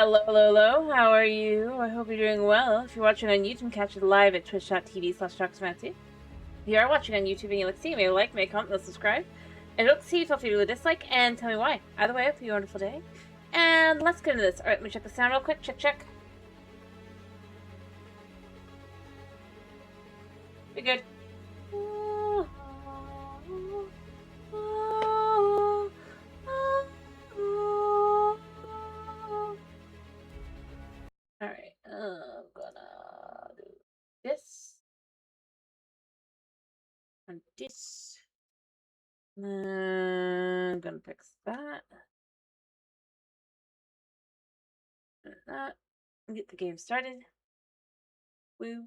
Hello, hello, how are you? I hope you're doing well. If you're watching on YouTube, catch it live at twitch.tv/TroxFancy. If you are watching on YouTube and you like to see me, like, make, comment, and subscribe. And don't see, feel free to dislike and tell me why. Either way, I hope you have a wonderful day. And let's get into this. Alright, let me check the sound real quick. Check. Be good. Alright, I'm gonna do this. And this. I'm gonna fix that. And that. And get the game started. Woo.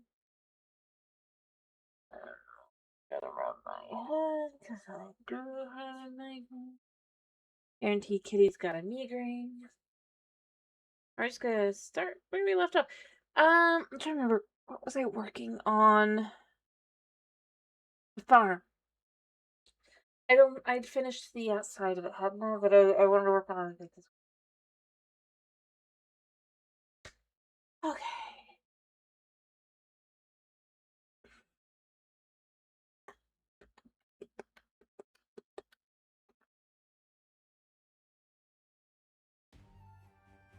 Gotta rub my head, because I do have a migraine. Guarantee Kitty's got a migraine. We're just gonna start where we left off. I'm trying to remember, what was I working on? The farm. I'd finished the outside of it, hadn't I? But I wanted to work on other things. Okay.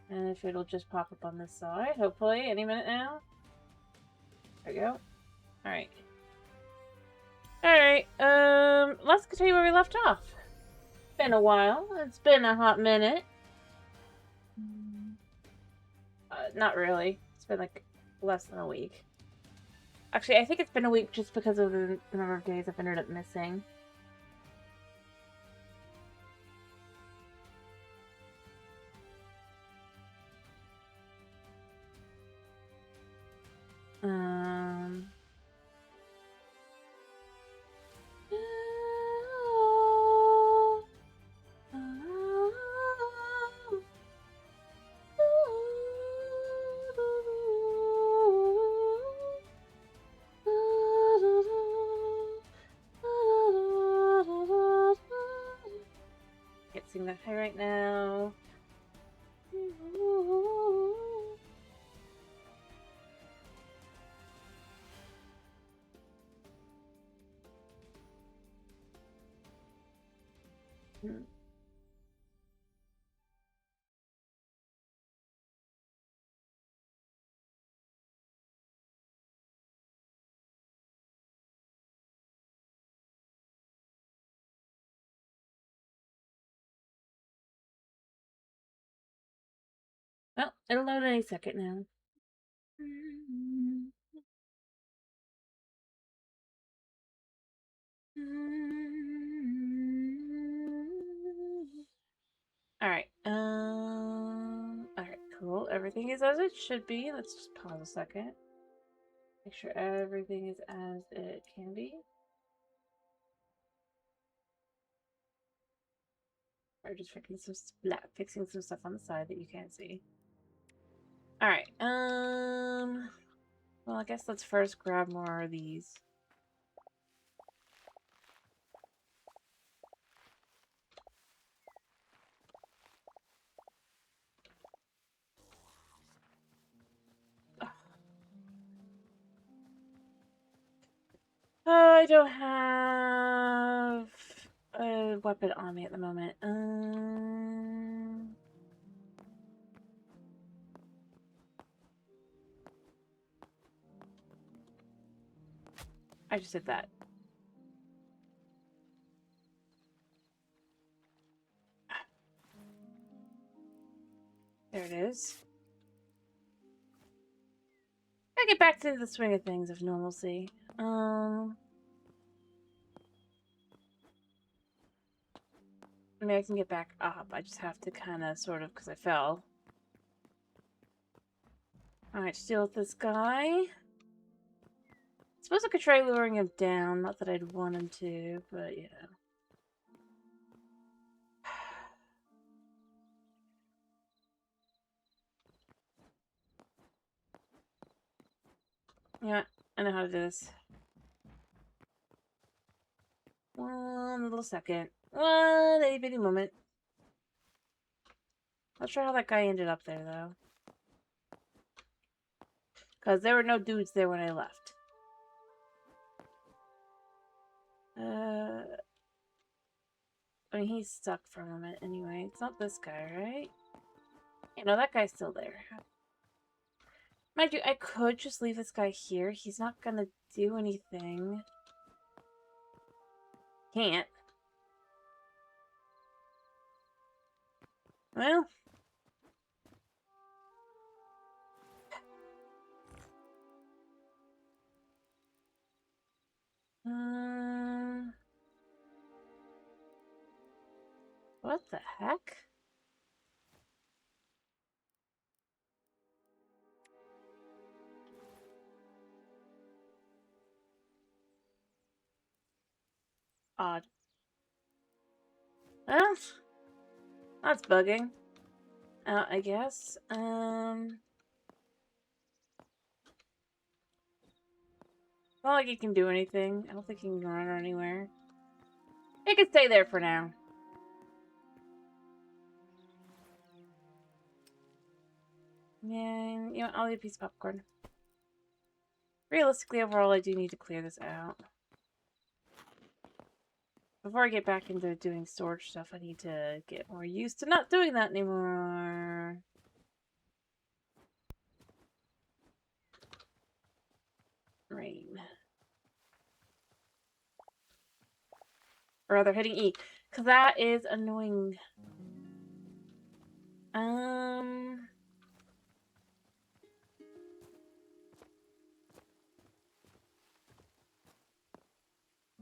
And if it'll just pop up on this side, hopefully, any minute now. There we go. Alright. Alright, let's continue where we left off. Been a while. It's been a hot minute. Not really. It's been like less than a week. Actually, I think it's been a week just because of the number of days I've ended up missing. Can't sing that high right now. Well, it'll load any second now. Alright, alright, cool. Everything is as it should be. Let's just pause a second. Make sure everything is as it can be. Or just fixing some stuff on the side that you can't see. Alright, well, I guess let's first grab more of these. I don't have a weapon on me at the moment. I just did that. There it is. I get back to the swing of things of normalcy. I mean, I can get back up. I just have to kind of, sort of, because I fell. Alright, deal with this guy. I suppose I could try luring him down. Not that I'd want him to, but yeah. Yeah, I know how to do this. One little second. One itty bitty moment. Not sure how that guy ended up there, though. Because there were no dudes there when I left. I mean, he's stuck for a moment anyway. It's not this guy, right? You know, that guy's still there. Mind you, I could just leave this guy here. He's not gonna do anything. Can't. Well. What the heck? Odd. Well, that's bugging. I guess. Not like he can do anything. I don't think he can run or anywhere. He can stay there for now. Yeah, you know, I'll eat a piece of popcorn. Realistically, overall, I do need to clear this out. Before I get back into doing storage stuff, I need to get more used to not doing that anymore. Rain. Or rather, hitting E. Because that is annoying.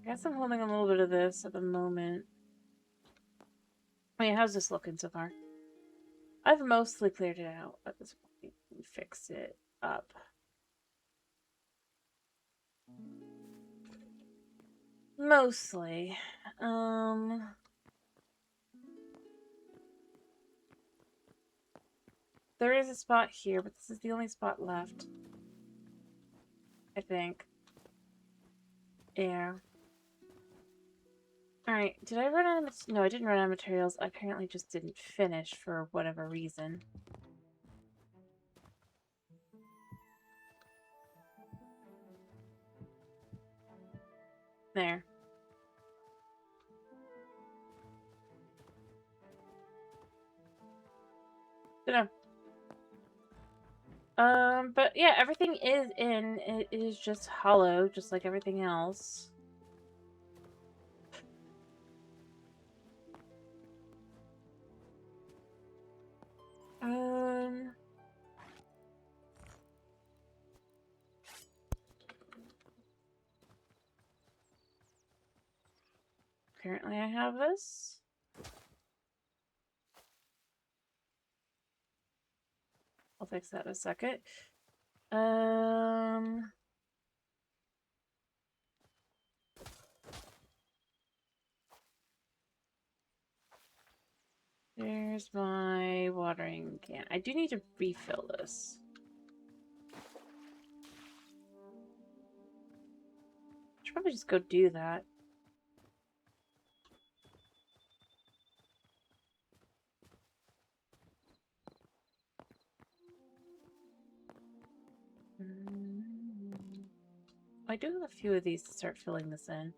I guess I'm holding a little bit of this at the moment. Wait, how's this looking so far? I've mostly cleared it out at this point and fixed it up. Mostly. There is a spot here, but this is the only spot left. I think. Yeah. Alright, did I run out of... No, I didn't run out of materials. I apparently just didn't finish for whatever reason. There. Dunno. But yeah, everything is in. It is just hollow, just like everything else. Apparently I have this. I'll fix that in a second. There's my watering can. I do need to refill this. Should probably just go do that. I do have a few of these to start filling this in.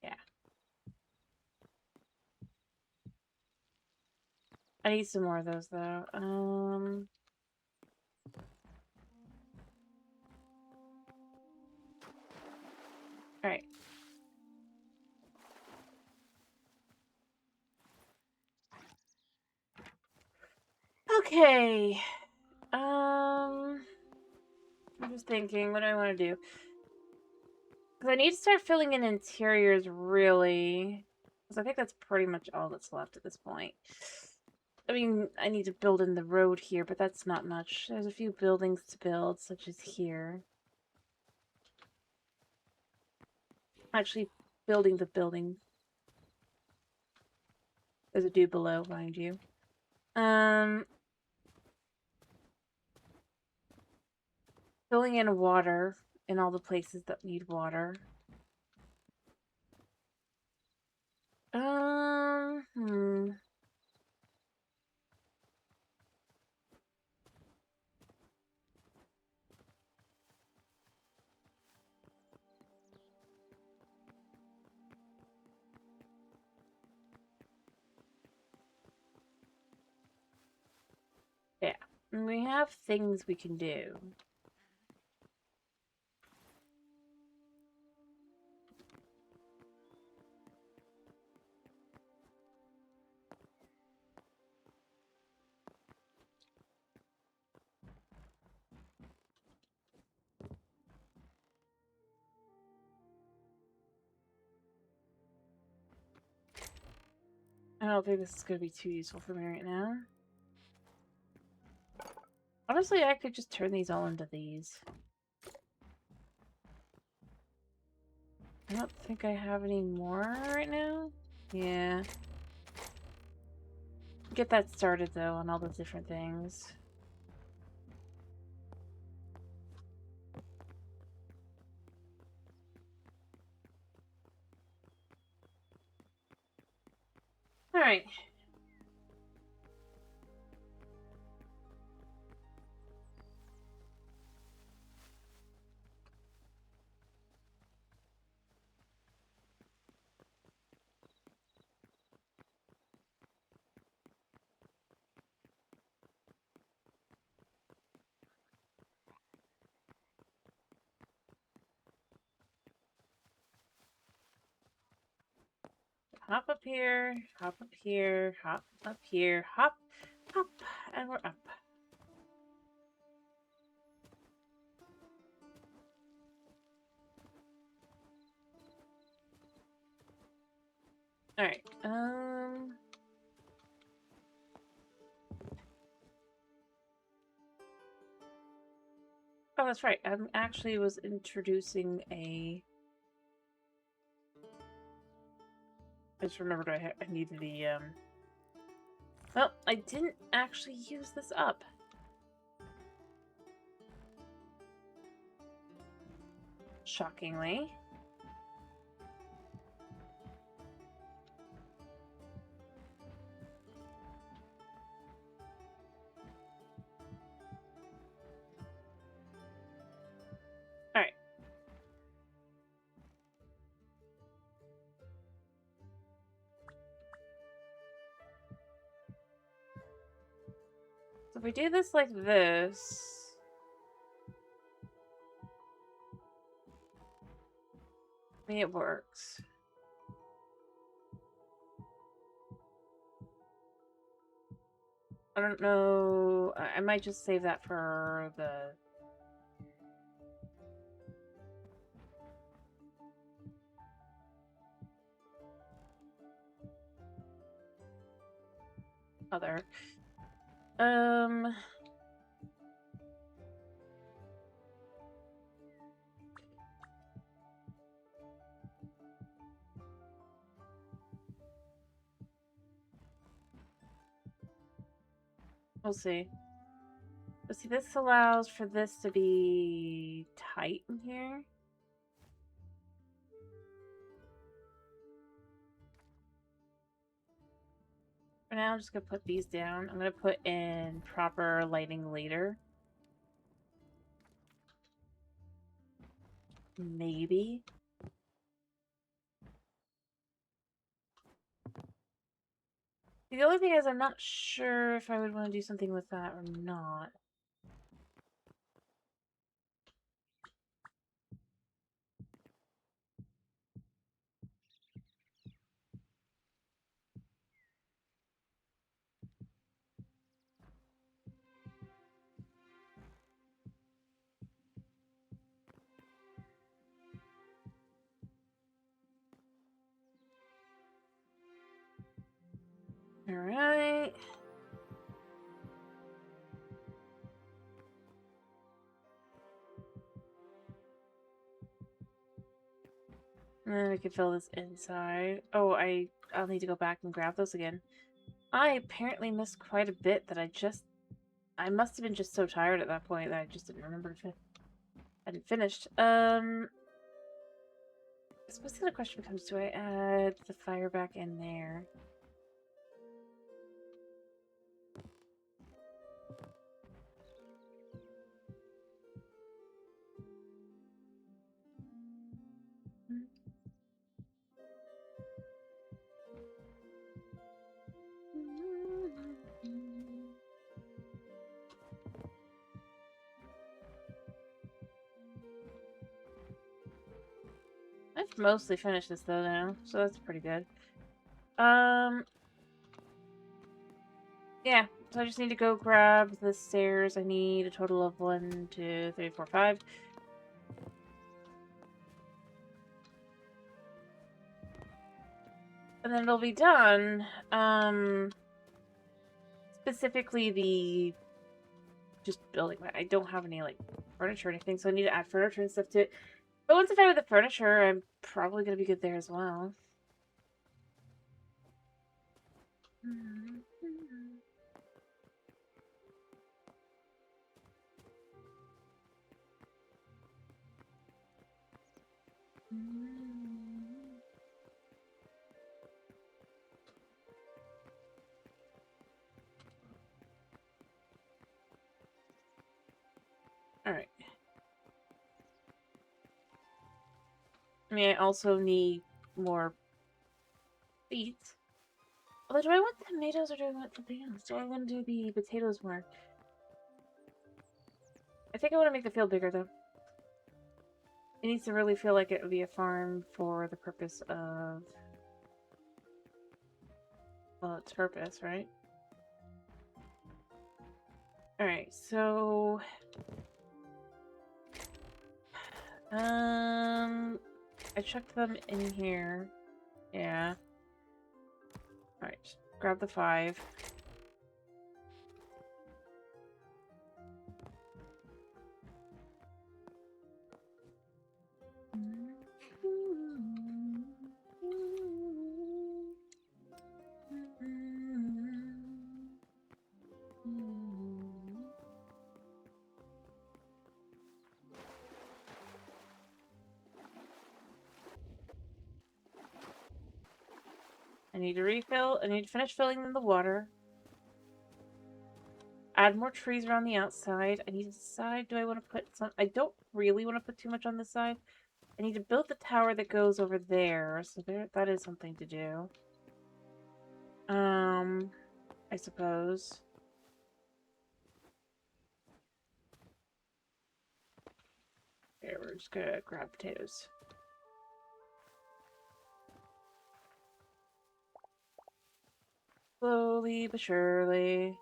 Yeah. I need some more of those, though. Alright. Okay. I'm just thinking, what do I want to do? Because I need to start filling in interiors, really. Because I think that's pretty much all that's left at this point. I mean, I need to build in the road here, but that's not much. There's a few buildings to build, such as here. Actually, building the building. There's a dude below, mind you. Filling in water in all the places that need water. And we have things we can do. I don't think this is going to be too useful for me right now. Honestly, I could just turn these all into these. I don't think I have any more right now. Yeah. Get that started, though, on all the different things. Alright. Hop up here, hop up here, hop up here, hop, hop, and we're up. Alright, oh, that's right. I actually was introducing a... I just remembered I needed the, Well, I didn't actually use this up. Shockingly. Alright. So if we do this like this... I mean, it works. I don't know... I might just save that for the... other. We'll see. Let's see, this allows for this to be tight in here. For now, I'm just gonna put these down. I'm gonna put in proper lighting later. Maybe. The only thing is I'm not sure if I would want to do something with that or not. Alright. And then we can fill this inside. Oh, I'll need to go back and grab those again. I apparently missed quite a bit that I must have been just so tired at that point that I just didn't remember if I hadn't finished. I suppose the other question becomes, do I add the fire back in there? I've mostly finished this though now, so that's pretty good. Yeah, so I just need to go grab the stairs. I need a total of 1, 2, 3, 4, 5. And then it'll be done. Specifically the just building. I don't have any like furniture or anything, so I need to add furniture and stuff to it. But once I find with the furniture, I'm probably gonna be good there as well. Alright. I mean, I also need more beets. Although, do I want tomatoes or do I want something else? Do I want to do the potatoes more? I think I want to make the field bigger, though. It needs to really feel like it would be a farm for the purpose of... well, its purpose, right? Alright, so... I chucked them in here. Yeah. Alright, grab the 5. I need to refill. I need to finish filling in the water. Add more trees around the outside. I need to decide, do I want to put some... I don't really want to put too much on this side. I need to build the tower that goes over there. So that is something to do. I suppose. Here, we're just gonna grab potatoes. Slowly but surely.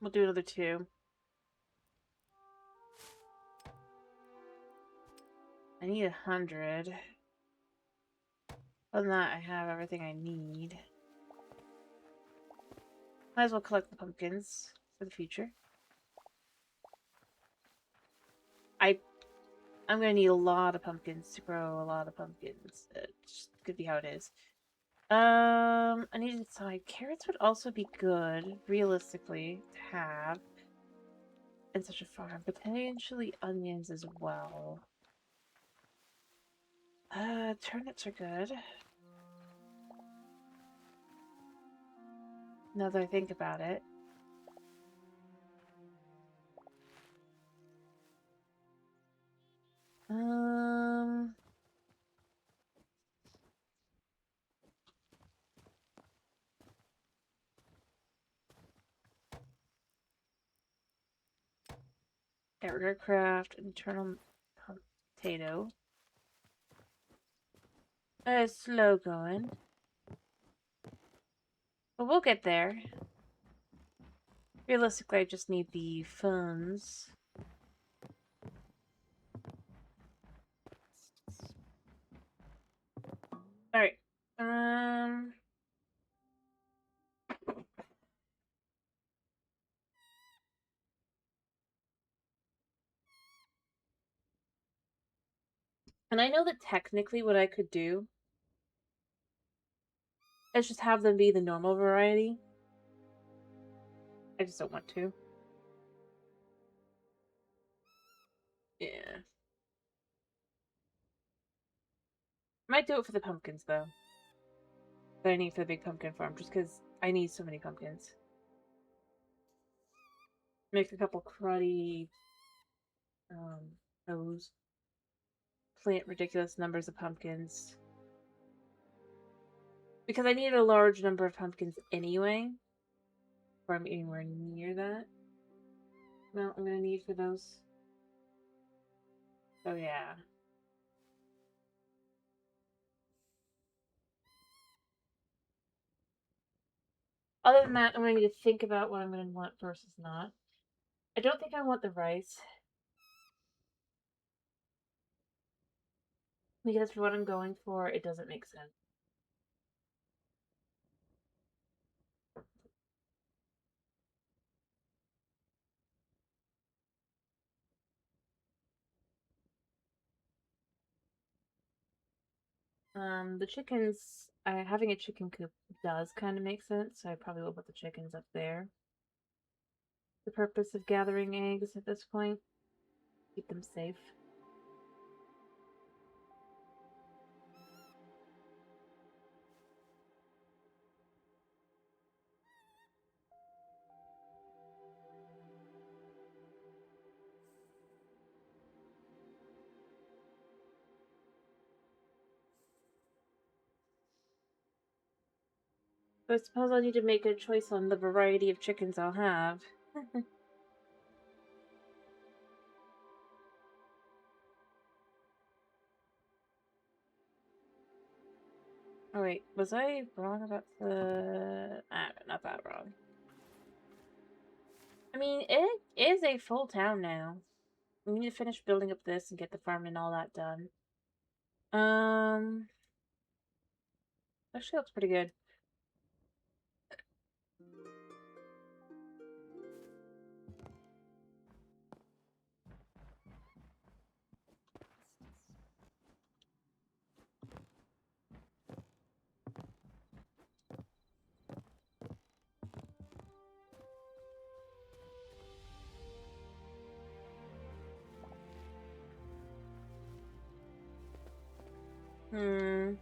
We'll do another 2. I need 100. Other than that, I have everything I need. Might as well collect the pumpkins for the future. I'm gonna need a lot of pumpkins to grow a lot of pumpkins. It just could be how it is. I need to decide. Carrots would also be good, realistically, to have in such a farm. Potentially onions as well. Turnips are good. Now that I think about it. Aircraft, internal potato. Slow going. But we'll get there. Realistically, I just need the funds. Alright. And I know that technically what I could do is just have them be the normal variety. I just don't want to. Yeah. Might do it for the pumpkins, though. That I need for the big pumpkin farm, just because I need so many pumpkins. Make a couple cruddy those. plant ridiculous numbers of pumpkins. Because I need a large number of pumpkins anyway. Or I'm anywhere near that. No, I'm gonna need for those. Oh yeah. Other than that, I'm gonna need to think about what I'm gonna want versus not. I don't think I want the rice. Because for what I'm going for, it doesn't make sense. The chickens, having a chicken coop does kind of make sense, so I probably will put the chickens up there. The purpose of gathering eggs at this point, keep them safe. But I suppose I'll need to make a choice on the variety of chickens I'll have. Oh wait, was I wrong about the... not that wrong. I mean, it is a full town now. We need to finish building up this and get the farm and all that done. Actually looks pretty good. Hmm.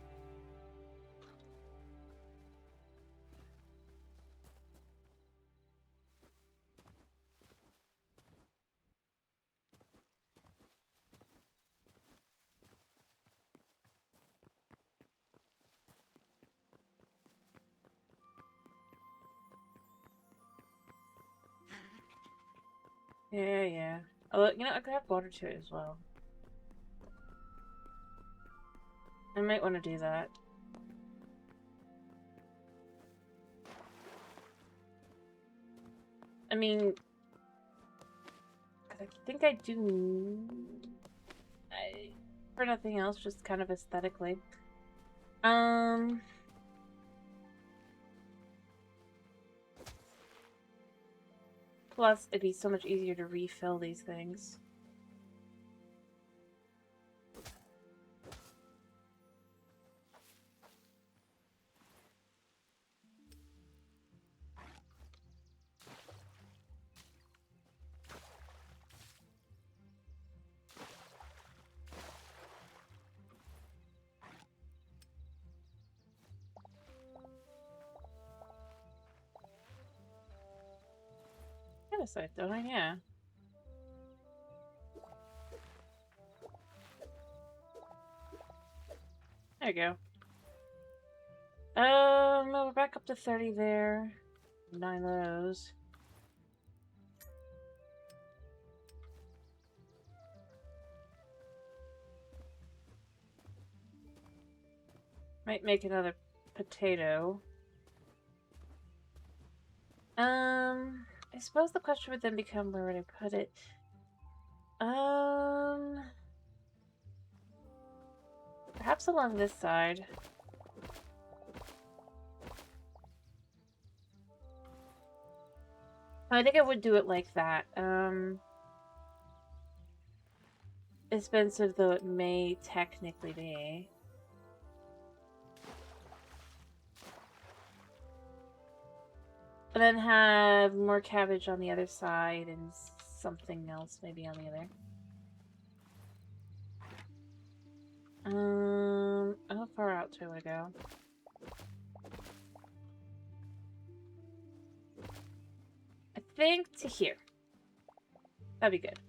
Yeah. Although, you know, I could have water to it as well. I might want to do that. I mean, I think I do... for nothing else, just kind of aesthetically. Plus, it'd be so much easier to refill these things. Kind of side, don't I? Yeah. There you go. We're back up to 30 there. 9 of those. Might make another potato. I suppose the question would then become where would I put it? Perhaps along this side. I think I would do it like that. Expensive though it may technically be. And then have more cabbage on the other side and something else maybe on the other. How far out do I go? I think to here. That'd be good.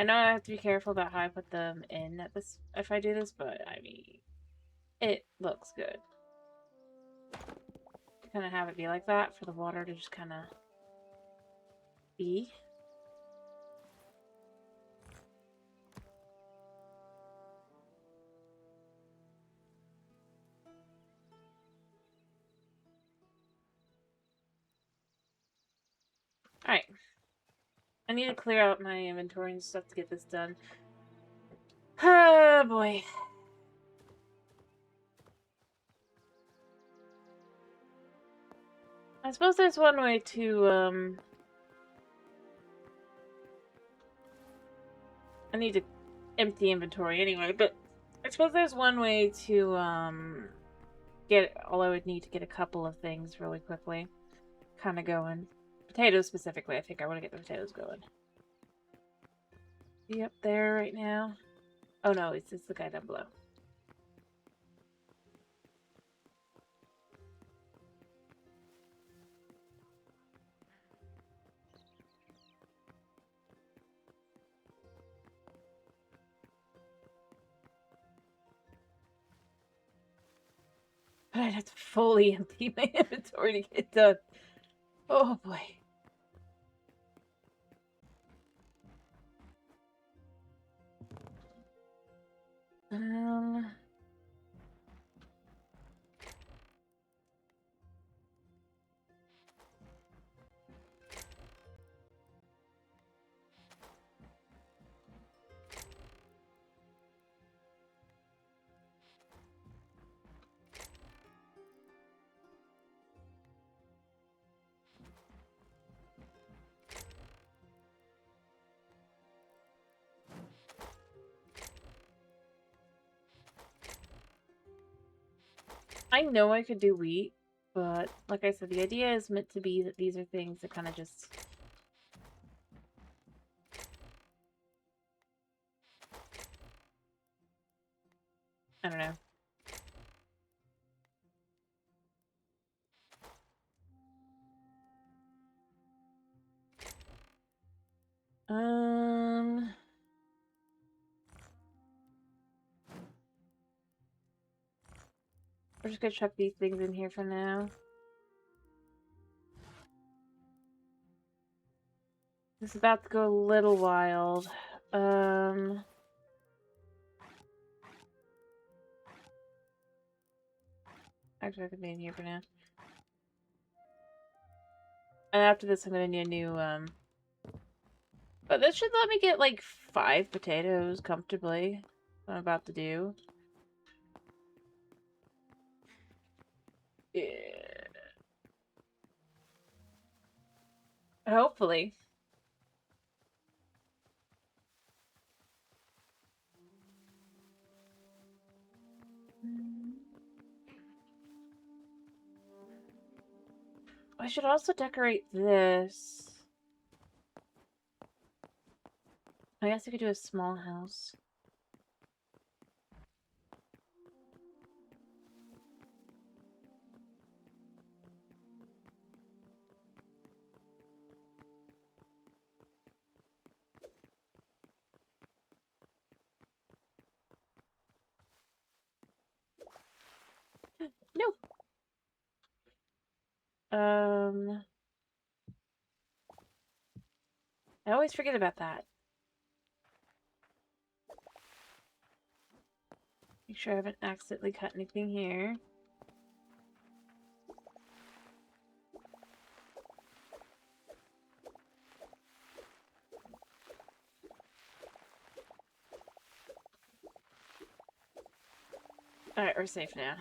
I know I have to be careful about how I put them in at this if I do this, but I mean, it looks good. Kind of have it be like that for the water to just kind of be. Alright. I need to clear out my inventory and stuff to get this done. Oh boy. I suppose there's one way to, I need to empty inventory anyway, but I suppose there's one way to, get all I would need to get a couple of things really quickly. Kind of going. Potatoes specifically, I think I want to get the potatoes going. Is he up there right now? Oh no, it's the guy down below. But I'd have to fully empty my inventory to get done. Oh boy. I know I could do wheat, but like I said, the idea is meant to be that these are things that kind of just... I don't know. We're just gonna chuck these things in here for now. This is about to go a little wild. Actually, I could be in here for now. And after this, I'm gonna need a new, But this should let me get, like, 5 potatoes comfortably. What I'm about to do. Yeah. Hopefully. I should also decorate this. I guess I could do a small house. No. I always forget about that. Make sure I haven't accidentally cut anything here. Alright, we're safe now.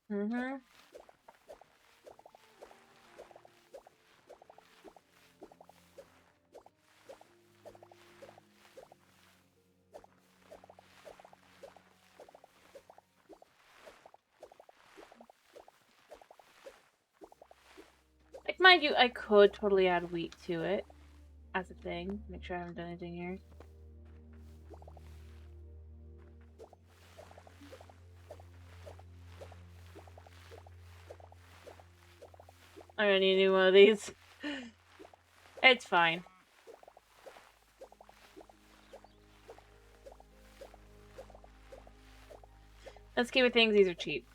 Mm-hmm. Like, mind you, I could totally add wheat to it as a thing. Make sure I haven't done anything here. I'm gonna need a new one of these. It's fine. Let's keep it things, these are cheap.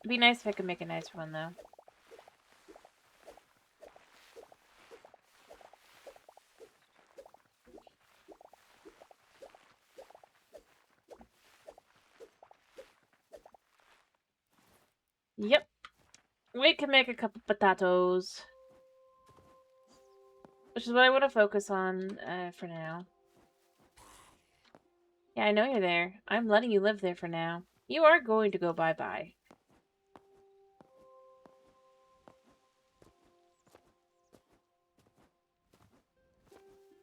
It'd be nice if I could make a nice one, though. Yep. We can make a couple potatoes. Which is what I want to focus on for now. Yeah, I know you're there. I'm letting you live there for now. You are going to go bye-bye.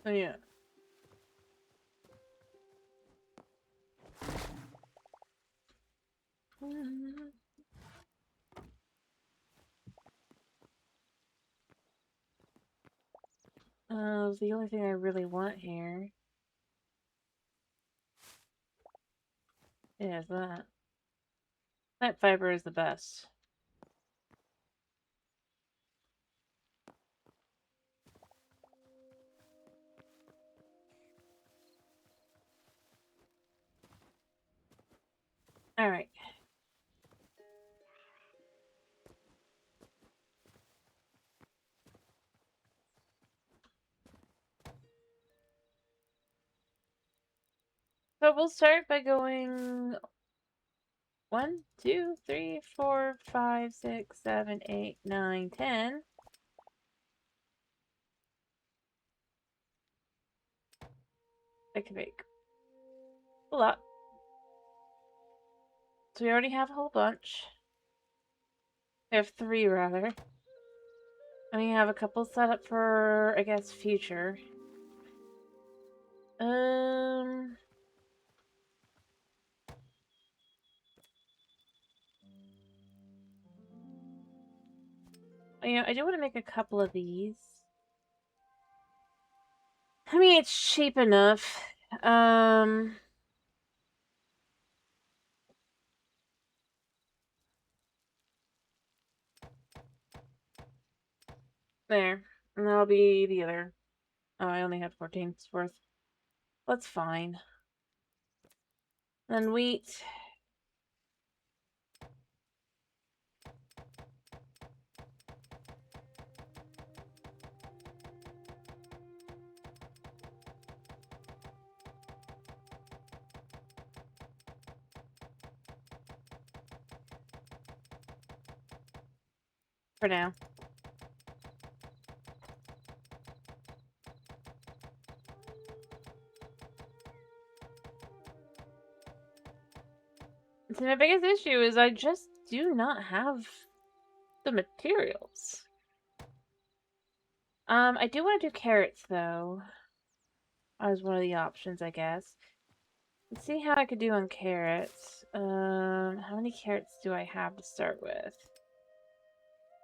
Oh, yeah. The only thing I really want here is that. Plant fiber is the best. Alright. So we'll start by going 1, 2, 3, 4, 5, 6, 7, 8, 9, 10. I can make a lot. So we already have a whole bunch. We have 3 rather. And we have a couple set up for, I guess, future. You know, I do want to make a couple of these. I mean, it's cheap enough. There. And that'll be the other. Oh, I only have 14 worth. That's fine. Then wheat. For now. So my biggest issue is I just do not have the materials. I do want to do carrots, though. As one of the options, I guess. Let's see how I could do on carrots. How many carrots do I have to start with?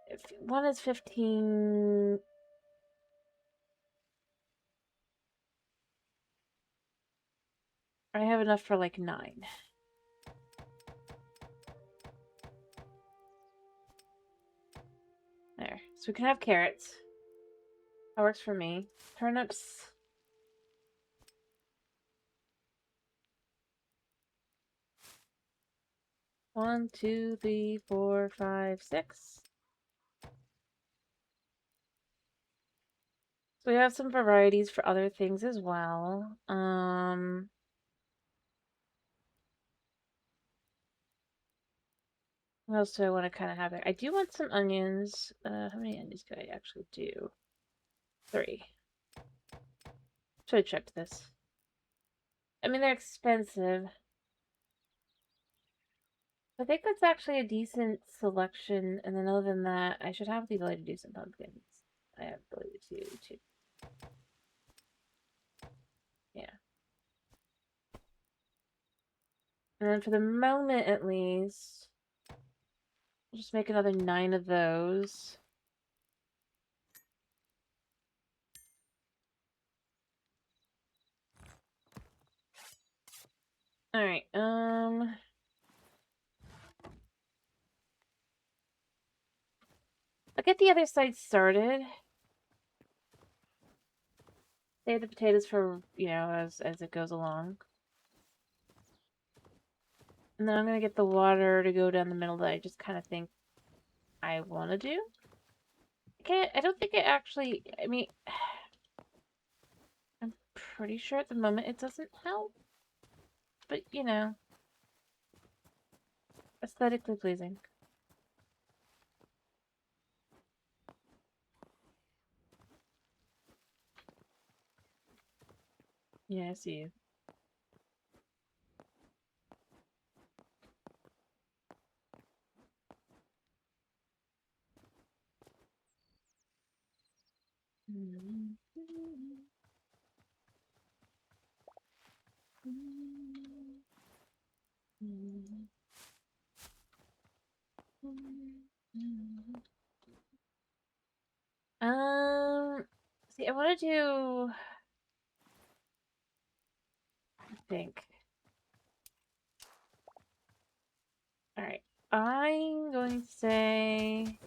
If one is 15... I have enough for like 9. There. So we can have carrots. That works for me. Turnips. One, two, three, 4, 5, 6. So we have some varieties for other things as well. What else do I want to kind of have there? I do want some onions. How many onions could I actually do? 3. Should have checked this. I mean, they're expensive. I think that's actually a decent selection. And then other than that, I should have the ability to do some pumpkins. I have the ability to. Yeah. And then for the moment, at least, I'll just make another 9 of those. Alright, I'll get the other side started. Save the potatoes for, as it goes along. And then I'm going to get the water to go down the middle that I just kind of think I want to do. I don't think it actually, I'm pretty sure at the moment it doesn't help. But, aesthetically pleasing. Yeah, I see you. See, I want to do, I think. Alright, I'm going to say...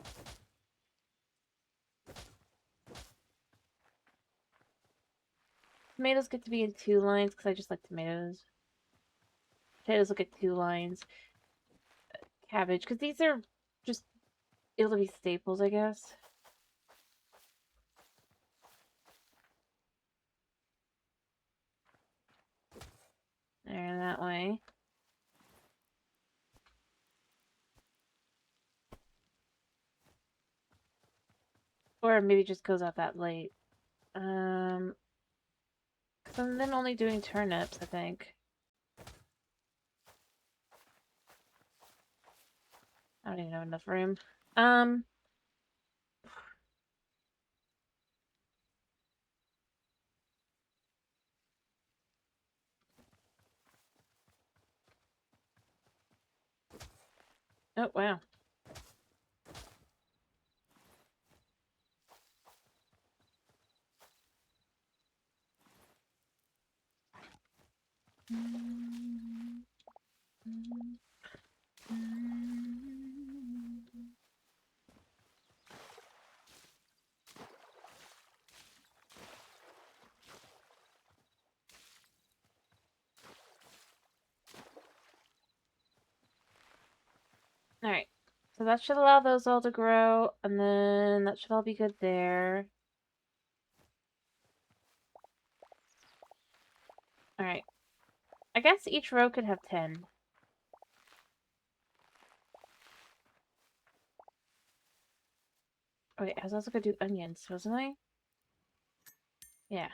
Tomatoes get to be in 2 lines, because I just like tomatoes. Potatoes will get 2 lines. Cabbage, because these are just... It'll be staples, I guess. There, that way. Or maybe it just goes out that late. Because I'm then only doing turnips, I think. I don't even have enough room. Oh, wow. Alright. So that should allow those all to grow, and then that should all be good there. Alright. I guess each row could have 10. Okay, I was also gonna do onions, wasn't I? Yeah.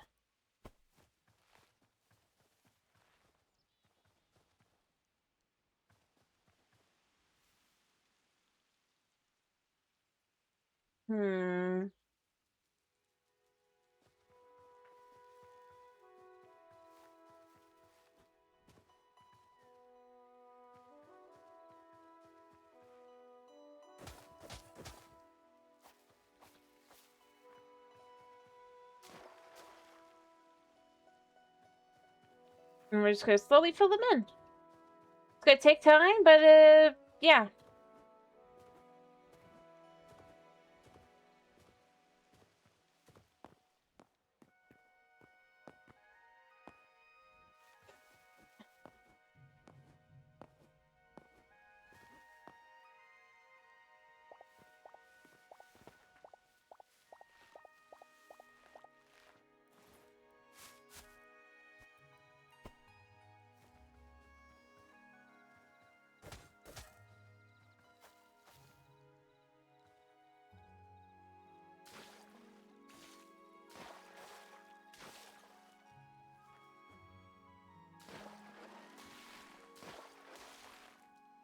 And we're just gonna slowly fill them in. It's gonna take time, but, yeah.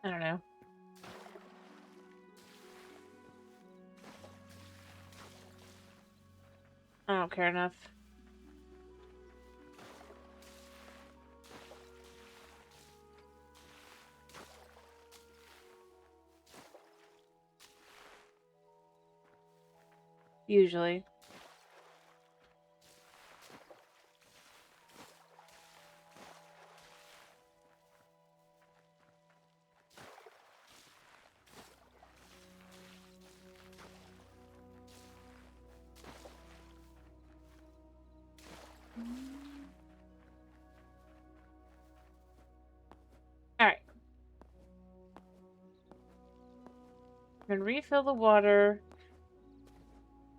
I don't know. I don't care enough. Usually. Alright. I'm gonna refill the water.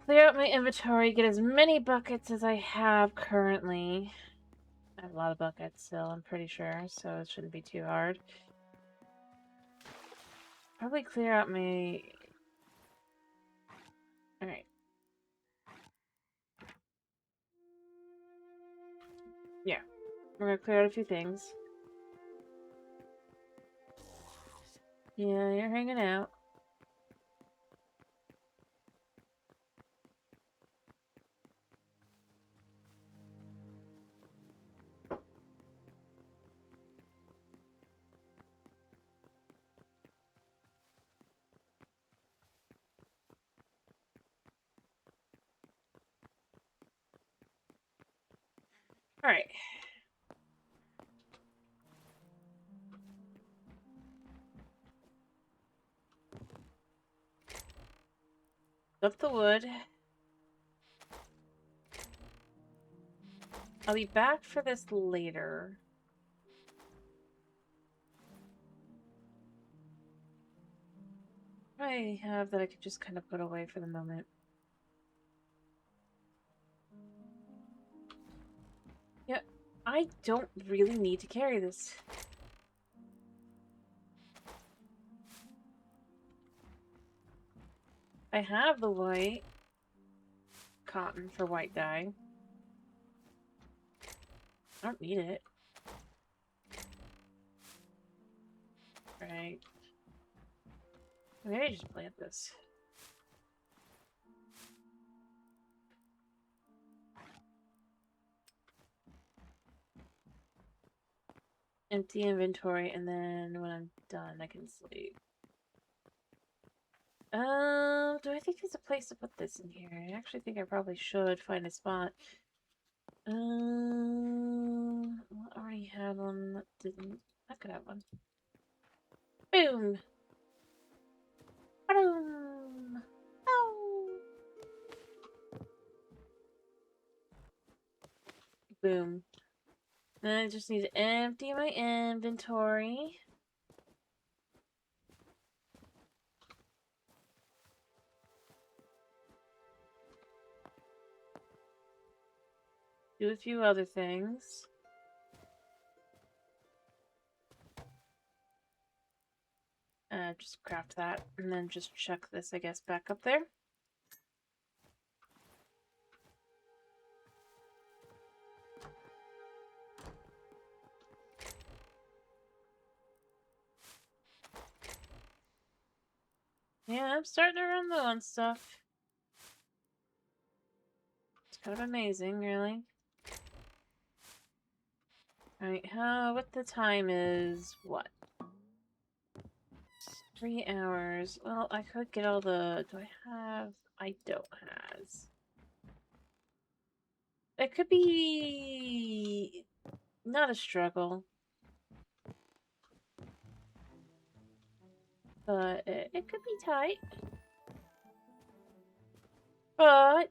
Clear out my inventory, get as many buckets as I have currently. I have a lot of buckets still, I'm pretty sure, so it shouldn't be too hard. Probably clear out my... Alright. Yeah. We're gonna clear out a few things. Yeah, you're hanging out. Alright. Up the wood. I'll be back for this later. What do I have that I could just kind of put away for the moment? Yeah, I don't really need to carry this. I have the white cotton for white dye. I don't need it. Right. Maybe I just plant this. Empty inventory, and then when I'm done, I can sleep. Do I think there's a place to put this in here? I actually think I probably should find a spot. I already had one that didn't. I could have one. Boom! Boom! Oh! Boom. Then I just need to empty my inventory. Do a few other things. Just craft that, and then just chuck this, I guess, back up there. Yeah, I'm starting to run low on stuff. It's kind of amazing, really. Alright, what the time is, what? 3 hours. Well, I could get all the... Do I have... I don't has. It could be... not a struggle. But it could be tight. But...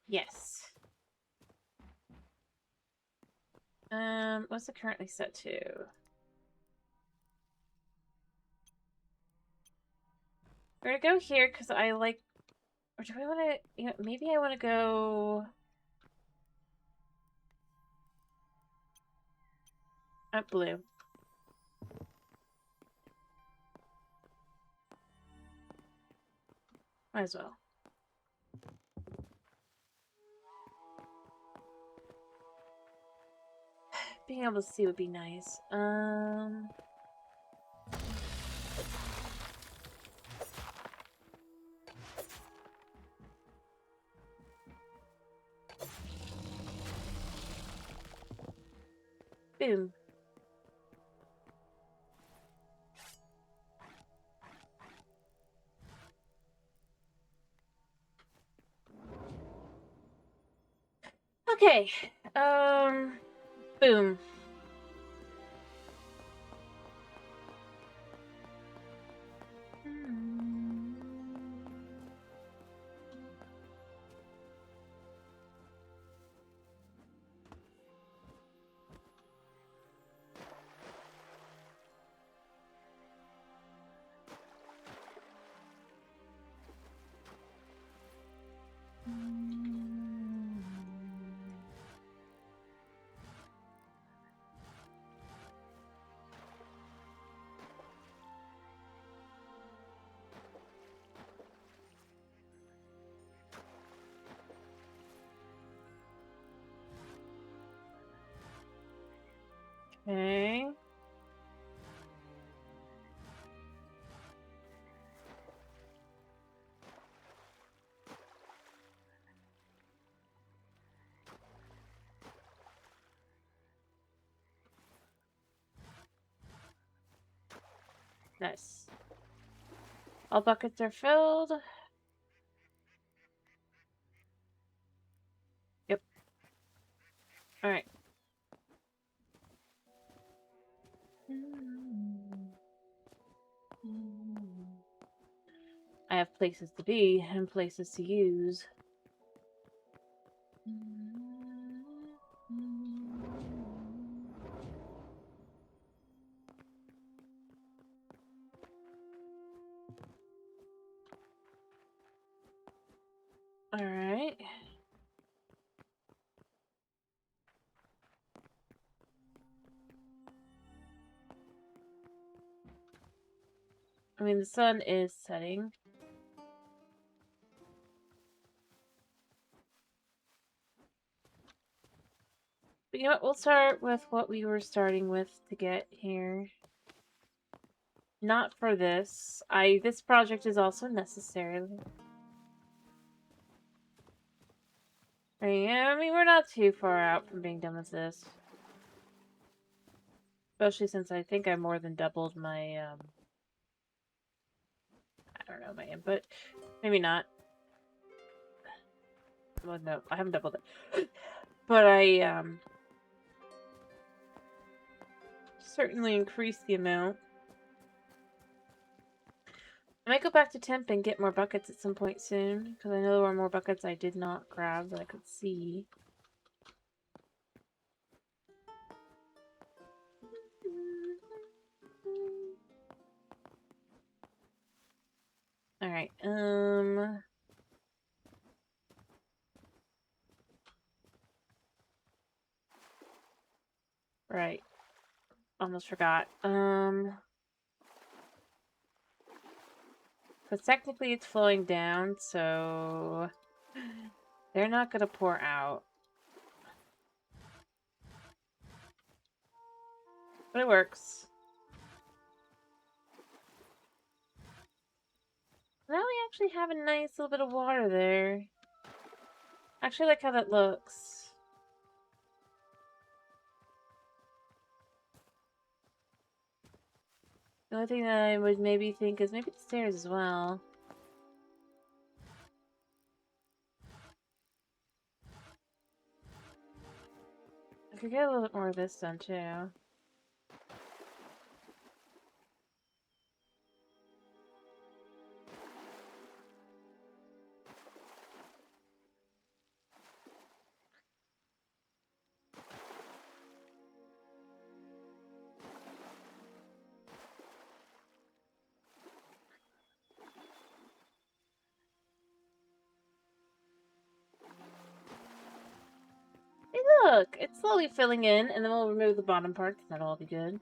yes. What's it currently set to? We're gonna go here because I like... Or do I want to... You know, maybe I want to go... at blue. Might as well. Being able to see would be nice. Boom. Okay. Boom. Nice. All buckets are filled. Yep. Alright. I have places to be and places to use. Alright. I mean, the sun is setting. But you know what? We'll start with what we were starting with to get here. Not for this. This project is also necessary. I mean, we're not too far out from being done with this. Especially since I think I more than doubled my, I don't know, my input. Maybe not. Well, no, I haven't doubled it. But I, certainly increased the amount. I might go back to temp and get more buckets at some point soon, because I know there were more buckets I did not grab that I could see. Alright, right. Almost forgot. Because technically it's flowing down, so they're not gonna pour out. But it works. Now we actually have a nice little bit of water there. I actually like how that looks. The only thing that I would maybe think is maybe the stairs as well. I could get a little bit more of this done too. Hey look! It's slowly filling in, and then we'll remove the bottom part, because that'll all be good.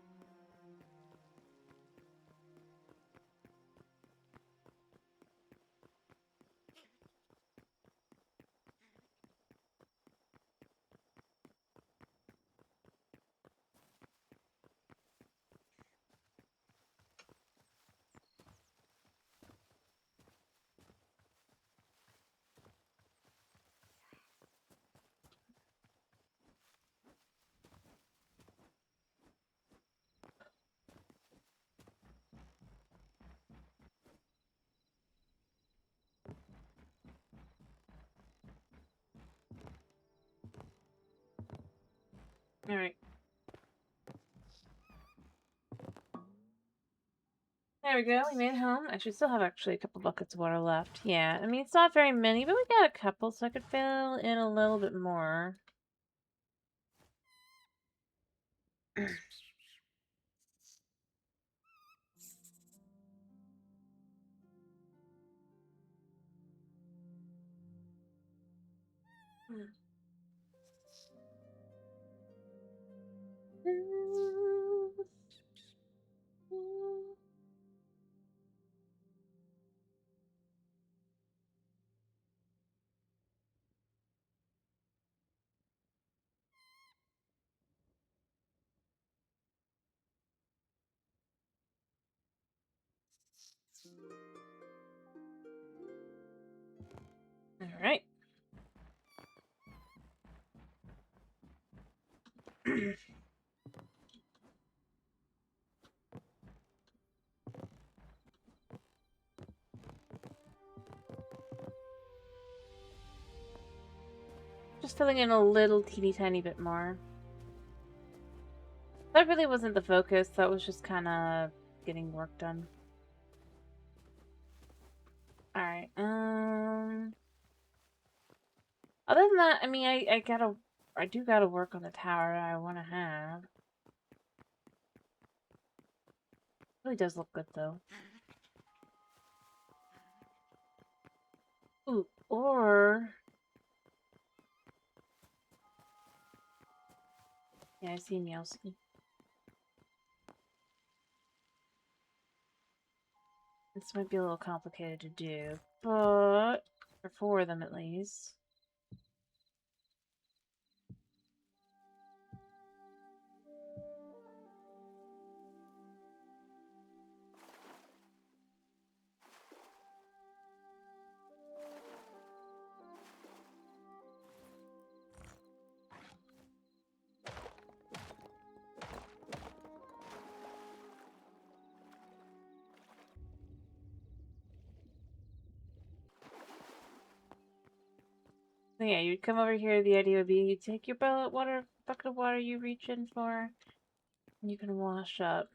Alright. There we go, we made it home. I should still have actually a couple buckets of water left. Yeah, I mean, it's not very many, but we got a couple, so I could fill in a little bit more. Alright. filling in a little teeny tiny bit more. That really wasn't the focus. That was just kind of getting work done. All right. Other than that, I mean, I do gotta work on the tower I want to have. It really does look good though. Ooh, or yeah, I see Meowski. This might be a little complicated to do, but for 4 of them at least. So yeah, you'd come over here. The idea would be you take your bucket of water you reach in for, and you can wash up.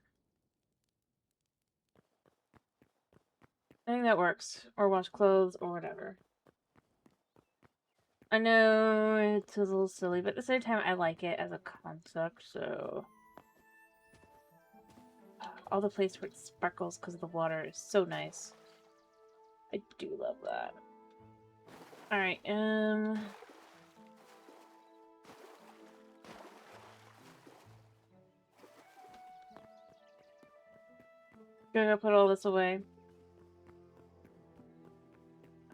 I think that works. Or wash clothes or whatever. I know it's a little silly, but at the same time, I like it as a concept, so... All the place where it sparkles because of the water is so nice. I do love that. Alright, gonna put all this away.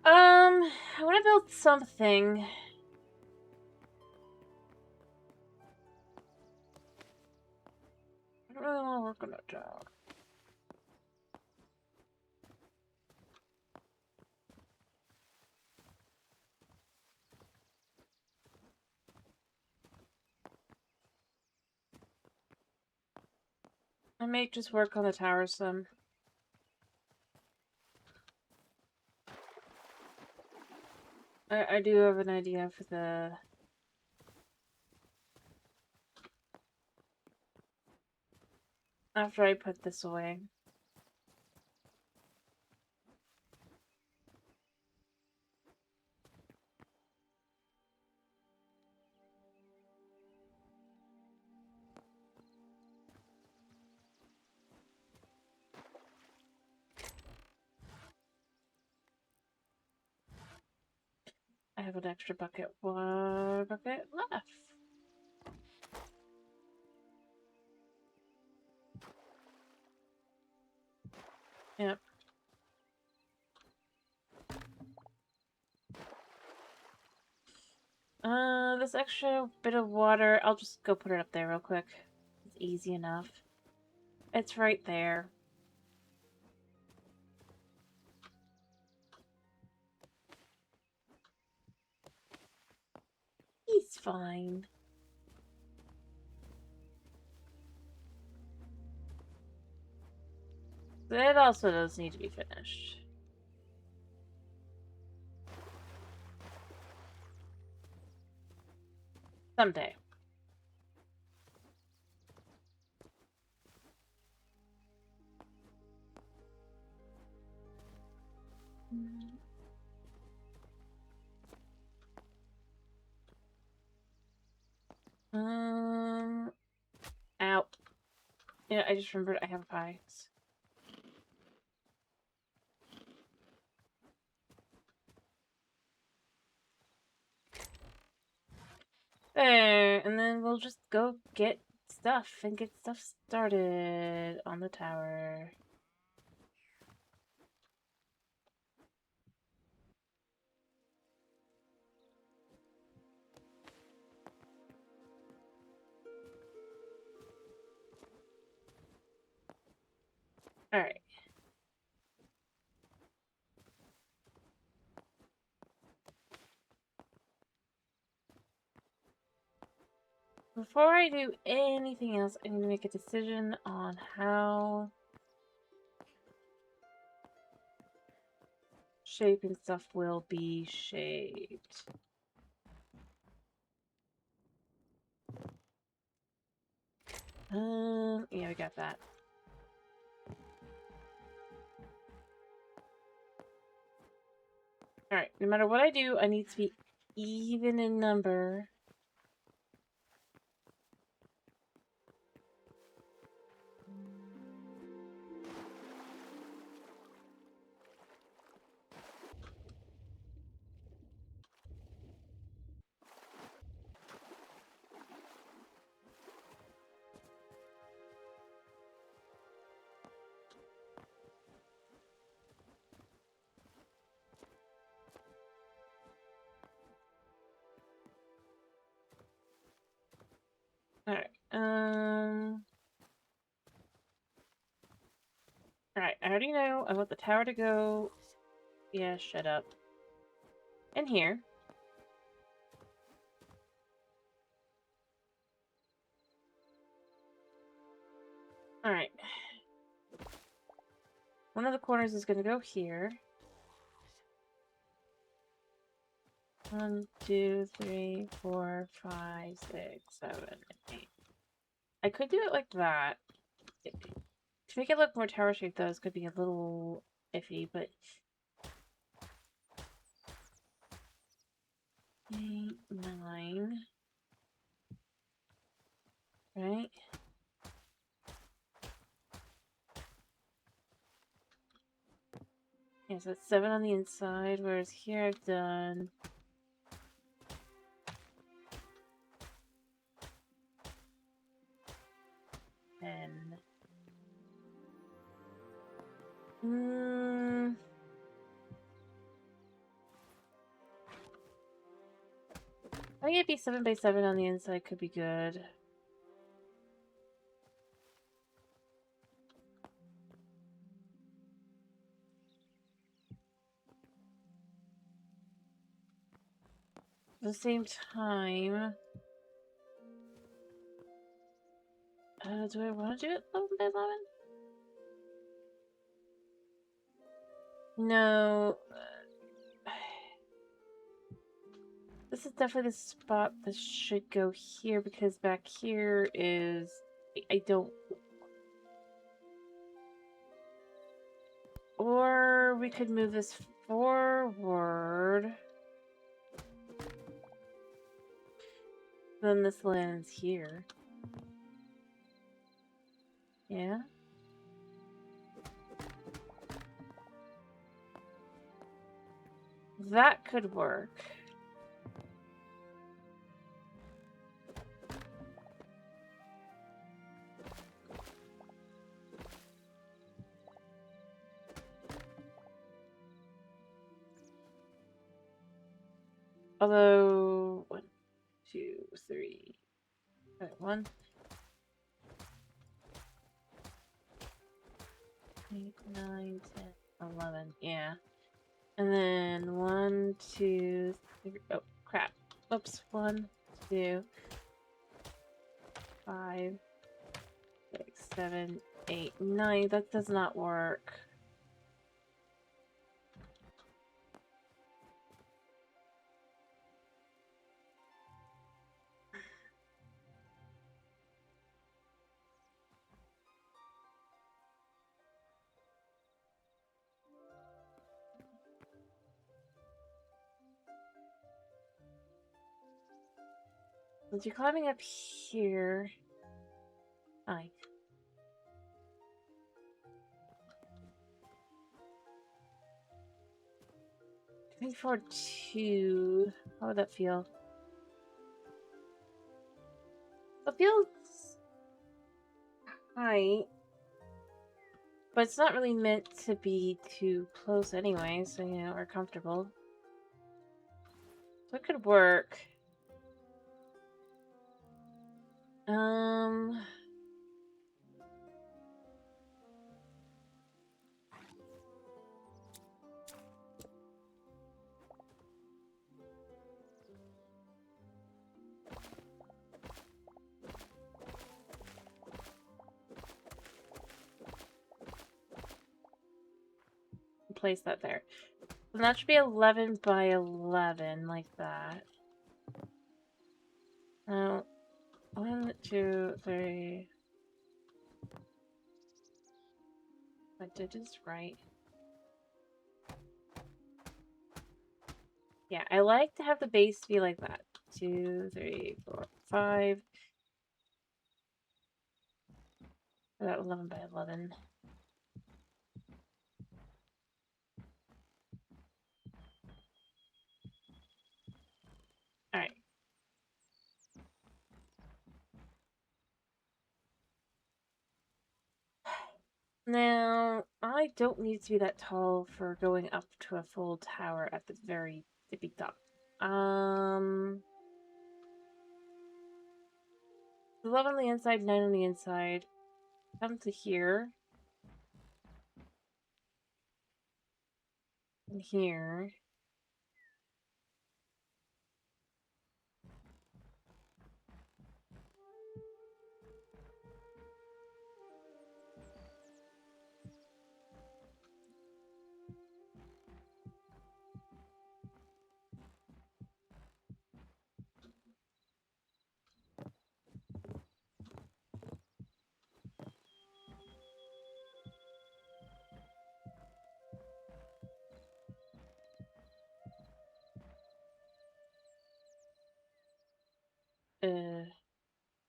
I want to build something. I don't really want to work on that job. I may just work on the tower some. I do have an idea for the... After I put this away. I have an extra bucket. One bucket left. Yep. This extra bit of water, I'll just go put it up there real quick. It's easy enough. It's right there. He's fine. It also does need to be finished. Someday. Ow. Yeah, I just remembered I have pies. There, and then we'll just go get stuff and get stuff started on the tower. Alright. Before I do anything else, I need to make a decision on how shape and stuff will be shaped. Yeah, we got that. Alright, no matter what I do, I need to be even in number. Alright, Alright, I already know. I want the tower to go... Yeah, shut up. In here. Alright. One of the corners is gonna go here. 1, 2, 3, 4, 5, 6, 7, 8. I could do it like that. To make it look more tower shaped, though, it's gonna be a little iffy, but 8, 9. Right? Yeah, so it's 7 on the inside, whereas here I've done... 10. I think it'd be 7 by 7 on the inside could be good. At the same time... do I want to do it 11 by 11? No. This is definitely the spot that should go here, because back here is... I don't... Or we could move this forward. Then this lands here. Yeah? That could work. Although... 1, 2, 3... Right, 1... 8, 9, 10, 11. Yeah. And then 1, 2, 3... Oh, crap. Oops. 1, 2, 5, 6, 7, 8, 9. That does not work. Since you're climbing up here... Fine. 24, 2. How would that feel? It feels tight, but it's not really meant to be too close anyway, so you know, we're comfortable. So it could work. Place that there. And that should be 11 by 11, like that. 1, 2, 3, counted is right. Yeah, I like to have the base be like that. 2, 3, 4, 5. About 11 by 11. Alright. Now, I don't need to be that tall for going up to a full tower at the very tippy top. 11 on the inside, 9 on the inside. Come to here. And here.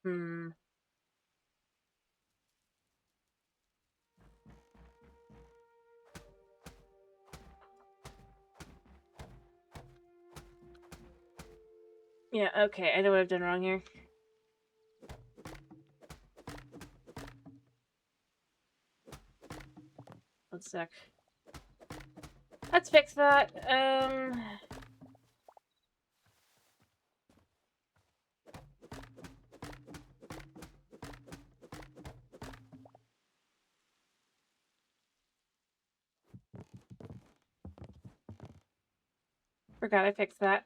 Hmm. Yeah, okay, I know what I've done wrong here. One sec. Let's fix that. Forgot I fixed that.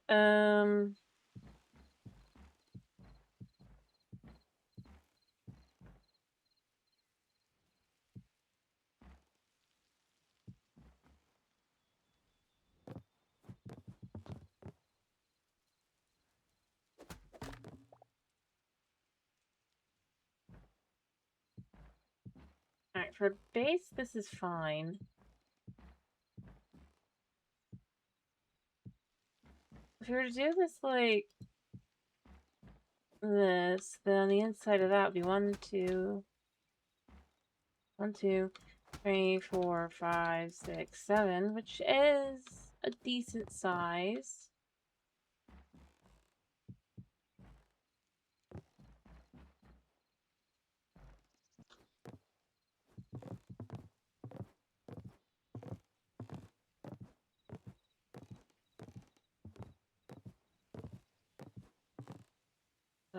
Alright, for base, this is fine. If we were to do this like this, then on the inside of that would be 1, 2, 1, 2, 3, 4, 5, 6, 7, which is a decent size.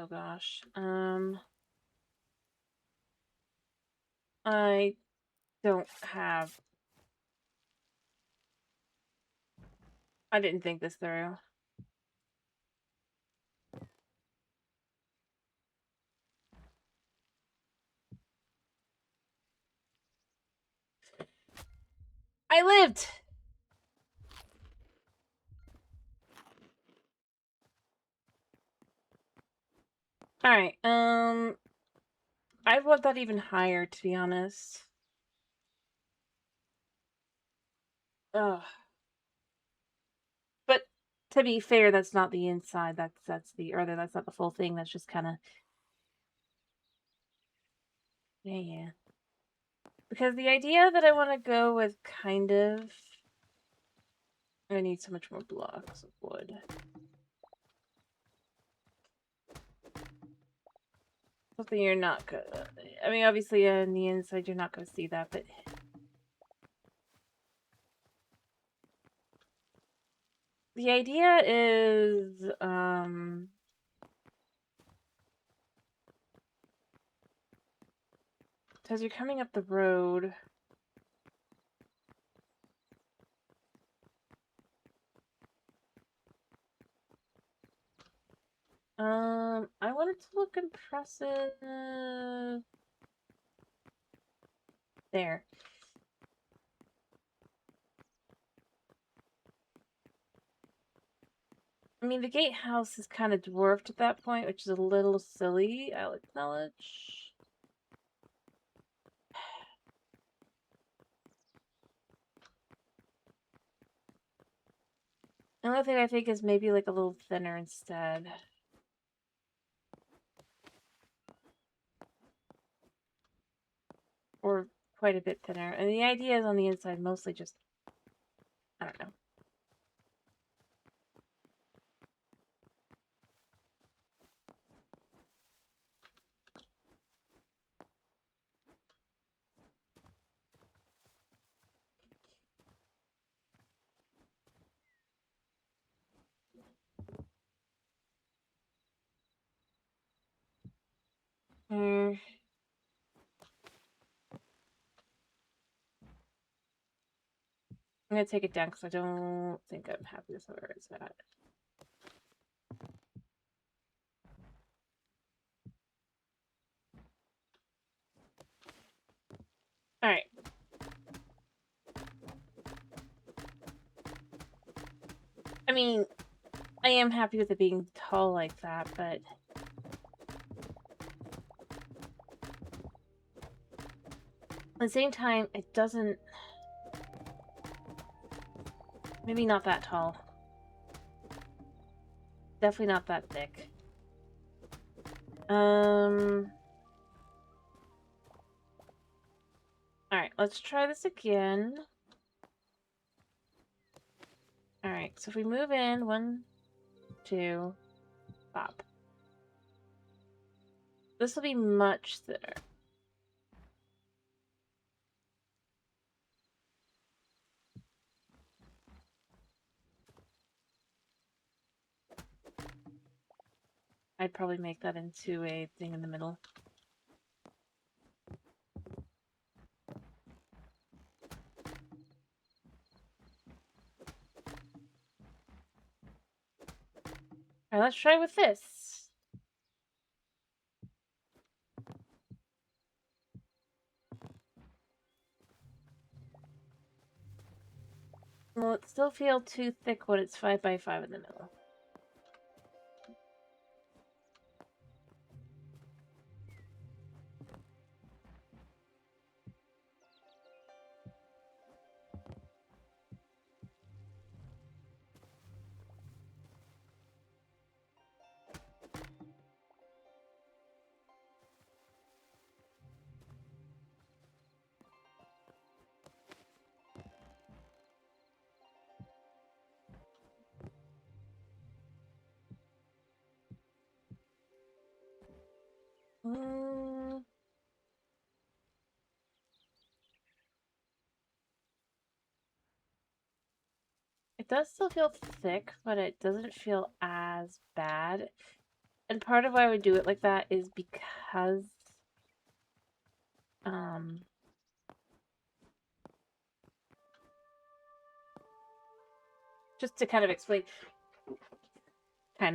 Oh gosh. I don't have... I didn't think this through. I lived! Alright, I want that even higher, to be honest. Ugh. But to be fair, that's not the inside. That's the... Or that's not the full thing. That's just kind of... Yeah. Because the idea that I want to go with kind of... I need so much more blocks of wood. Something you're not gonna... I mean, obviously on the inside you're not gonna see that, but... The idea is, as you're coming up the road... I want it to look impressive... There. I mean, the gatehouse is kind of dwarfed at that point, which is a little silly, I'll acknowledge. The only thing I think is maybe like a little thinner instead. Or quite a bit thinner. And the idea is on the inside mostly just, I don't know. I'm gonna take it down because I don't think I'm happy with where it's at. Alright. I mean, I am happy with it being tall like that, but at the same time, it doesn't... Maybe not that tall. Definitely not that thick. Alright, let's try this again. Alright, so if we move in, 1, 2, pop. This will be much thinner. I'd probably make that into a thing in the middle. Alright, let's try with this. Will it still feel too thick when it's 5 by 5 in the middle? It does still feel thick, but it doesn't feel as bad. And part of why I would do it like that is because just to kind of explain, all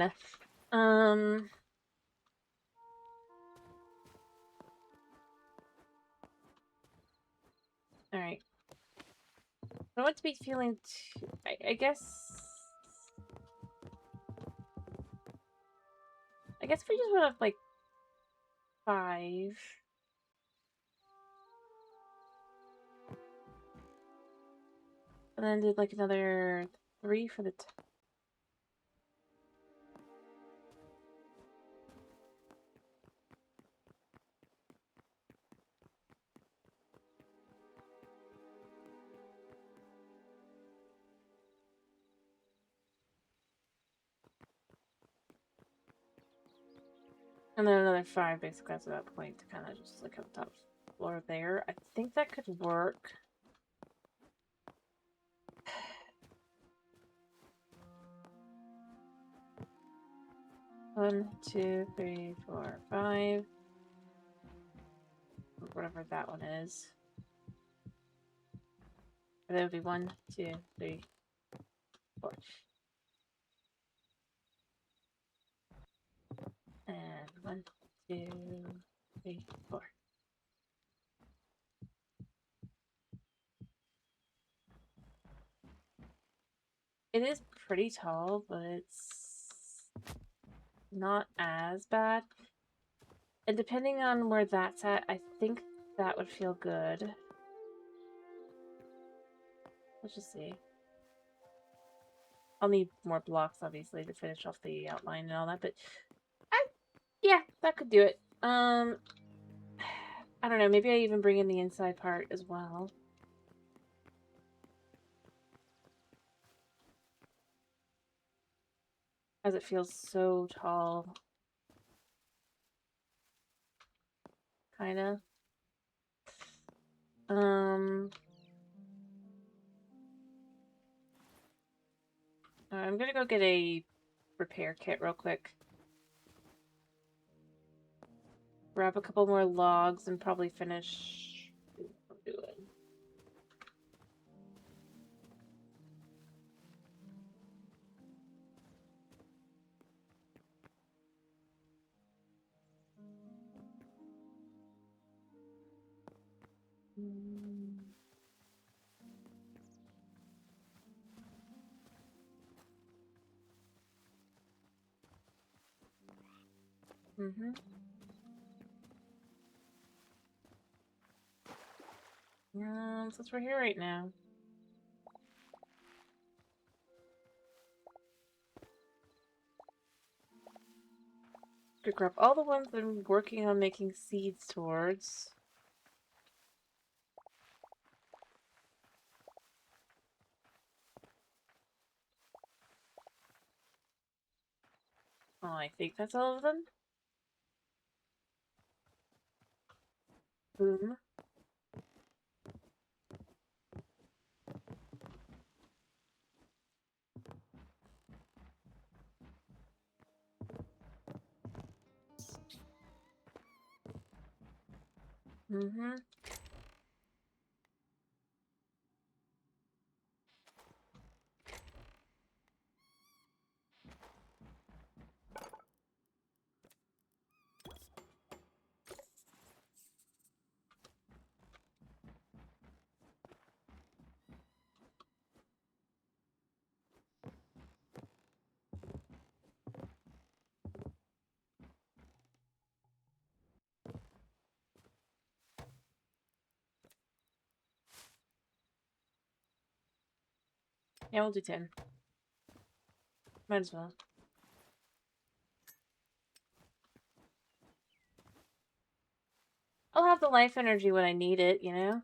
right. I don't want to be feeling too, I guess if we just went up like 5. And then did like another 3 for the and then another 5 basically after that point to kind of just like have the top floor there. I think that could work. One, 2, 3, 4, 5. Whatever that one is. That would be 1, 2, 3, 4. And 1, 2, 3, 4. It is pretty tall, but it's not as bad. And depending on where that's at, I think that would feel good. Let's just see. I'll need more blocks, obviously, to finish off the outline and all that, but yeah, that could do it. I don't know, maybe I even bring in the inside part as well. As it feels so tall. Kinda. I'm gonna go get a repair kit real quick. Grab a couple more logs and probably finish what I'm doing. Since we're here right now. Could grab all the ones that I'm working on making seeds towards. Oh, I think that's all of them. Boom. Yeah, we'll do 10. Might as well. I'll have the life energy when I need it, you know?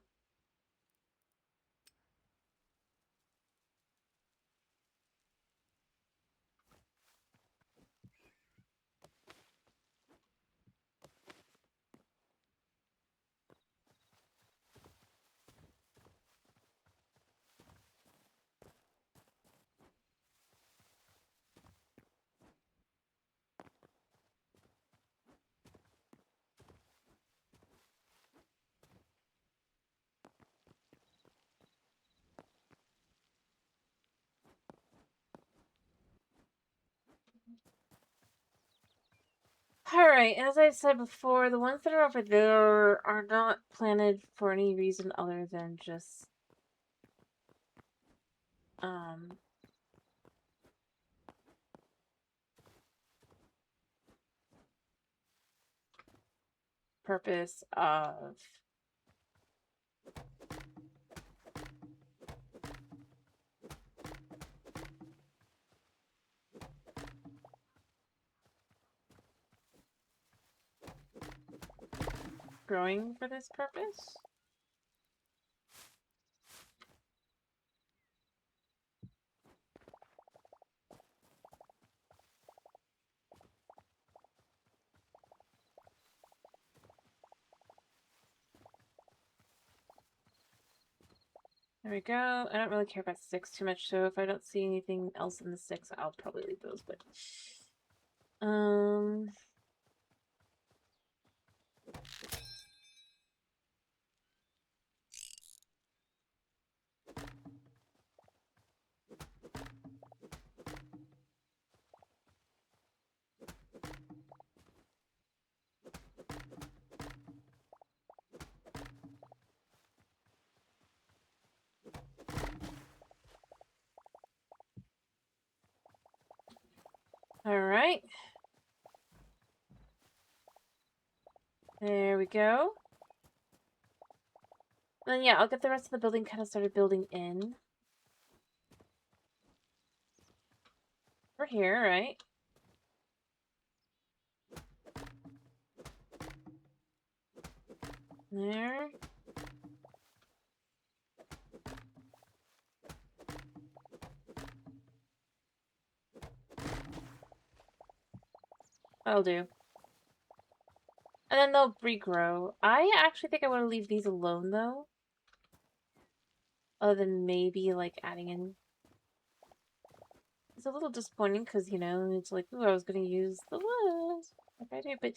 Alright, as I said before, the ones that are over there are not planted for any reason other than just purpose of growing for this purpose. There we go. I don't really care about sticks too much, so if I don't see anything else in the sticks, I'll probably leave those, but alright. There we go. Then yeah, I'll get the rest of the building kind of started building in. here, right? There. That'll do. And then they'll regrow. I actually think I want to leave these alone, though. Other than maybe, like, adding in... It's a little disappointing, because, you know, it's like, ooh, I was going to use the wood. Like I do, but...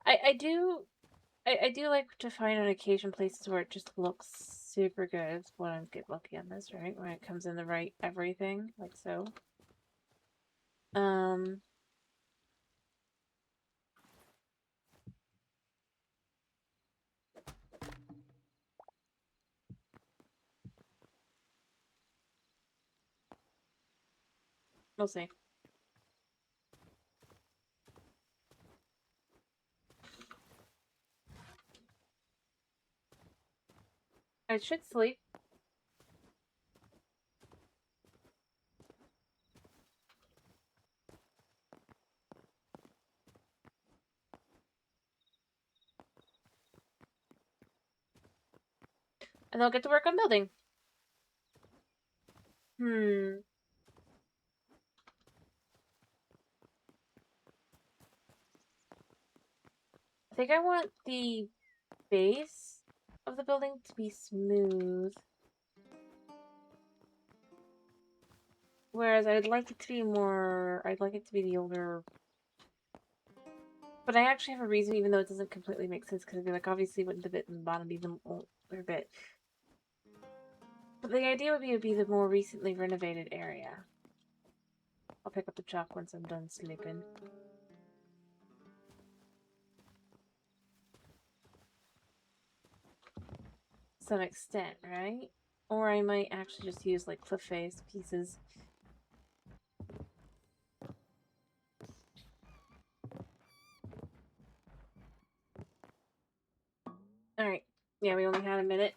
I do like to find on occasion places where it just looks super good when I get lucky on this, right? When it comes in the right everything, like so. We'll see. I should sleep. And they'll get to work on building. I think I want the base of the building to be smooth. Whereas I'd like it to be more... I'd like it to be the older... But I actually have a reason, even though it doesn't completely make sense, because I'd be like, obviously, wouldn't the bit in the bottom be the older bit? But the idea would be the more recently renovated area. I'll pick up the chalk once I'm done sleeping. To some extent, right? Or I might actually just use, like, cliff face pieces. Alright. Yeah, we only had a minute.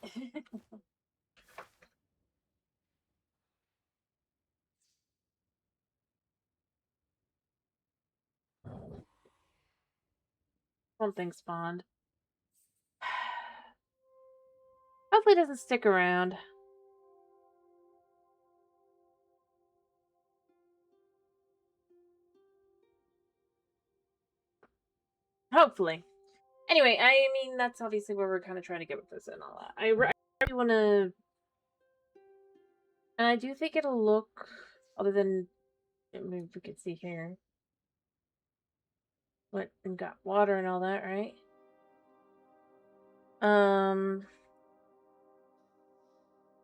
Something spawned. Hopefully it doesn't stick around. Hopefully. Anyway, I mean, that's obviously where we're kind of trying to get with this and all that. I really want to... And I do think it'll look... Other than... I mean, if we can see here. Went and got water and all that, right?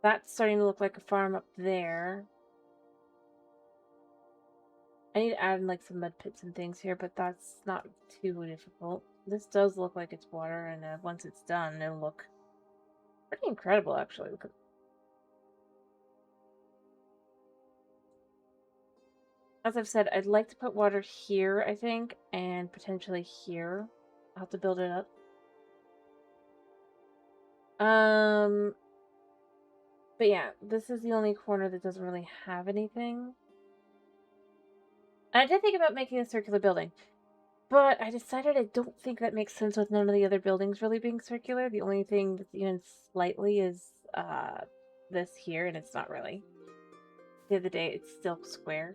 That's starting to look like a farm up there. I need to add in, like, some mud pits and things here, but that's not too difficult. This does look like it's water, and once it's done, it'll look pretty incredible, actually. Look at... As I've said, I'd like to put water here, I think, and potentially here. I'll have to build it up. But yeah, this is the only corner that doesn't really have anything. And I did think about making a circular building, but I decided I don't think that makes sense with none of the other buildings really being circular. The only thing that's even slightly is this here, and it's not really. The other day, it's still square.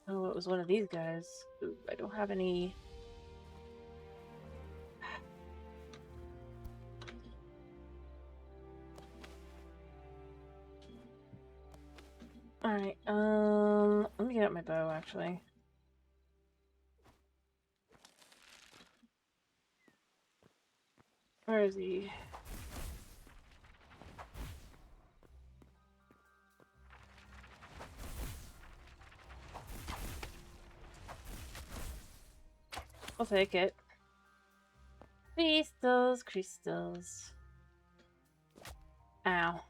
Oh, it was one of these guys. Ooh, I don't have any... Alright, let me get out my bow, actually. Where is he? I'll take it. Crystals. Ow.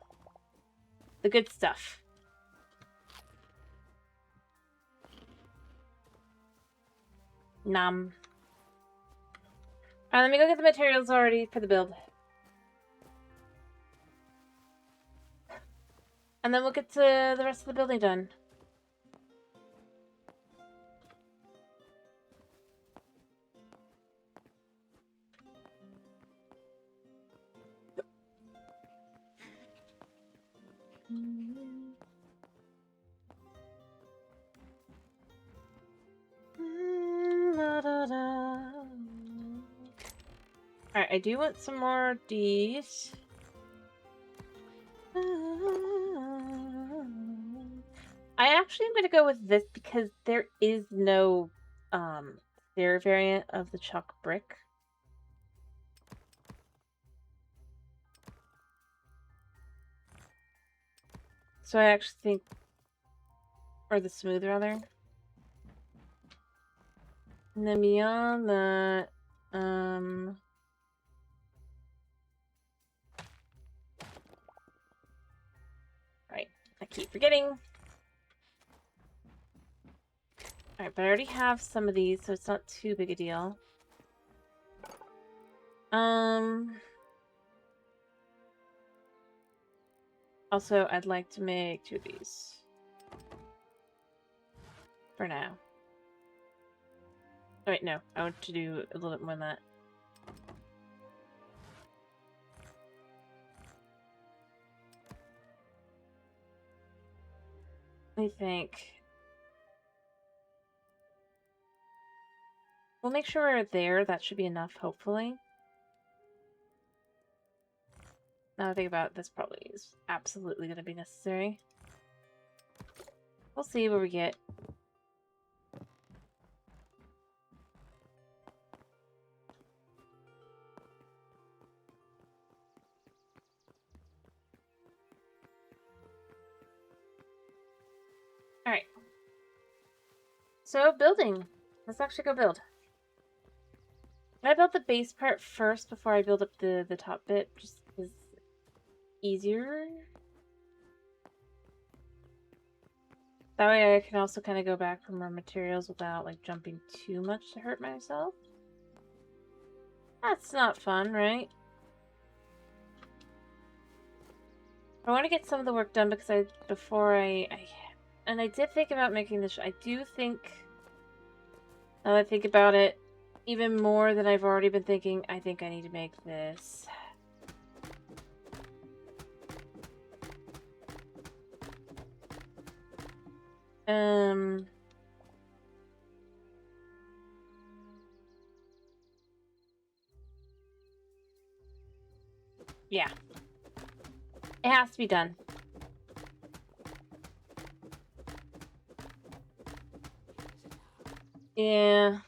The good stuff. Nom. Alright, let me go get the materials already for the build. And then we'll get to the rest of the building done. Alright, I do want some more of these. I actually am going to go with this because there is no their variant of the chalk brick. So I actually think, or the smooth rather. And then beyond that, right, I keep forgetting. Alright, but I already have some of these, so it's not too big a deal. Also, I'd like to make 2 of these. For now. Oh, wait, no. I want to do a little bit more than that. Let me think. We'll make sure we're there. That should be enough, hopefully. Now I think about it, this probably is absolutely going to be necessary. We'll see what we get. Alright. So, building. Let's actually go build. I built the base part first before I build up the top bit, just because easier. That way I can also kind of go back for more materials without like jumping too much to hurt myself. That's not fun, right? I want to get some of the work done because I did think about making this. I do think, now that I think about it, even more than I've already been thinking, I think I need to make this. Yeah. It has to be done. Yeah.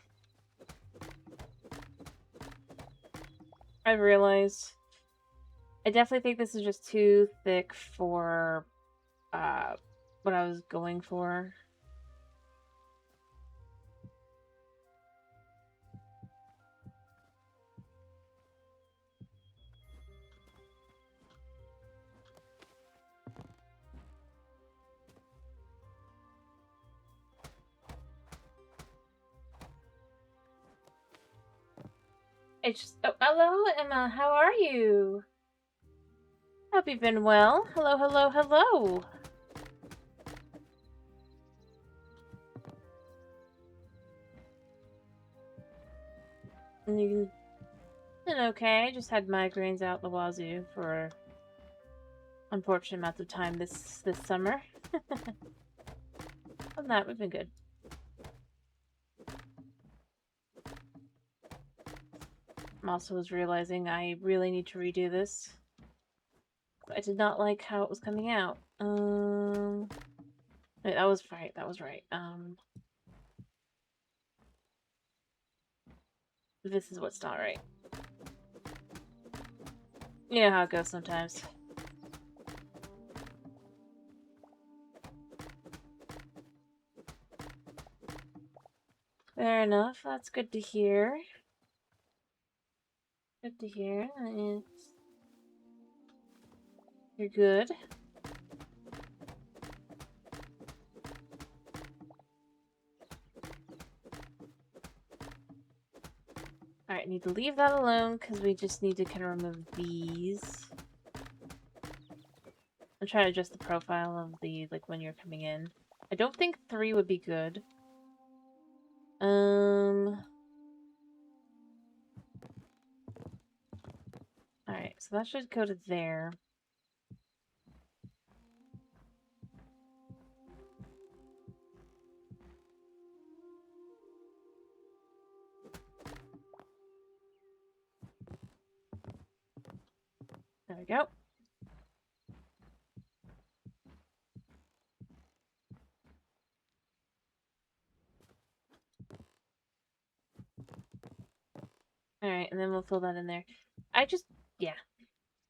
I realized. I definitely think this is just too thick for what I was going for. It's just, oh, hello, Emma. How are you? Hope you've been well. Hello, hello, hello. And you been okay? Just had migraines out the wazoo for unfortunate amounts of time this summer. Other than that, we've been good. I'm also was realizing I really need to redo this. I did not like how it was coming out. Wait, that was right. That was right. This is what's not right. You know how it goes sometimes. Fair enough. That's good to hear. Good to hear. You're good. Alright, Alright, need to leave that alone because we just need to kind of remove these. I'm trying to adjust the profile of the, like, when you're coming in. I don't think 3 would be good. Alright, so that should go to there. There we go. Alright, and then we'll fill that in there. Yeah.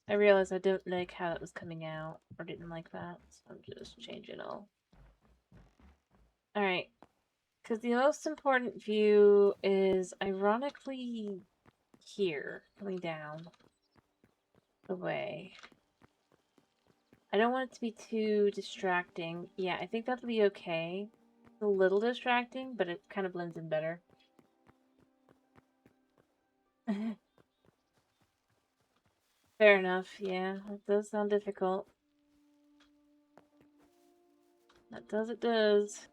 I realized I don't like how it was coming out, or didn't like that, so I'm just changing all. Alright, because the most important view is ironically here, coming down the way. I don't want it to be too distracting. Yeah, I think that'll be okay. It's a little distracting, but it kind of blends in better. Fair enough, yeah. It does sound difficult. It does.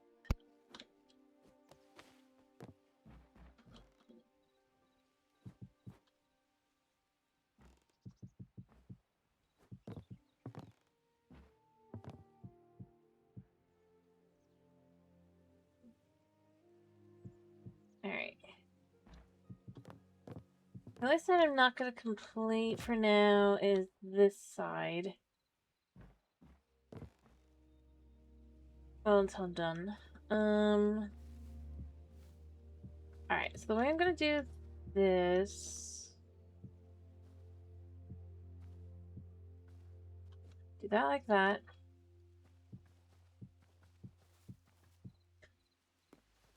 Alright. The only side I'm not going to complete for now is this side. Well, until I'm done. Alright, so the way I'm going to do this... Do that like that.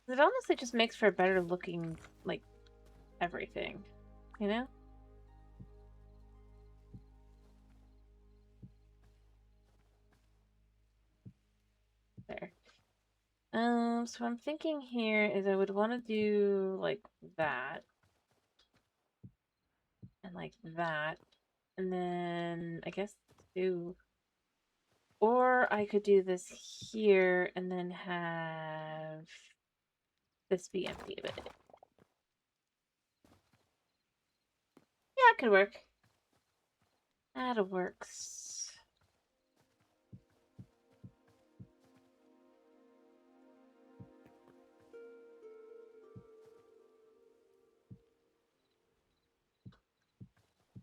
It honestly just makes for a better looking, like, everything. You know? There. So what I'm thinking here is I would want to do like that. And like that. And then I guess do... Or I could do this here and then have this be empty of it. Yeah, it could work. That works.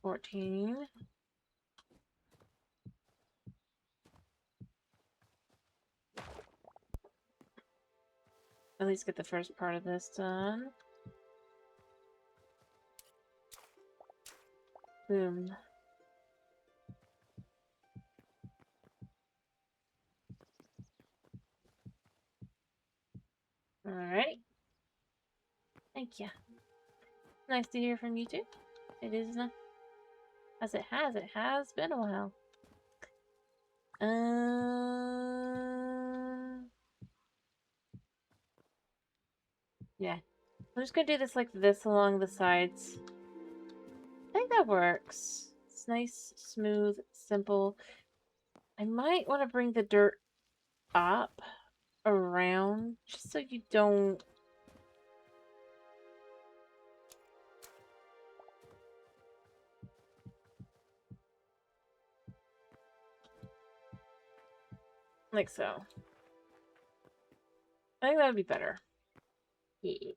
$14. At least get the first part of this done. Boom. Alright. Thank you. Nice to hear from you too. It is, as it has been a while. Yeah. I'm just gonna do this like this along the sides. I think that works. It's nice, smooth, simple. I might want to bring the dirt up around just so you don't... Like so. I think that would be better. Yeah.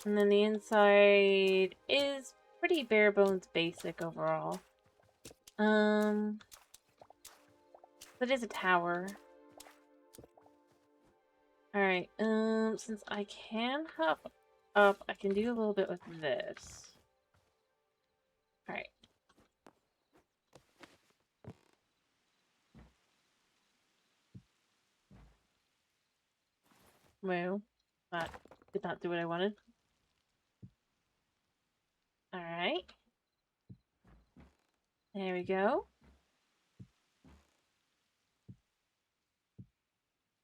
And then the inside is pretty bare bones basic overall. It is a tower. Alright, since I can hop up, I can do a little bit with this. Alright. Well, that did not do what I wanted. Alright. There we go.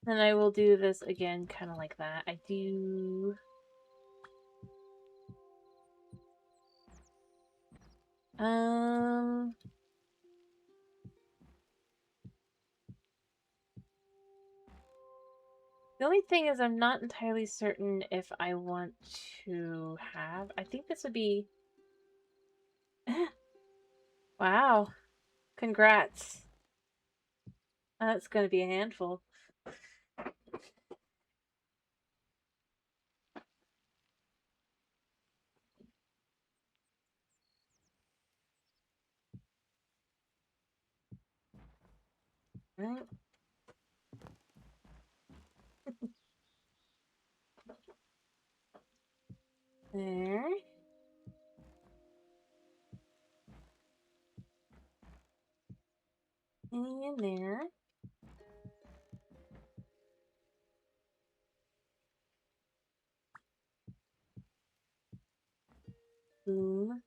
Then I will do this again, kind of like that. I do... The only thing is I'm not entirely certain if I want to have... I think this would be... Wow. Congrats. That's going to be a handful. Right. There. And there. Boom.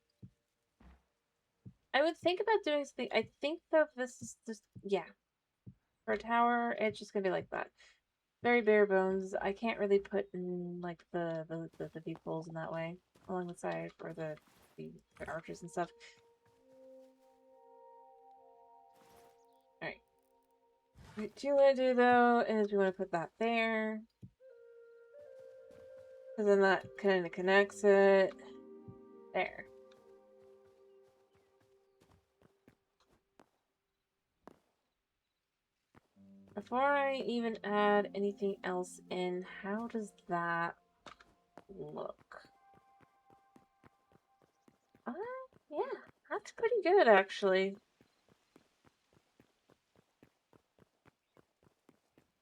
I would think about doing something. I think that this is just, yeah. For a tower, it's just gonna be like that. Very bare bones. I can't really put in like the deep holes in that way along the side for the arches and stuff. All right. What you want to do though is we want to put that there, because then that kind of connects it there. Before I even add anything else in, how does that look? Yeah, that's pretty good actually.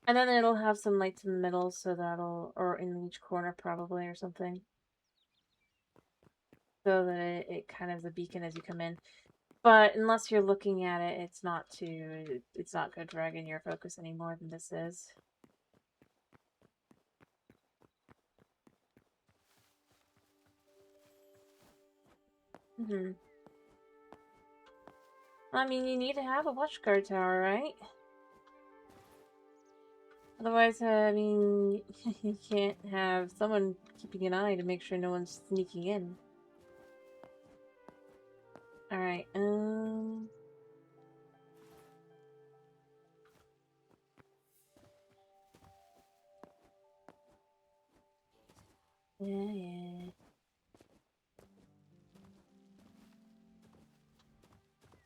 And then it'll have some lights in the middle, so that'll, or in each corner probably, or something. So that it kind of is a beacon as you come in. But unless you're looking at it, it's not good dragging your focus any more than this is. I mean, you need to have a watchguard tower, right? Otherwise, I mean, you can't have someone keeping an eye to make sure no one's sneaking in. Alright, yeah.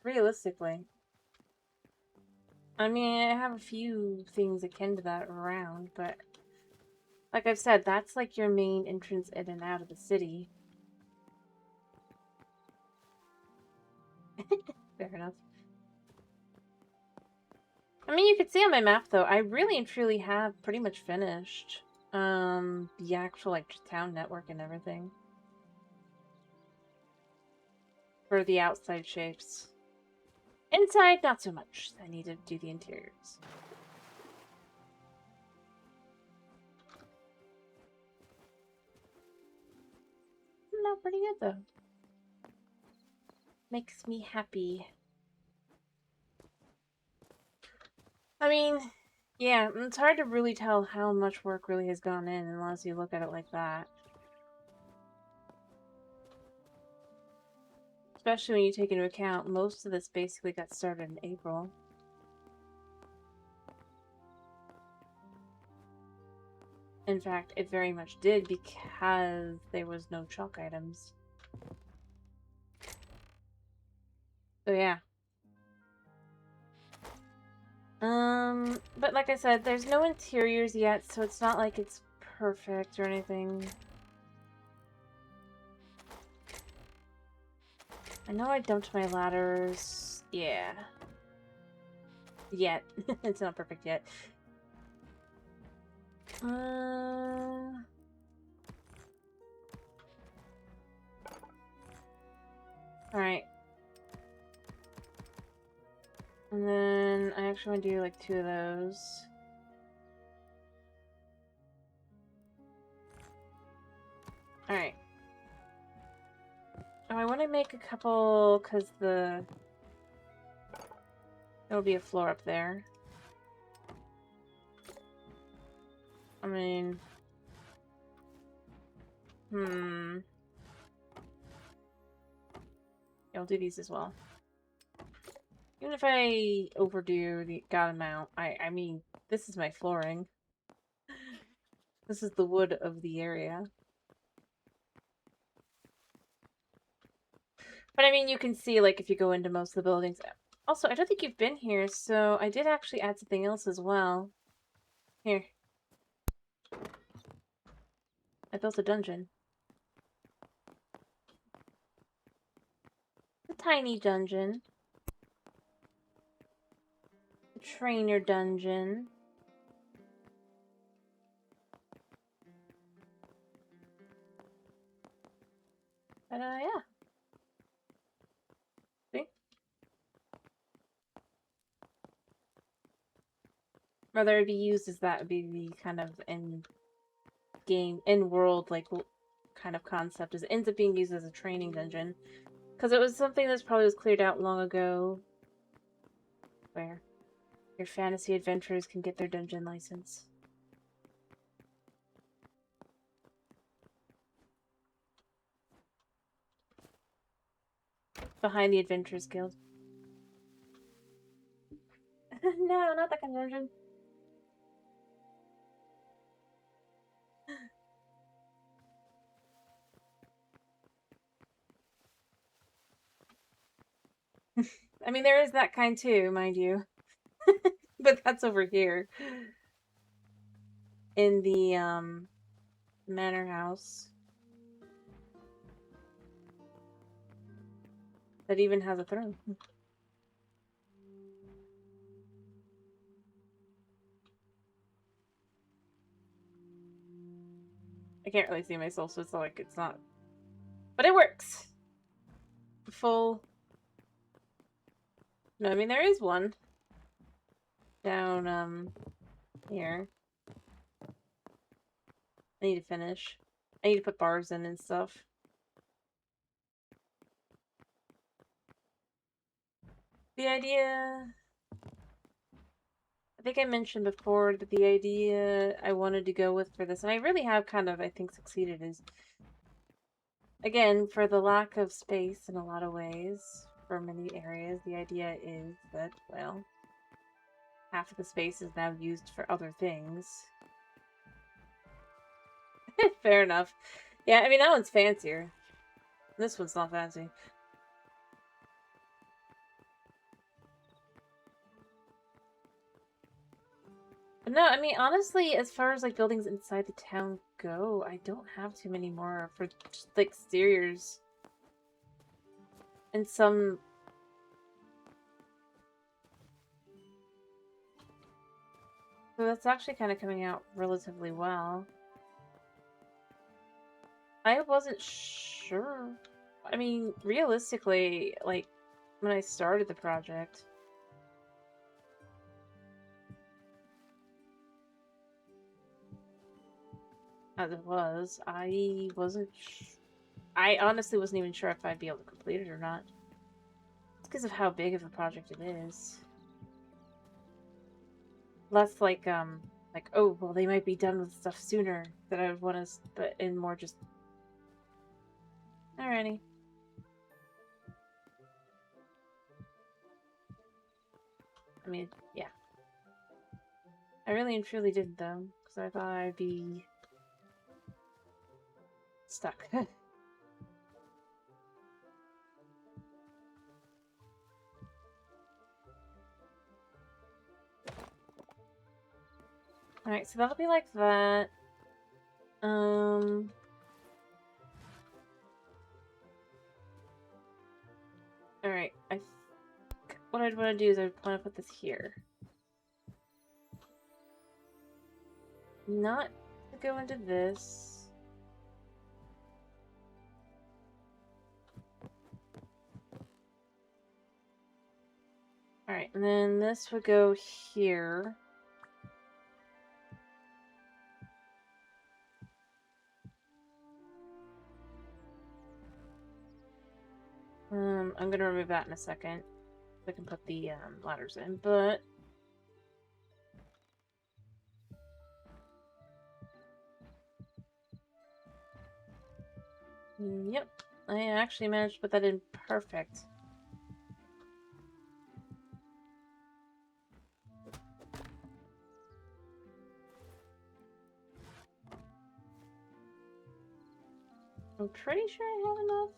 Realistically. I mean, I have a few things akin to that around, but like I've said, that's like your main entrance in and out of the city. Fair enough. I mean, you can see on my map, though, I really and truly have pretty much finished the actual, like, town network and everything. For the outside shapes. Inside, not so much. I need to do the interiors. No, pretty good, though. Makes me happy. I mean, yeah, it's hard to really tell how much work really has gone in unless you look at it like that. Especially when you take into account most of this basically got started in April. In fact, it very much did because there was no chalk items. So yeah. But like I said, there's no interiors yet, so it's not like it's perfect or anything. I know I dumped my ladders. Yeah. Yet. It's not perfect yet. Alright. And then I actually want to do like 2 of those. Alright. Oh, I want to make a couple because there'll be a floor up there. mean... I'll do these as well. Even if I overdo the god amount, I mean, this is my flooring. This is the wood of the area. But I mean, you can see, like, if you go into most of the buildings. Also, I don't think you've been here, so I did actually add something else as well. Here. I built a dungeon. A tiny dungeon. A trainer dungeon. But, yeah. See? Whether it be used as that would be the kind of in-world, like, kind of concept, is it ends up being used as a training dungeon. Because it was something that's probably was cleared out long ago. Where your fantasy adventurers can get their dungeon license. Behind the Adventurers Guild. No, not that kind of dungeon. I mean, there is that kind too, mind you. But that's over here. In the, manor house. That even has a throne. I can't really see myself, so it's not like it's not. But it works! Full. No, I mean, there is one. Down, here. I need to finish. I need to put bars in and stuff. The idea... I think I mentioned before that the idea I wanted to go with for this, and I really have kind of, I think, succeeded, is... Again, for the lack of space in a lot of ways, for many areas, the idea is that, well, half of the space is now used for other things. Fair enough. Yeah, I mean, that one's fancier. This one's not fancy. But no, I mean, honestly, as far as, like, buildings inside the town go, I don't have too many more for just, like, exteriors. And some... So that's actually kind of coming out relatively well. I wasn't sure. I mean, realistically, like, when I started the project... As it was, I wasn't I honestly wasn't even sure if I'd be able to complete it or not. It's because of how big of a project it is. Less like, oh, well, they might be done with stuff sooner that I would want to, but in more just... Alrighty. I mean, yeah. I really and truly didn't, though, because I thought I'd be... stuck. Alright, so that'll be like that. Alright, what I'd want to do is I'd want to put this here. Not to go into this. Alright, and then this would go here. I'm gonna remove that in a second. So I can put the ladders in, but... Yep, I actually managed to put that in perfect. I'm pretty sure I have enough.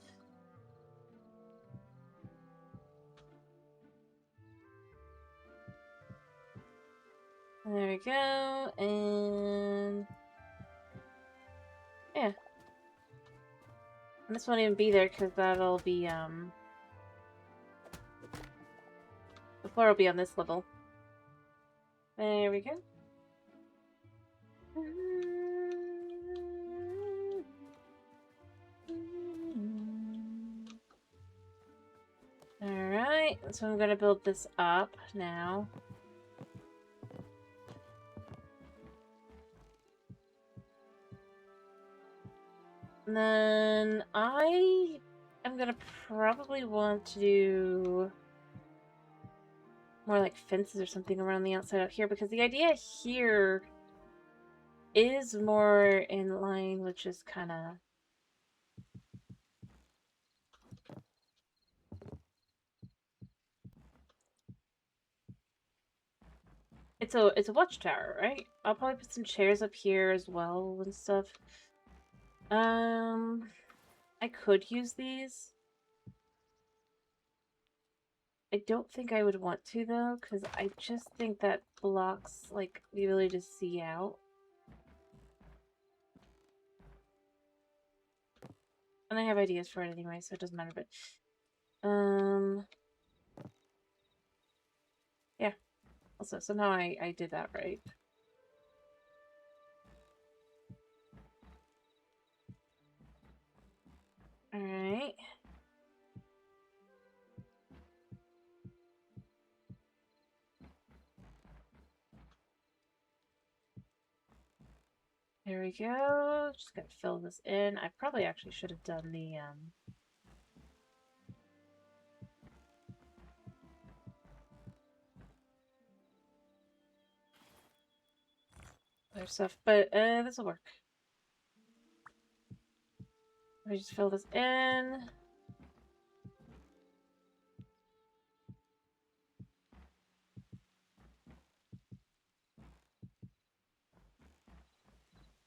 There we go, and yeah. And this won't even be there because that'll be, the floor will be on this level. There we go. Alright, so I'm gonna build this up now. And then I am gonna probably want to do more like fences or something around the outside out here, because the idea here is more in line with just kind of it's a watchtower, right? I'll probably put some chairs up here as well and stuff. I could use these. I don't think I would want to though, because I just think that blocks like the ability to see out. And I have ideas for it anyway, so it doesn't matter, but yeah. Also, somehow I did that right. Alright. There we go. Just gotta fill this in. I probably actually should have done the other stuff, but this will work. Let me just fill this in.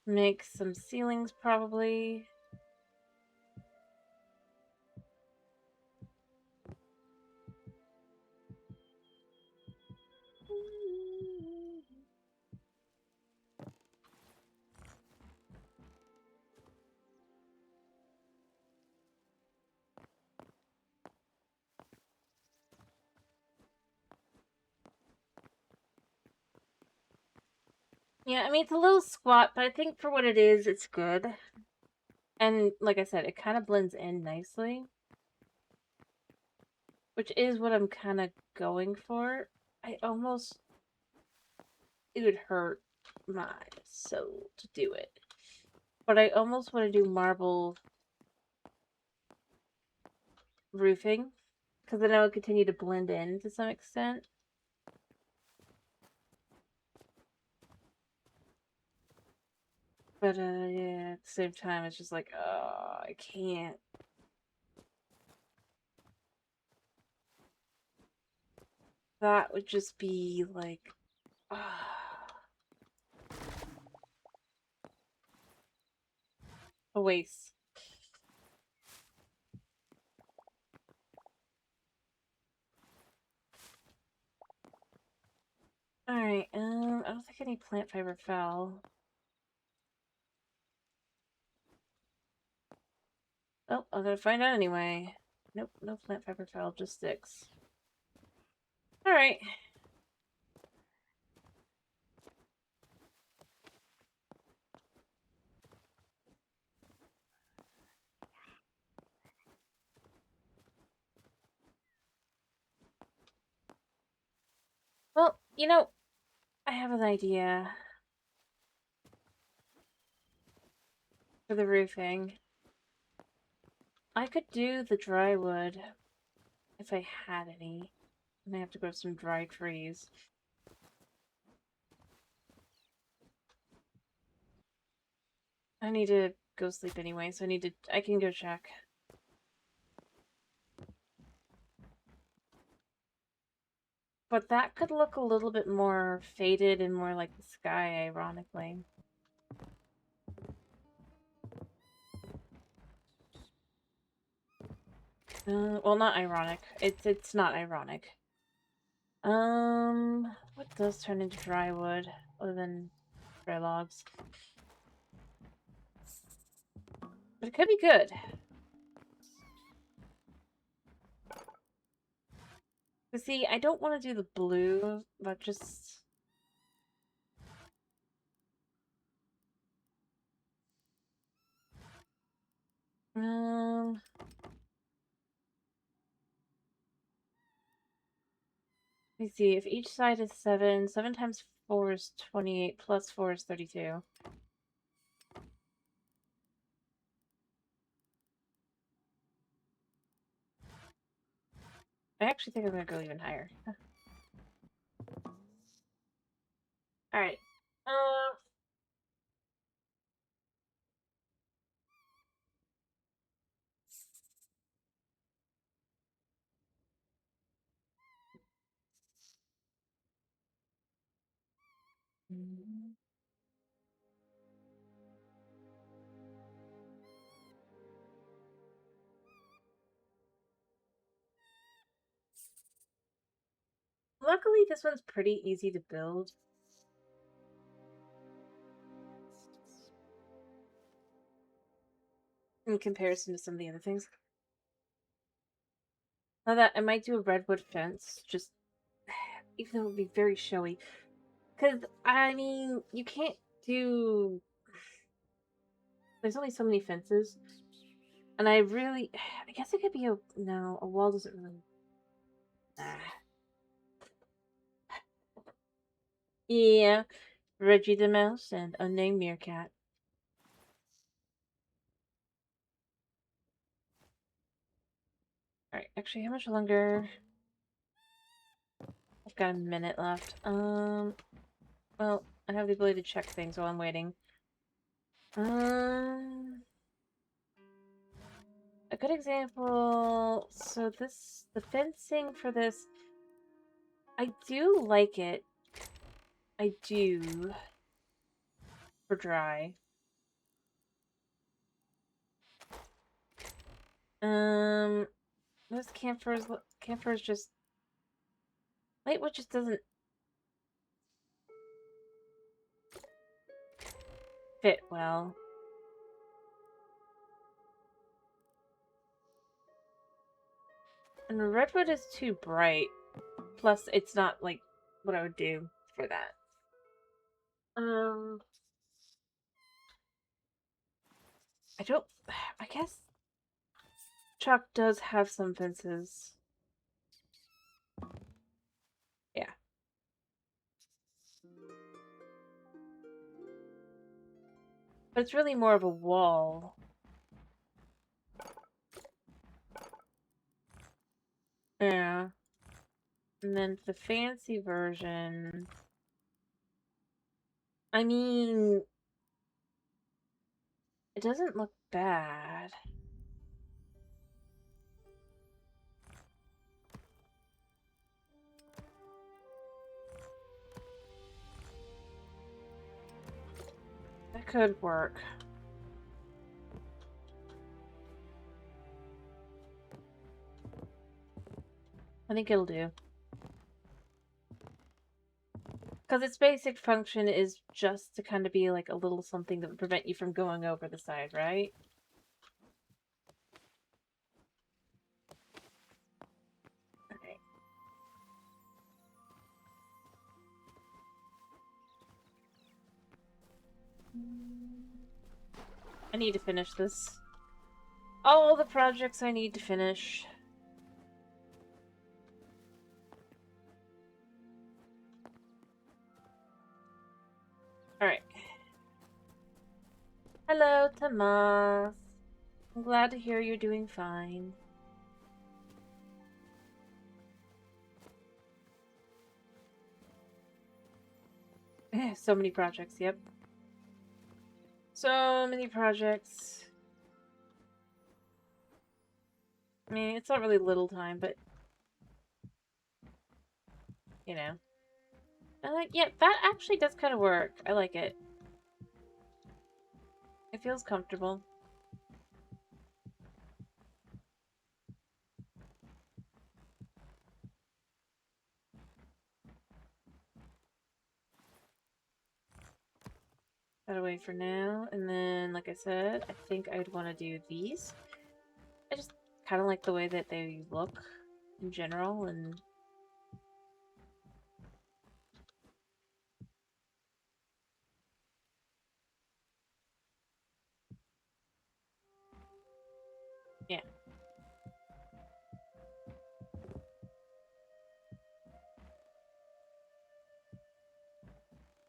Make some ceilings probably. Yeah, I mean, it's a little squat, but I think for what it is, it's good. And like I said, it kind of blends in nicely, which is what I'm kind of going for. It would hurt my soul to do it. But I almost want to do marble roofing, because then it will continue to blend in to some extent. But yeah, at the same time, it's just like, oh, I can't. That would just be like, a waste. Alright, I don't think any plant fiber fell. Oh, I'm gonna find out anyway. Nope, no plant fiber fell, just sticks. Alright. Well, you know, I have an idea for the roofing. I could do the dry wood if I had any. And I have to grow some dry trees. I need to go sleep anyway, so I can go check. But that could look a little bit more faded and more like the sky, ironically. Well, not ironic. It's not ironic. What does turn into dry wood other than dry logs? But it could be good. But see, I don't want to do the blue, but just... Let me see, if each side is 7, 7 times 4 is 28, plus 4 is 32. I actually think I'm gonna go even higher. Alright. Luckily, this one's pretty easy to build. In comparison to some of the other things. Now that I might do a redwood fence, just even though it would be very showy. Because, I mean, you can't do... There's only so many fences. And I really... I guess it could be a... No, a wall doesn't really... Yeah, Reggie the Mouse and Unnamed Meerkat. Alright, actually, how much longer? I've got a minute left. Well, I have the ability to check things while I'm waiting. A good example... So this... The fencing for this... I do like it. I do. For dry. Those campers just... Lightwood just doesn't fit well. And redwood is too bright. Plus, it's not, like, what I would do for that. I don't... I guess... Chuck does have some fences. Yeah. But it's really more of a wall. Yeah. And then the fancy version... I mean... It doesn't look bad. That could work. I think it'll do. Because its basic function is just to kind of be like a little something that would prevent you from going over the side, right? Okay. I need to finish this. All the projects I need to finish. Alright. Hello, Tomas. I'm glad to hear you're doing fine. So many projects, yep. So many projects. I mean, it's not really little time, but you know. I like, yeah, that actually does kind of work. I like it. It feels comfortable. That away for now. And then, like I said, I think I'd want to do these. I just kind of like the way that they look in general, and yeah.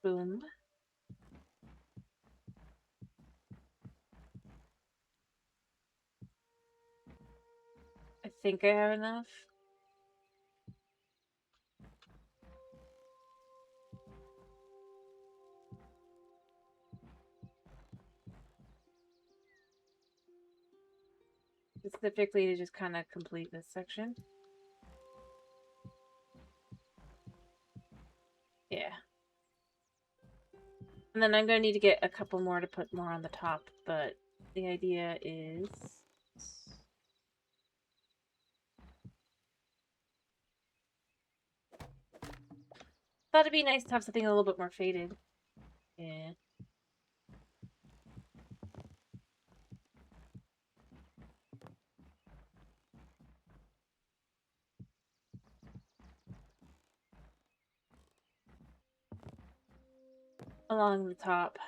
Boom. I think I have enough. Specifically to just kind of complete this section. Yeah. And then I'm going to need to get a couple more to put more on the top, but the idea is... Thought it'd be nice to have something a little bit more faded. Yeah. Along the top.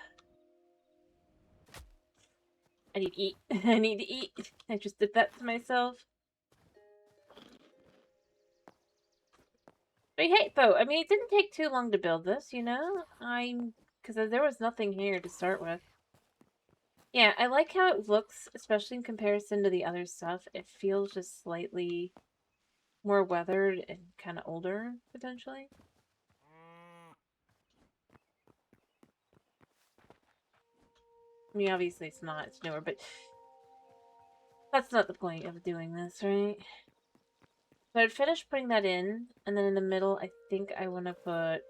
I need to eat. I need to eat. I just did that to myself. But hey, though, I mean, it didn't take too long to build this, you know? Because there was nothing here to start with. Yeah, I like how it looks, especially in comparison to the other stuff. It feels just slightly more weathered and kind of older, potentially. I mean, obviously it's not, it's newer, but that's not the point of doing this, right? So I'd finish putting that in, and then in the middle, I think I want to put...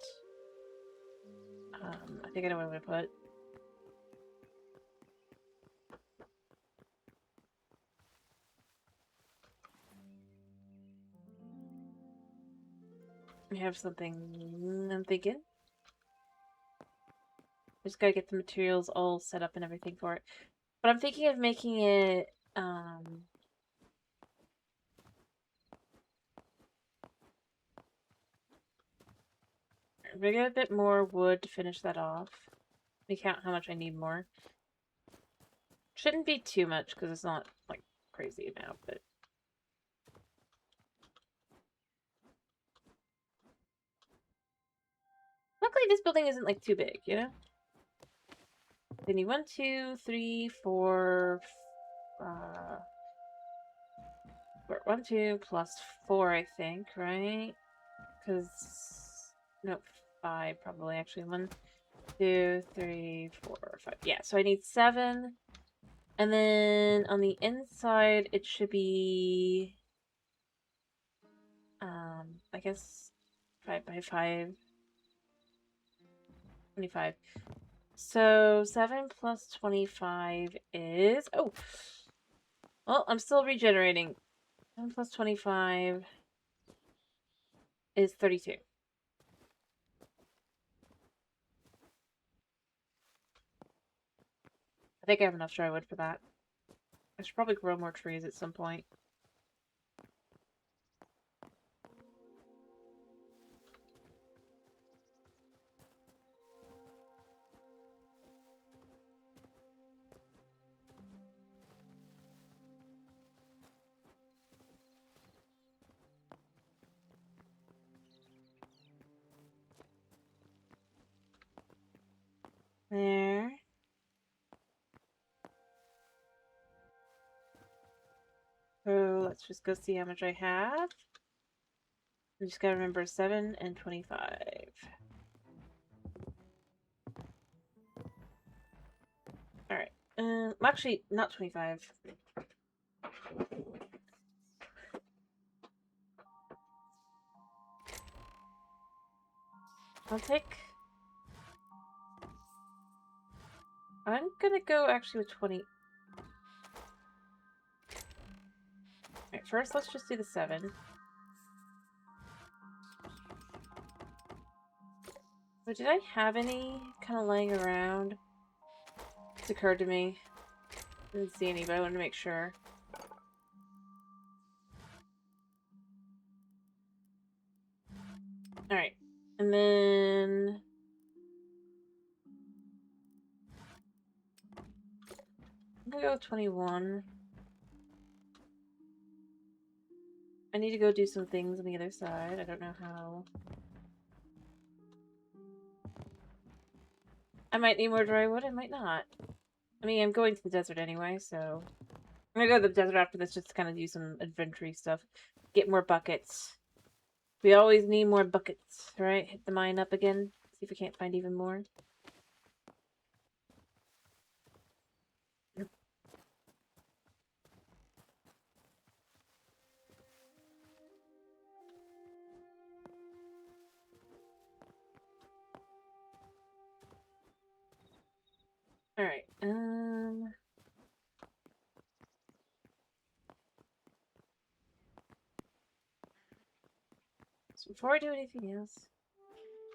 I think I know what I'm going to put. I have something I'm thinking. Just gotta get the materials all set up and everything for it. But I'm thinking of making it, we get a bit more wood to finish that off. Let me count how much I need more. Shouldn't be too much, because it's not, like, crazy amount, but... Luckily, this building isn't, like, too big, you know? They need 1, 2, 3, 4... 1, 2 plus 4, I think, right? Because... No, 5, probably, actually. 1, 2, 3, 4, 5. Yeah, so I need 7. And then on the inside, it should be... I guess 5 by 5. 25. So 7 plus 25 is... Oh! Well, I'm still regenerating. 7 plus 25 is 32. I think I have enough dry wood for that. I should probably grow more trees at some point. There. So let's just go see how much I have. I just gotta remember 7 and 25. Alright. Actually, not 25. I'll take... I'm gonna go actually with 20. Alright, first let's just do the 7. But did I have any kind of laying around? It's occurred to me. Didn't see any, but I wanted to make sure. Alright. And then... I'm gonna go with 21. I need to go do some things on the other side. I don't know how. I might need more dry wood, I might not. I mean, I'm going to the desert anyway, so... I'm gonna go to the desert after this just to kind of do some adventure stuff. Get more buckets. We always need more buckets, right? Hit the mine up again. See if we can't find even more. Alright, so before I do anything else...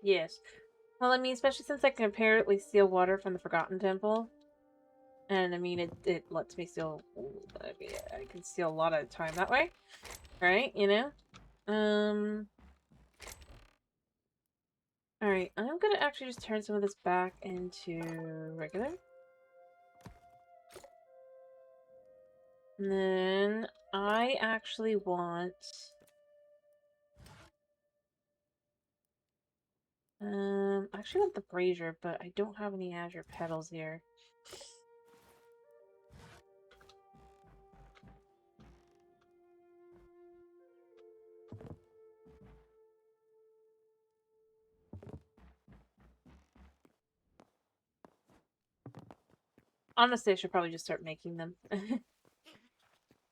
Yes. Well, I mean, especially since I can apparently steal water from the Forgotten Temple. And, I mean, it lets me steal... I mean, I can steal a lot of time that way. Right? You know? Alright, I'm gonna actually just turn some of this back into regular. And then I actually want... I actually want the brazier, but I don't have any azure petals here. Honestly, I should probably just start making them.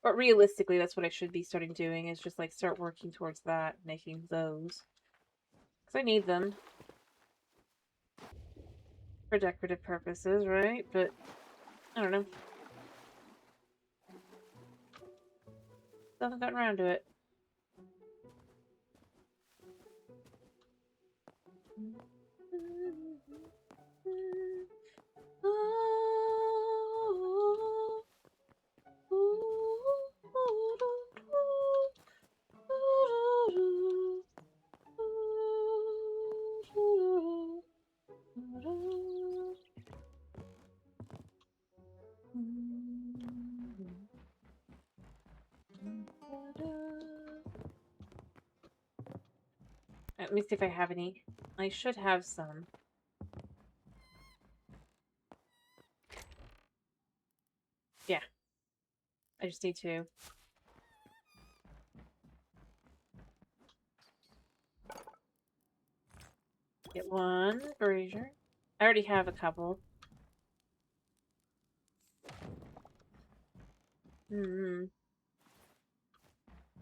But realistically, that's what I should be starting doing, is just like start working towards that, making those. Because I need them. For decorative purposes, right? But, I don't know. Still haven't gotten around to it. Let me see if I have any. I should have some. Yeah. I just need to. Get one brazier. I already have a couple.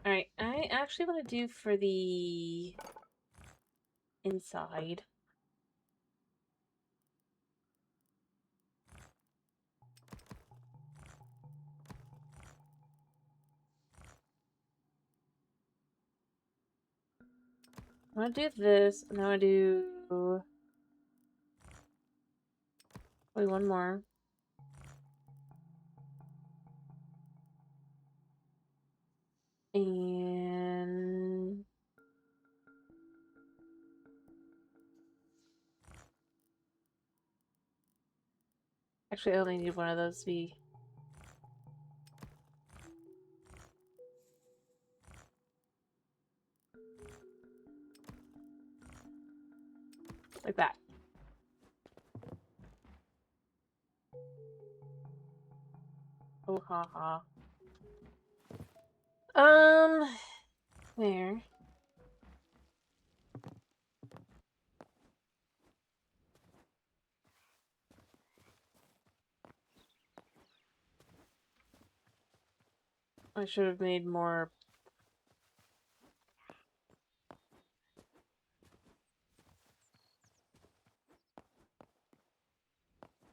Alright, I actually want to do for the inside. I want to do this, and I want to do probably one more. And actually, I only need one of those to be like that. Oh, ha ha. There. I should have made more.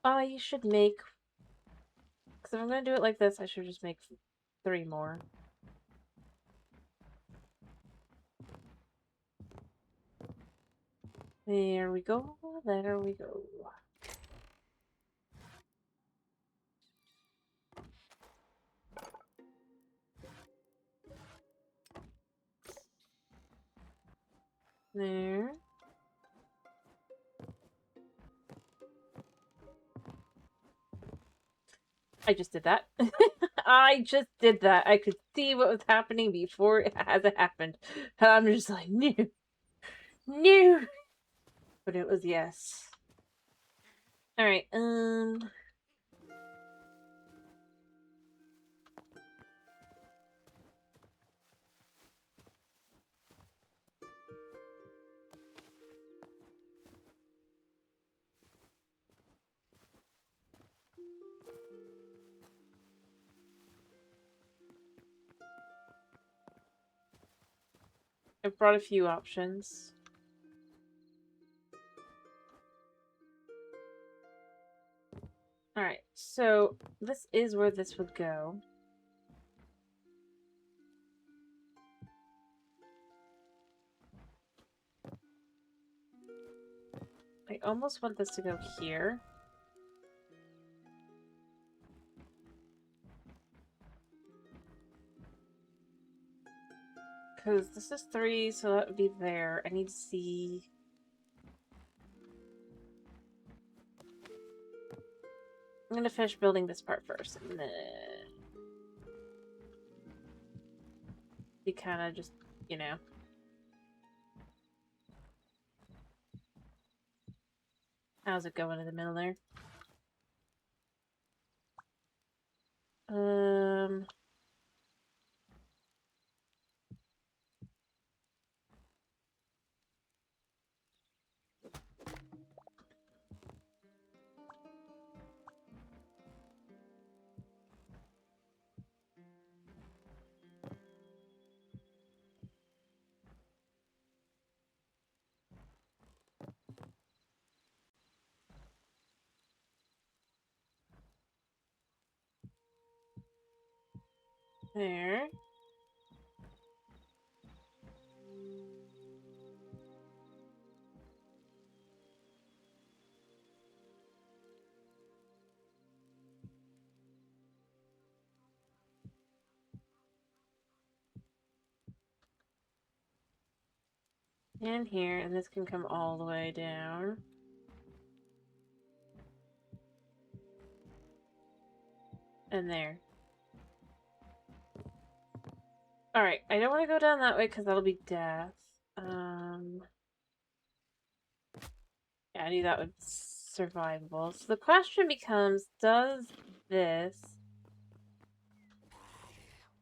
You should make. Because if I'm going to do it like this, I should just make 3 more. There we go. There we go. There. I just did that. I just did that. I could see what was happening before it happened. And I'm just like, no. No. But it was yes. Alright, I've brought a few options. Alright, so this is where this would go. I almost want this to go here. Because this is 3, so that would be there. I need to see... I'm gonna finish building this part first, and then... You kind of just, you know... How's it going in the middle there? There. And here, and this can come all the way down. And there. Alright, I don't want to go down that way because that'll be death. Yeah, I knew that would survivable. So the question becomes, does this...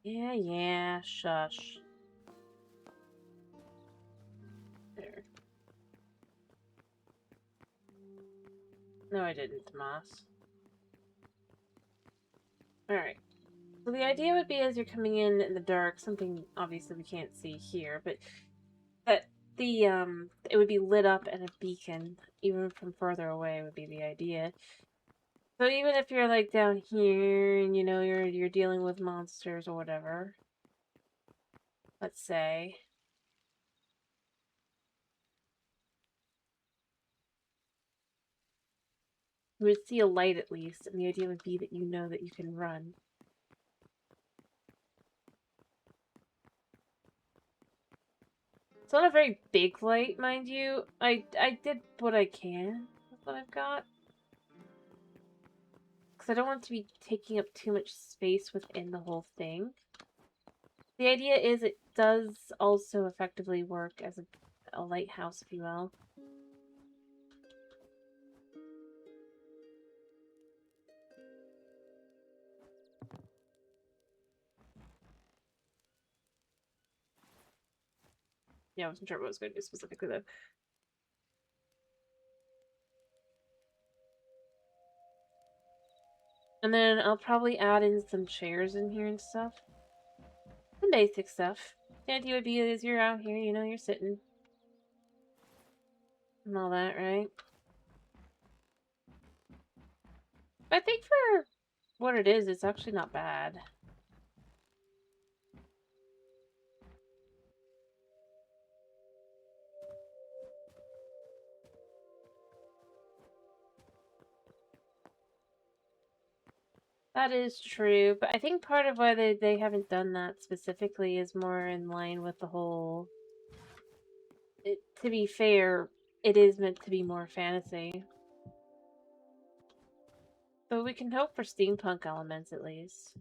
Yeah, shush. There. No, I didn't, Tomas. Alright. So the idea would be as you're coming in the dark, something obviously we can't see here, but that the, it would be lit up and a beacon, even from further away would be the idea. So even if you're, like, down here, and, you know, you're dealing with monsters or whatever, let's say, you would see a light at least, and the idea would be that you know that you can run. It's not a very big light, mind you. I did what I can with what I've got. Because I don't want it to be taking up too much space within the whole thing. The idea is it does also effectively work as a lighthouse, if you will. Yeah, I wasn't sure what I was going to do specifically, though. And then I'll probably add in some chairs in here and stuff. basic stuff. The idea would be is you're out here, you know, you're sitting. And all that, right? I think for what it is, it's actually not bad. That is true, but I think part of why they haven't done that specifically is more in line with the whole... to be fair, it is meant to be more fantasy. So we can hope for steampunk elements, at least.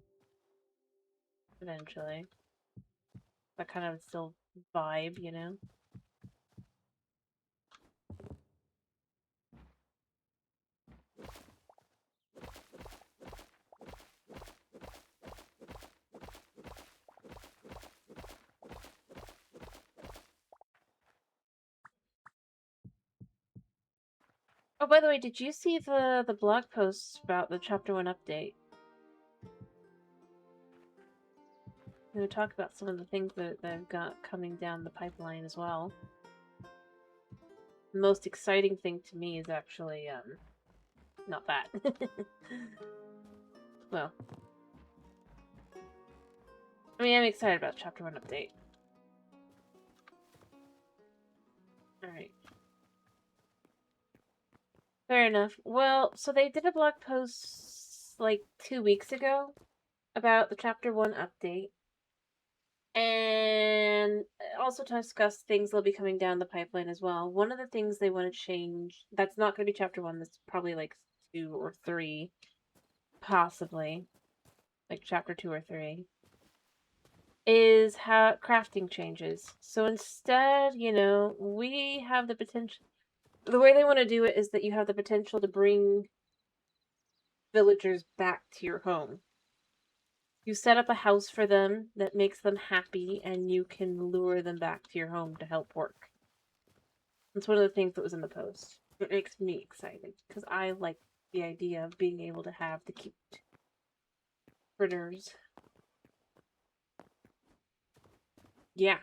Eventually. That kind of still vibe, you know? Oh, by the way, did you see the blog post about the Chapter 1 update? We talk about some of the things that they've got coming down the pipeline as well. The most exciting thing to me is actually, not that. Well. I mean, I'm excited about Chapter 1 update. Alright. Fair enough. Well, so they did a blog post like 2 weeks ago about the Chapter 1 update. And also to discuss things that'll be coming down the pipeline as well. One of the things they want to change, that's not going to be Chapter 1, that's probably like 2 or 3, possibly. Like Chapter 2 or 3. Is how crafting changes. So instead, you know, we have the potential... The way they want to do it is that you have the potential to bring villagers back to your home. You set up a house for them that makes them happy, and you can lure them back to your home to help work. That's one of the things that was in the post. It makes me excited, because I like the idea of being able to have the cute critters. Yeah.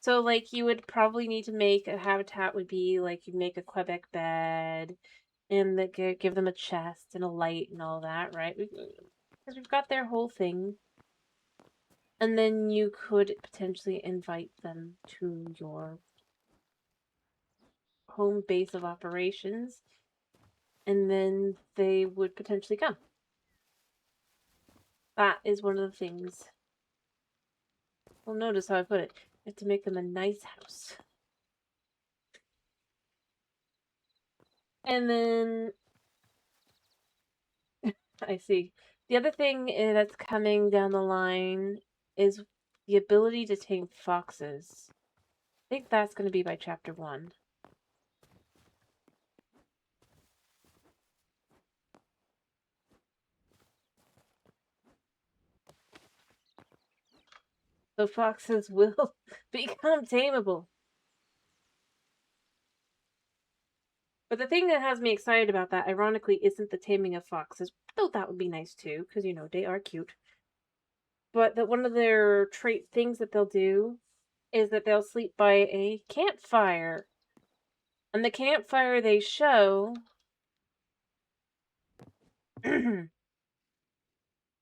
So, like, you would probably need to make a habitat would be, like, you'd make a Quebec bed, and give them a chest and a light and all that, right? Because we've got their whole thing. And then you could potentially invite them to your home base of operations, and then they would potentially come. That is one of the things. Well, notice how I put it. You have to make them a nice house. And then... I see. The other thing that's coming down the line is the ability to tame foxes. I think that's going to be by Chapter 1. So foxes will become tameable. But the thing that has me excited about that, ironically, isn't the taming of foxes, though that would be nice too, because, you know, they are cute. But that one of their trait things that they'll do is that they'll sleep by a campfire. And the campfire they show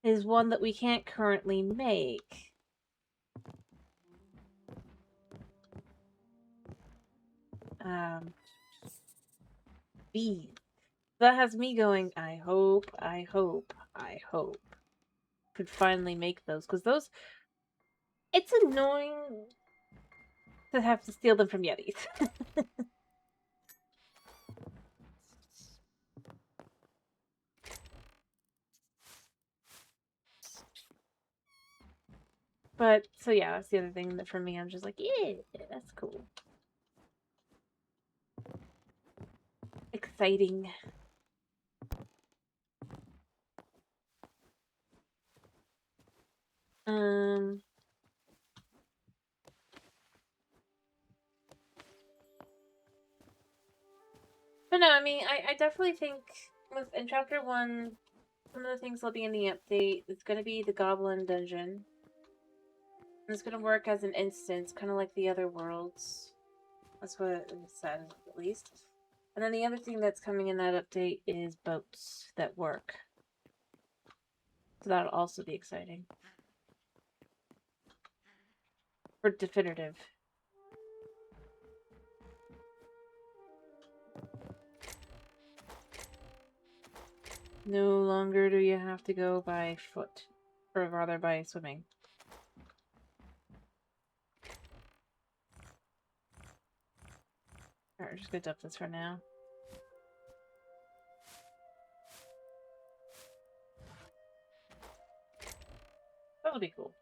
is one that we can't currently make. B. That has me going, I hope could finally make those, because those... It's annoying to have to steal them from Yetis. But, so yeah, that's the other thing that for me, I'm just like, yeah, that's cool. Exciting. But no, I mean, I definitely think in Chapter 1, some of the things that'll be in the update, it's gonna be the Goblin Dungeon. It's gonna work as an instance, kind of like the other worlds. That's what it said, at least. And then the other thing that's coming in that update is boats that work. So that'll also be exciting. For definitive. No longer do you have to go by foot. Or rather by swimming. Alright, we're just gonna dump this for now. That'll be cool.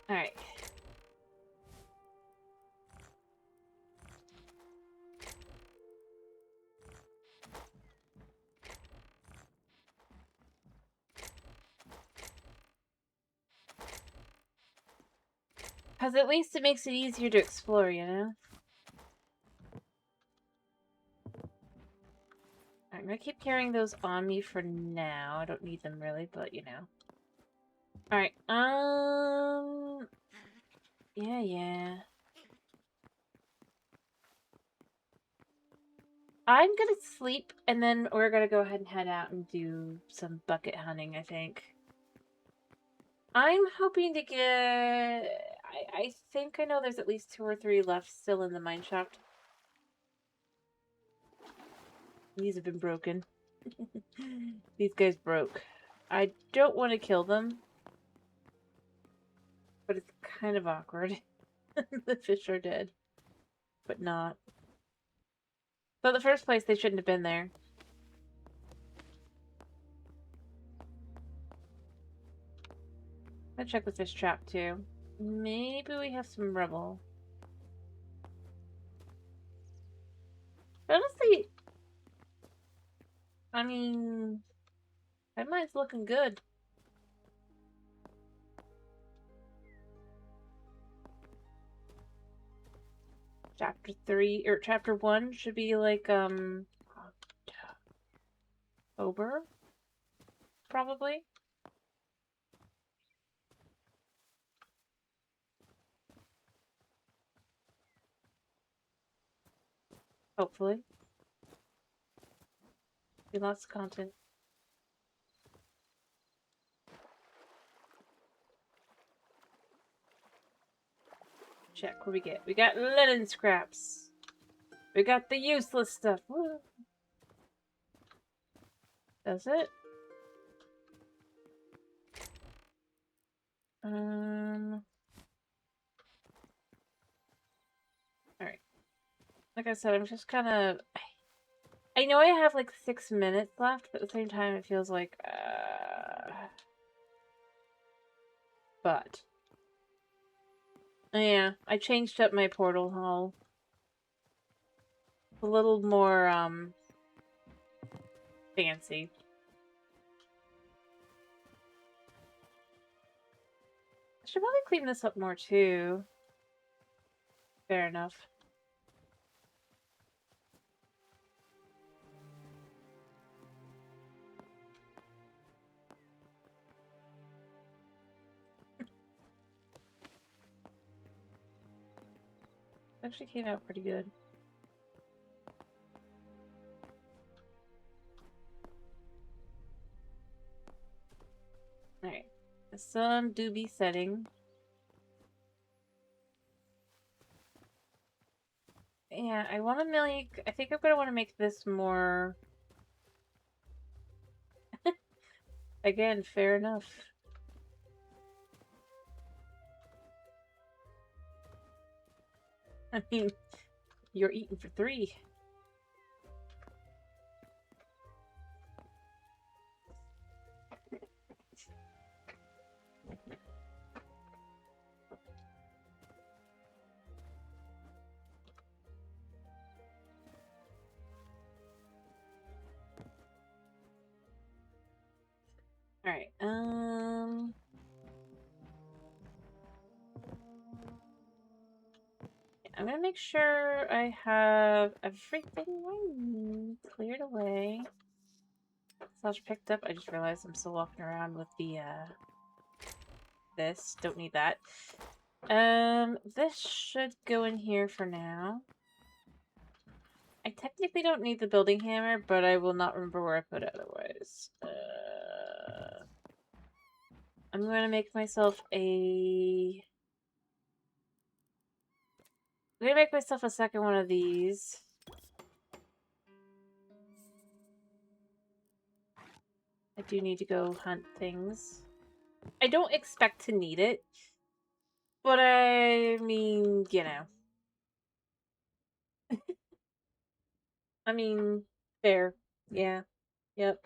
Alright. Because at least it makes it easier to explore, you know? I'm gonna keep carrying those on me for now. I don't need them really, but you know. Alright, yeah. I'm gonna sleep, and then we're gonna go ahead and head out and do some bucket hunting, I think. I'm hoping to get... I think I know there's at least 2 or 3 left still in the mine shaft. These have been broken. These guys broke. I don't want to kill them. But it's kind of awkward. The fish are dead. But not. So in the first place, they shouldn't have been there. I'll check the fish trap too. Maybe we have some rubble. Honestly, I mean, that mine's looking good. Chapter 3, or Chapter 1 should be like, October? Probably? Hopefully. Be lots of content. Check what we get. We got linen scraps. We got the useless stuff. Woo. Does it? Alright. Like I said, I'm just kind of... I know I have like 6 minutes left, but at the same time it feels like... But... Yeah, I changed up my portal hall. A little more, fancy. I should probably clean this up more too. Fair enough. Actually came out pretty good. Alright. The sun do be setting. Yeah, I want to make... I think I'm going to want to make this more... Again, fair enough. I mean, you're eating for 3. Alright, I'm I'm gonna make sure I have everything I need cleared away. Slash picked up. I just realized I'm still walking around with the this. Don't need that. This should go in here for now. I technically don't need the building hammer, but I will not remember where I put it otherwise. I'm gonna make myself a... I'm gonna make myself a second one of these. I do need to go hunt things. I don't expect to need it, but I mean, you know. I mean, fair. Yeah. Yep.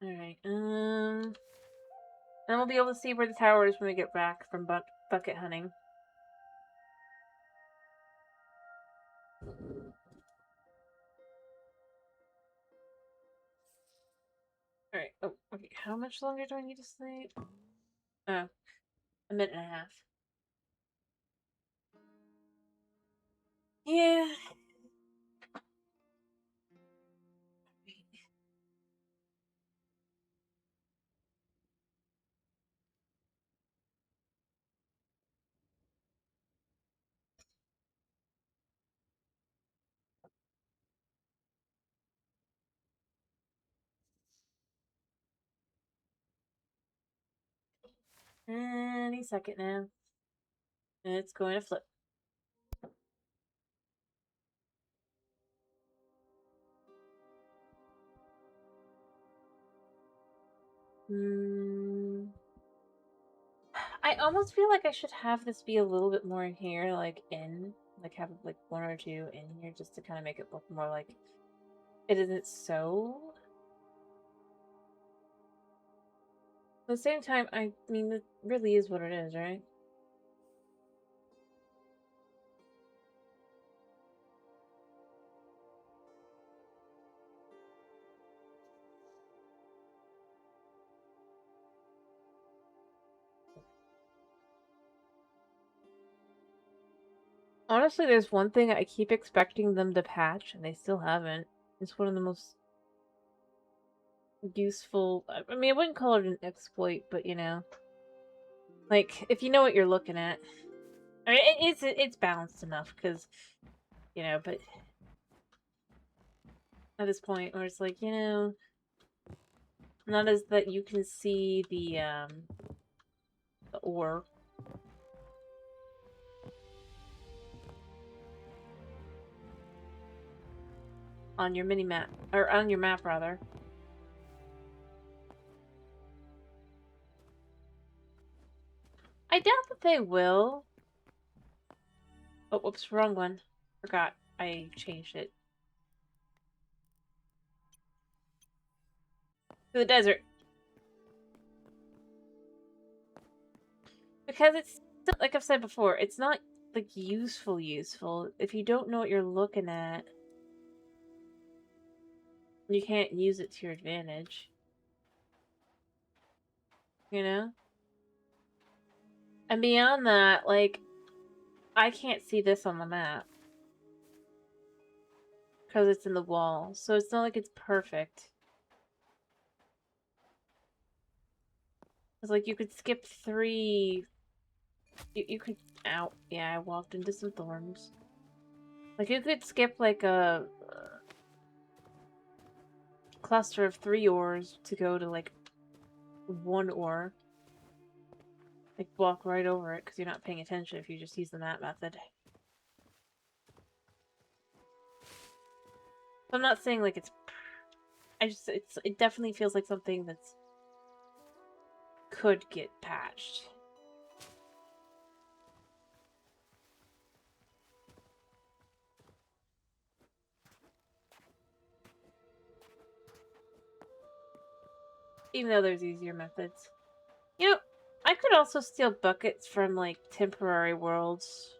Alright, and we'll be able to see where the tower is when we get back from bucket hunting. Alright, oh, okay, how much longer do I need to sleep? Oh, a minute and a half. Yeah. Any second now. It's going to flip. I almost feel like I should have this be a little bit more here, like have like one or two in here just to kind of make it look more like it isn't so. At the same time, I mean, it really is what it is, right? Honestly, there's one thing I keep expecting them to patch, and they still haven't. It's one of the most useful... I mean, I wouldn't call it an exploit, but, you know. Like, if you know what you're looking at. I mean, it's balanced enough, because, you know, but... At this point, where it's like, you know... Not as that you can see the ore. On your mini-map. Or on your map, rather. I doubt that they will. Oh, whoops, wrong one. Forgot. I changed it. To the desert. Because it's, like I've said before, it's not, like, useful. If you don't know what you're looking at, you can't use it to your advantage. You know? And beyond that, like, I can't see this on the map. Because it's in the wall. So it's not like it's perfect. It's like you could skip 3... You could... Ow. Yeah, I walked into some thorns. Like, you could skip, like, a cluster of 3 ores to go to, like, 1 ore. Like, walk right over it, because you're not paying attention if you just use the map method. I'm not saying, like, it's... it definitely feels like something that's... could get patched. Even though there's easier methods. You know, I could also steal buckets from, like, temporary worlds.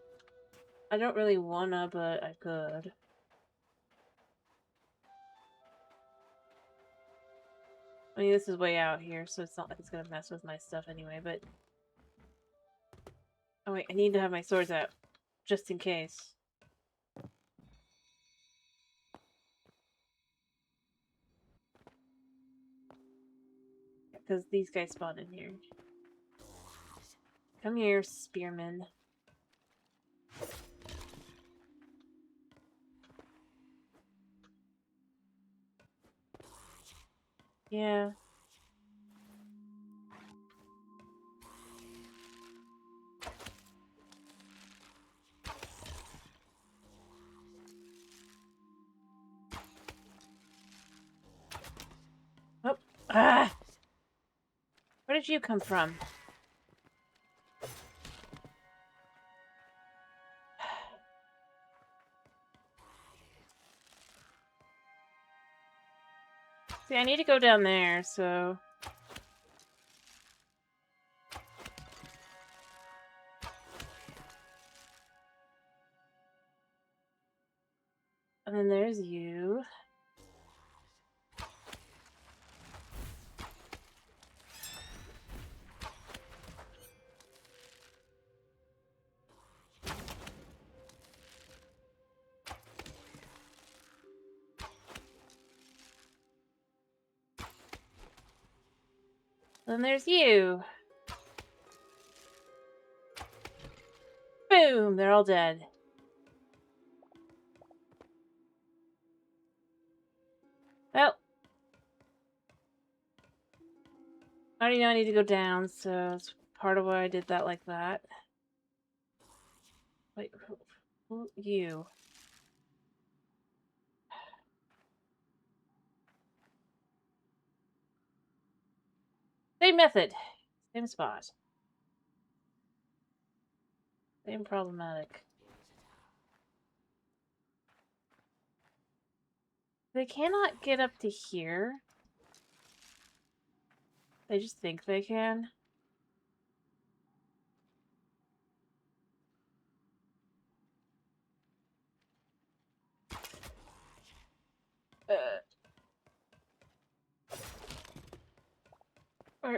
I don't really wanna, but I could. I mean, this is way out here, so it's not like it's gonna mess with my stuff anyway, but... Oh wait, I need to have my swords out. Just in case. Because these guys spawn in here. Come here, spearman. Yeah. Oh. Ah! Where did you come from? See, I need to go down there, so... And then there's you. Then there's you. Boom! They're all dead. Well. I already know I need to go down, so it's part of why I did that like that. Wait, who you? Same method. Same spot. Same problematic. They cannot get up to here. They just think they can.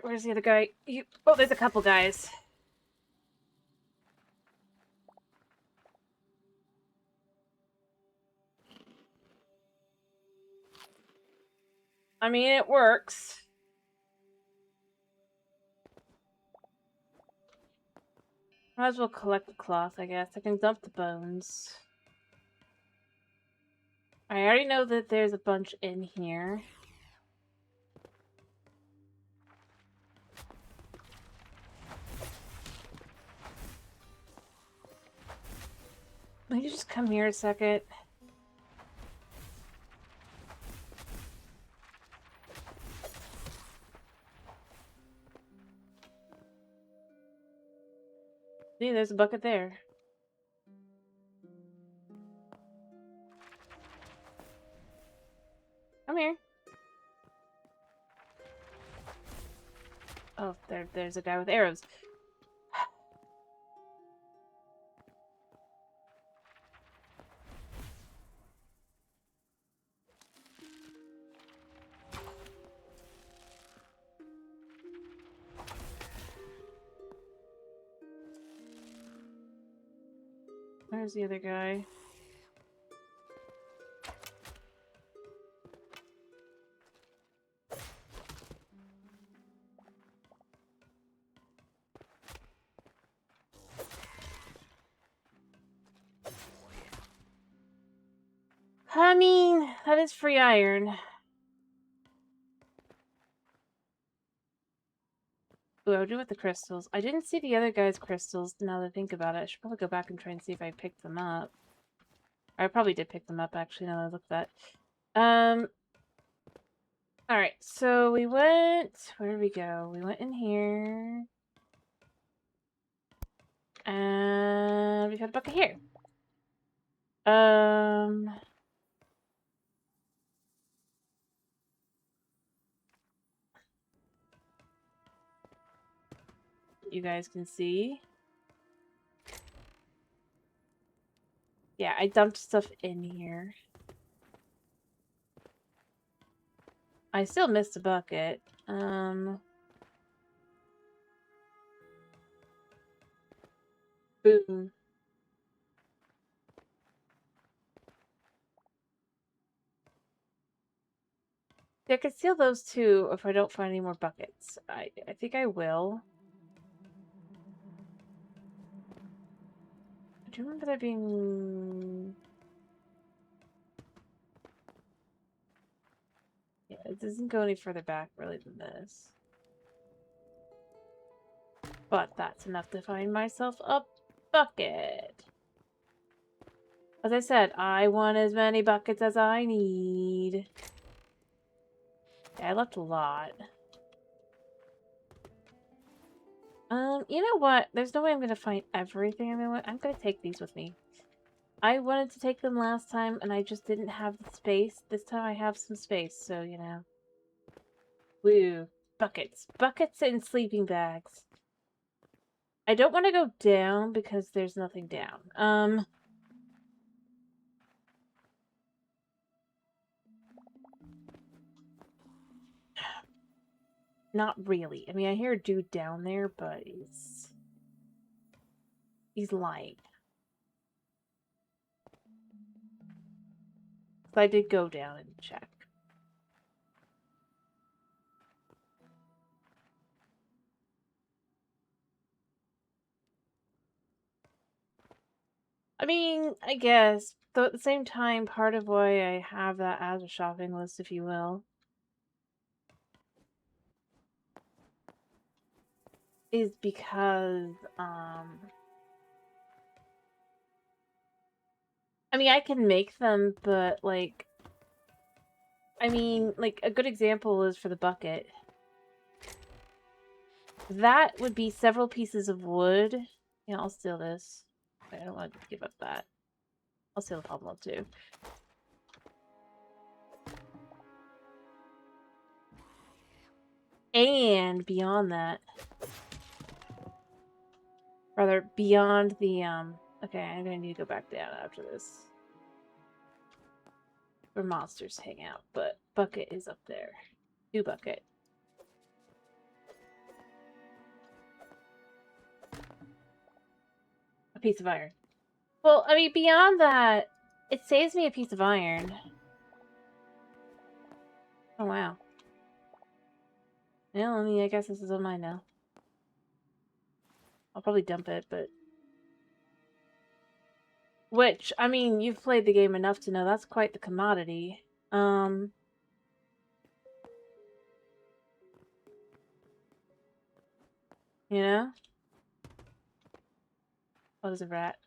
Where's the other guy? Oh, there's a couple guys. I mean, it works. Might as well collect the cloth, I guess. I can dump the bones. I already know that there's a bunch in here. Will you just come here a second? See, there's a bucket there. Come here. Oh, there's a guy with arrows. Where's the other guy? I mean, that is free iron. Ooh, I'll do with the crystals. I didn't see the other guy's crystals, now that I think about it. I should probably go back and try and see if I picked them up. I probably did pick them up, actually, now that I look at that. Alright, so we went... Where did we go? We went in here. And we've got a bucket here. You guys can see. Yeah, I dumped stuff in here. I still missed a bucket. Boom. I could steal those two if I don't find any more buckets. I think I will. I do remember there being... Yeah, it doesn't go any further back, really, than this. But that's enough to find myself a bucket. As I said, I want as many buckets as I need. Yeah, I left a lot. You know what? There's no way I'm gonna find everything. I'm gonna take these with me. I wanted to take them last time, and I just didn't have the space. This time I have some space, so, you know. Woo. Buckets. Buckets and sleeping bags. I don't want to go down because there's nothing down. Not really. I mean, I hear a dude down there, but he's lying. So I did go down and check. I mean, I guess, though at the same time, part of why I have that as a shopping list, if you will, is because, I mean, I can make them, but, like, I mean, like, a good example is for the bucket. That would be several pieces of wood. Yeah, I'll steal this. I don't want to give up that. I'll steal the pommel too. And beyond that, rather, beyond the, okay, I'm gonna need to go back down after this. Where monsters hang out, but bucket is up there. New bucket. A piece of iron. Well, I mean, beyond that, it saves me a piece of iron. Oh, wow. Well, I mean, I guess this is on mine now. I'll probably dump it, but... Which, I mean, you've played the game enough to know that's quite the commodity. You know? What is a rat?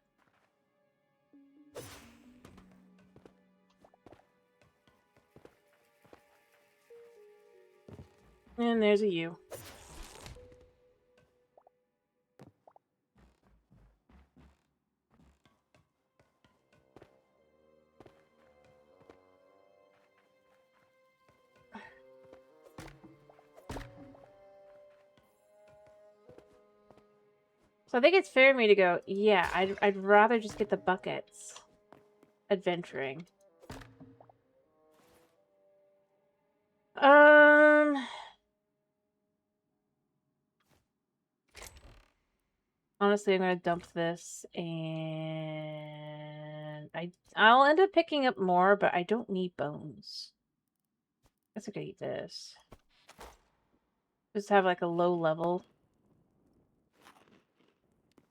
And there's a U. So I think it's fair of me to go, yeah, I'd rather just get the buckets. Adventuring. Honestly, I'm gonna dump this, and I'll end up picking up more, but I don't need bones. I guess I could eat this. Just have like a low level.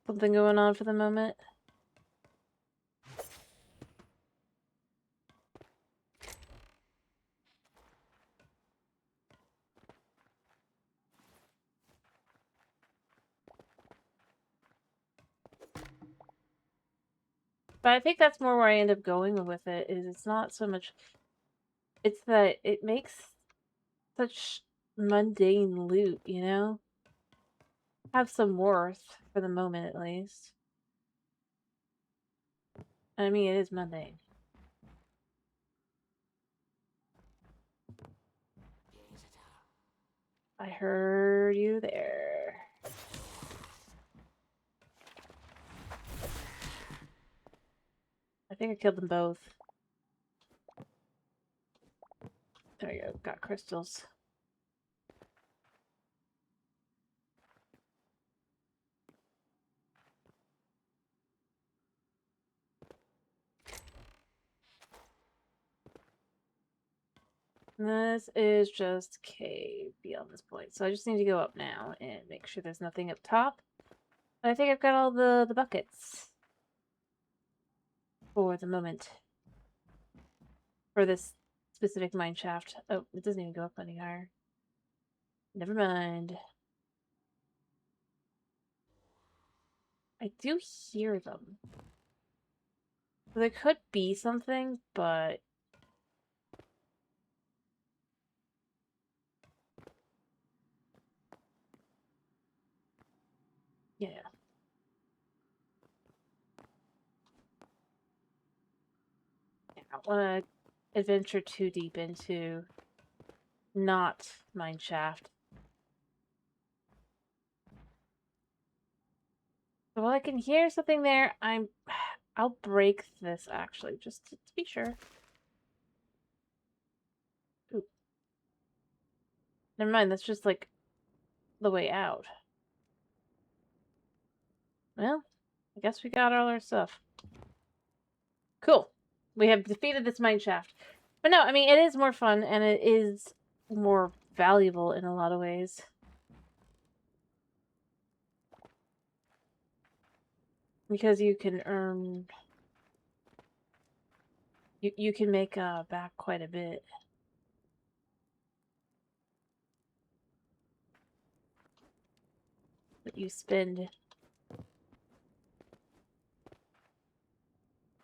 Something going on for the moment. But I think that's more where I end up going with it, is it's not so much... It's that it makes such mundane loot, you know? Have some worth, for the moment at least. I mean, it is mundane. I heard you there. I think I killed them both. There we go. Got crystals. This is just cave beyond this point. So I just need to go up now and make sure there's nothing up top. But I think I've got all the buckets. For the moment. For this specific mine shaft. Oh, it doesn't even go up any higher. Never mind. I do hear them. So there could be something, but... yeah. I don't want to adventure too deep into not mine shaft. So while I can hear something there, I'll break this actually, just to be sure. Ooh. Never mind, that's just like the way out. Well, I guess we got all our stuff. Cool. We have defeated this mine shaft. But no, I mean, it is more fun, and it is more valuable in a lot of ways. Because you can earn... You can make back quite a bit. That you spend...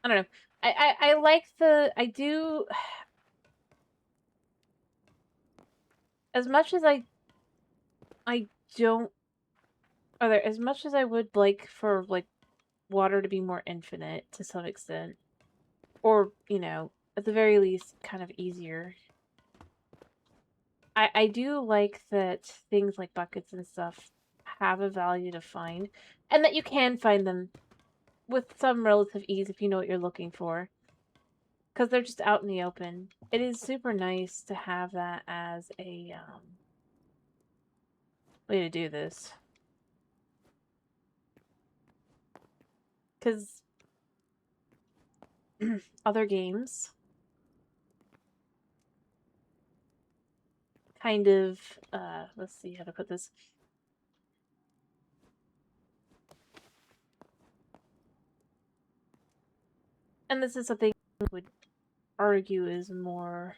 I don't know. I like the... I do... As much as I don't... as much as I would like for, like, water to be more infinite to some extent, or, you know, at the very least, kind of easier. I do like that things like buckets and stuff have a value to find, and that you can find them with some relative ease if you know what you're looking for. Because they're just out in the open. It is super nice to have that as a way to do this. Because other games kind of, let's see how to put this. And this is something I would argue is more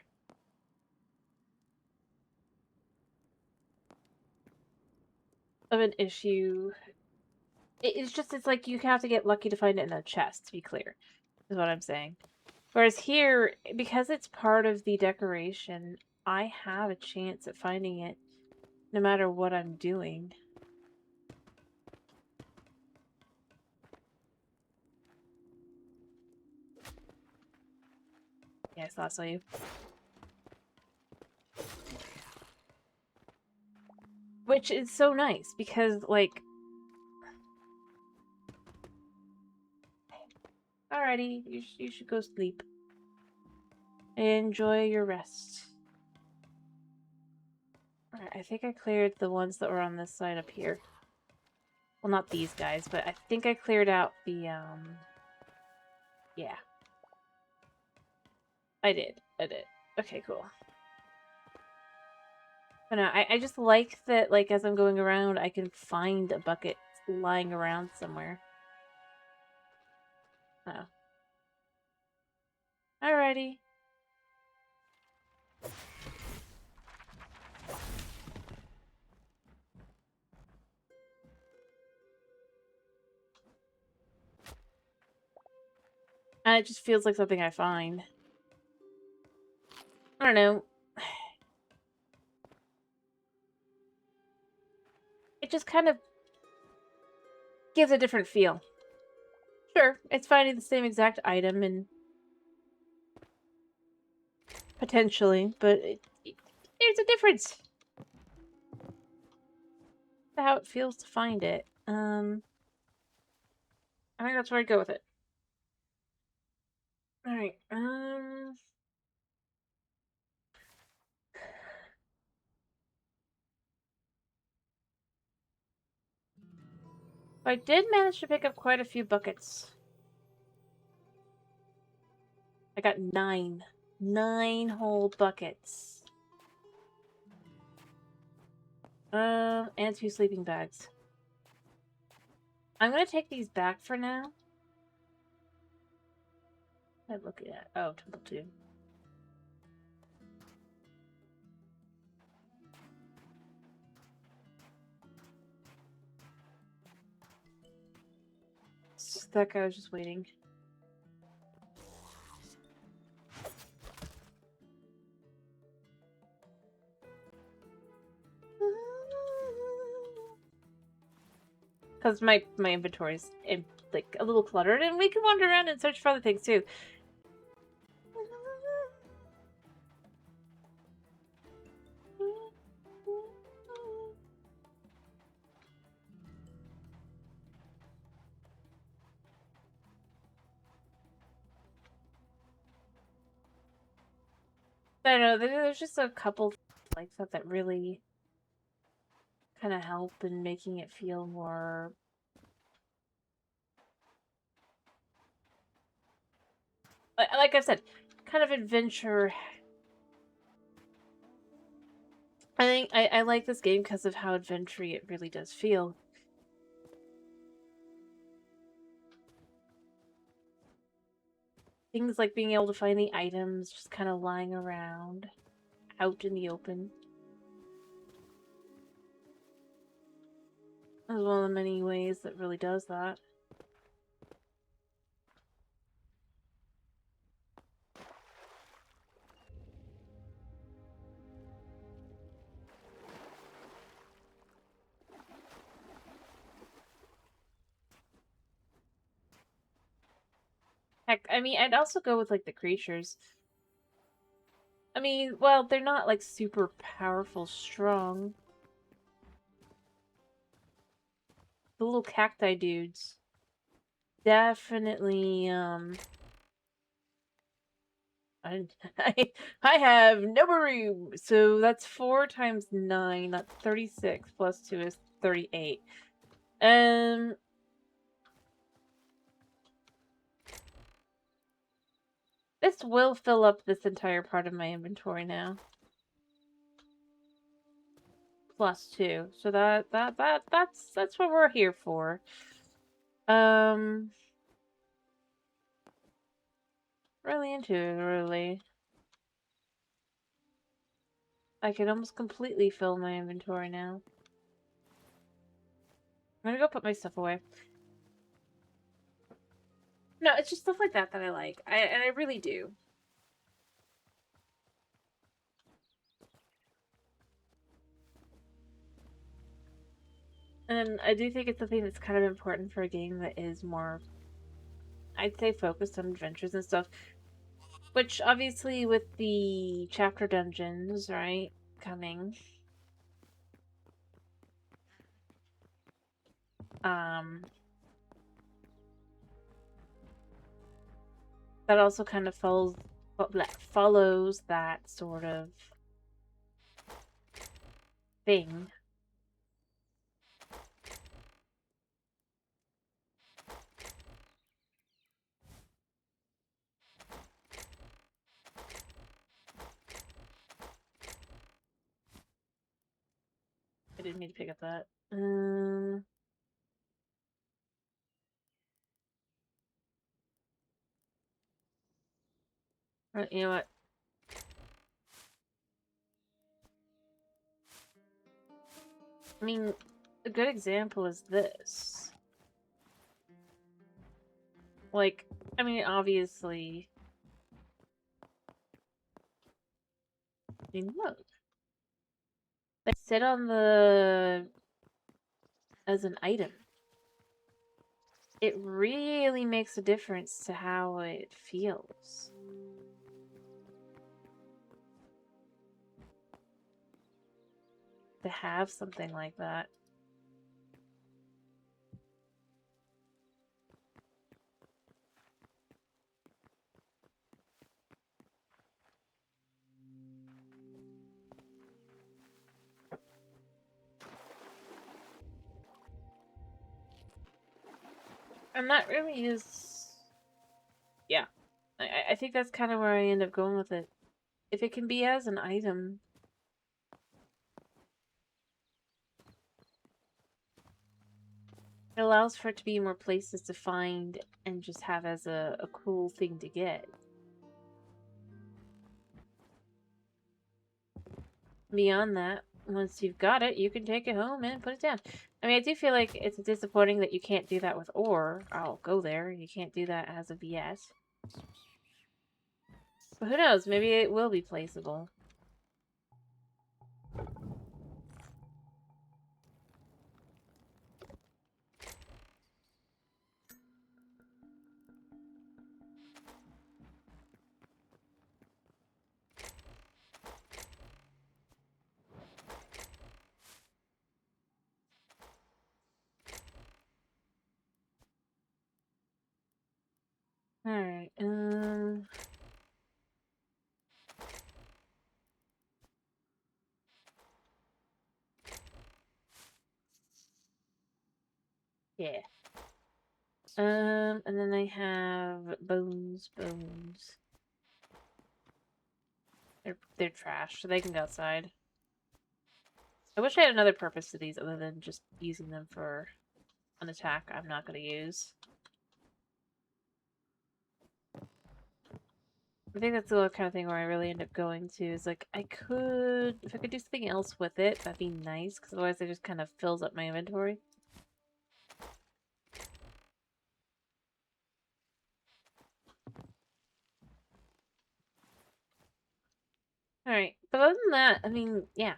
of an issue. It's just, it's like you have to get lucky to find it in a chest, to be clear, is what I'm saying. Whereas here, because it's part of the decoration, I have a chance at finding it no matter what I'm doing. Yeah, I saw you. Which is so nice, because, like... Alrighty, you should go sleep. Enjoy your rest. Alright, I think I cleared the ones that were on this side up here. Well, not these guys, but I think I cleared out the, yeah. I did. Okay, cool. But no, I just like that, like, as I'm going around, I can find a bucket lying around somewhere. Oh. Alrighty. And it just feels like something I find. I don't know. It just kind of gives a different feel. Sure, it's finding the same exact item and potentially, but there's a difference to how it feels to find it. I think that's where I'd go with it. Alright, I did manage to pick up quite a few buckets. I got 9. 9 whole buckets. And 2 sleeping bags. I'm gonna take these back for now. I'm looking at Temple 2. That guy was just waiting. Because my inventory's like a little cluttered, and we can wander around and search for other things too. I don't know, there's just a couple like that really kind of help in making it feel more like I said, kind of adventure. I think I like this game because of how adventure-y it really does feel. Things like being able to find the items just kind of lying around out in the open. That's one of the many ways that really does that. Heck, I mean, I'd also go with, like, the creatures. I mean, well, they're not, like, super powerful, strong. The little cacti dudes. Definitely, I have no room! So that's 4 times 9, that's 36, plus 2 is 38. This will fill up this entire part of my inventory now. Plus 2. So that's what we're here for. Really into it, really. I can almost completely fill my inventory now. I'm gonna go put my stuff away. No, it's just stuff like that that I like. And I really do. And I do think it's something that's kind of important for a game that is more, I'd say, focused on adventures and stuff. Which, obviously, with the chapter dungeons, right, coming, that also kind of follows that sort of thing. I didn't mean to pick up that. You know what? I mean, a good example is this. Like, I mean, obviously... I mean, look. They sit on the... as an item. It really makes a difference to how it feels. To have something like that. I'm not really as... Yeah. I think that's kind of where I end up going with it. If it can be as an item... It allows for it to be more places to find and just have as a cool thing to get. Beyond that, once you've got it, you can take it home and put it down. I mean, I do feel like it's disappointing that you can't do that with ore. I'll go there. You can't do that as of yet. But who knows? Maybe it will be placeable. Alright, yeah. And then I have bones. They're trash, so they can go outside. I wish I had another purpose to these other than just using them for an attack I'm not going to use. I think that's the kind of thing where I really end up going to is like, if I could do something else with it, that'd be nice, because otherwise it just kind of fills up my inventory. Alright, but other than that, I mean, yeah.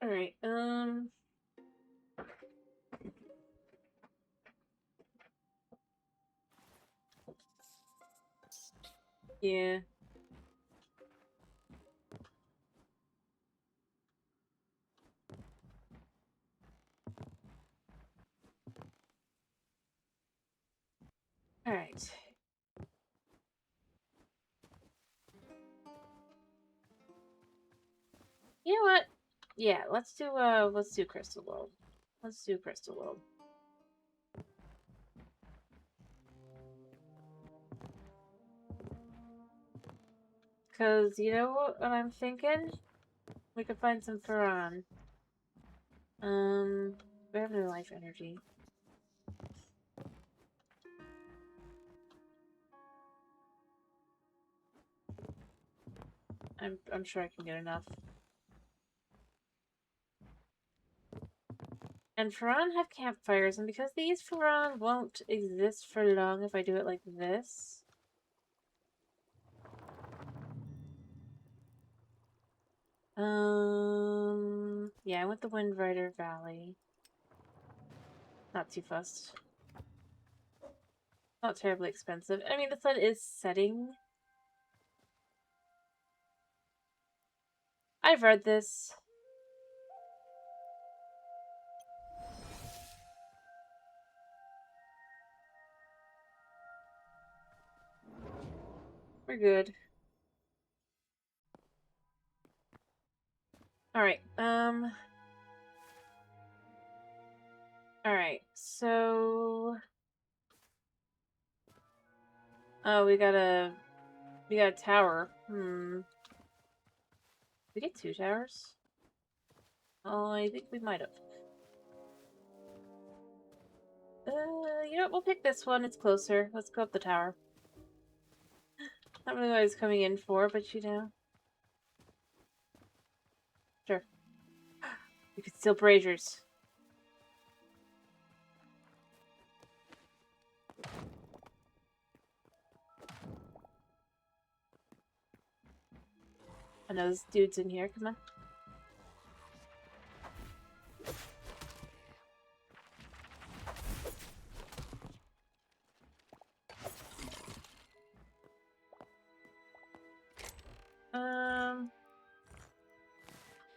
Alright, yeah. Alright. You know what? Yeah, let's do Crystal World. Let's do Crystal World. Cause you know what I'm thinking? We could find some Furon. We have no life energy. I'm sure I can get enough. And Furon have campfires, and because these Furon won't exist for long if I do it like this. Yeah, I went the Windrider Valley. Not too fussed. Not terribly expensive. I mean, the sun is setting. I've read this. We're good. Alright, Alright, so... Oh, we got a tower. We get 2 towers? Oh, I think we might have. You know what? We'll pick this one. It's closer. Let's go up the tower. Not really what I was coming in for, but you know. Sure. We could steal braziers. I know this dude's in here. Come on.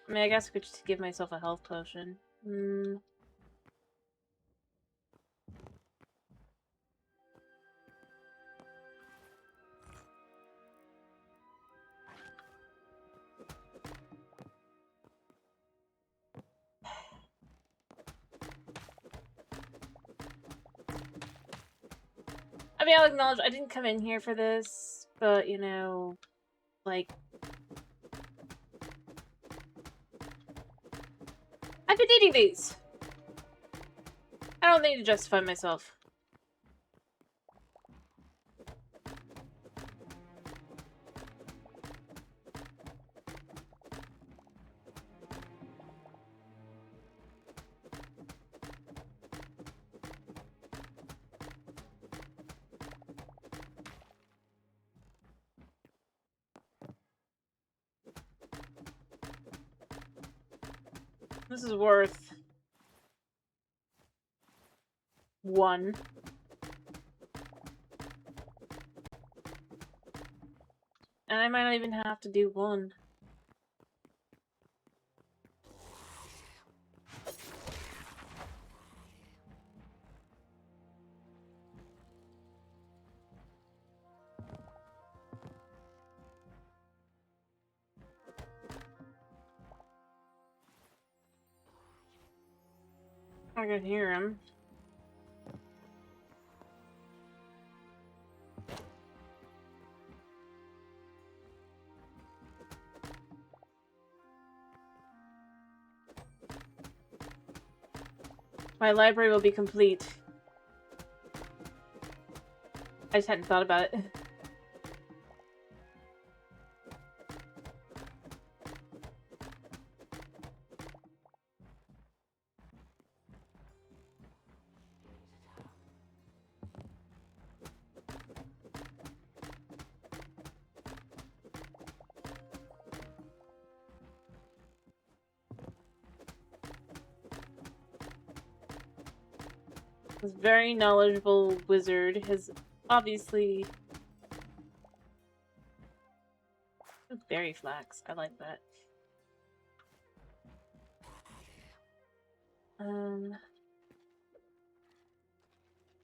I mean, I guess I could just give myself a health potion. I mean, I'll acknowledge I didn't come in here for this, but, you know, like... I've been eating these! I don't need to justify myself. This is worth... 1. And I might not even have to do 1. I can hear him. My library will be complete. I just hadn't thought about it. This very knowledgeable wizard has obviously... Berry flax. I like that.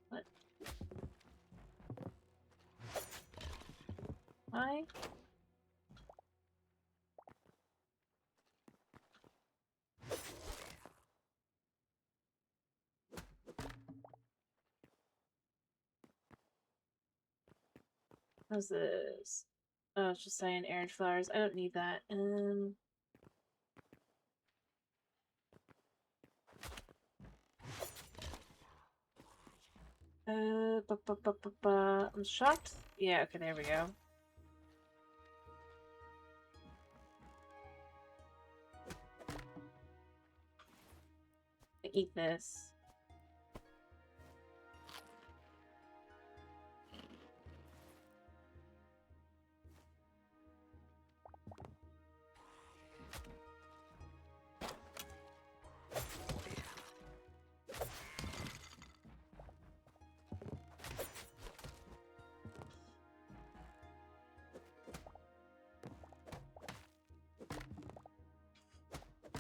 What? Why? What's this? Oh, it's just saying arid flowers. I don't need that. I'm shocked. Yeah, okay, there we go. Eat this.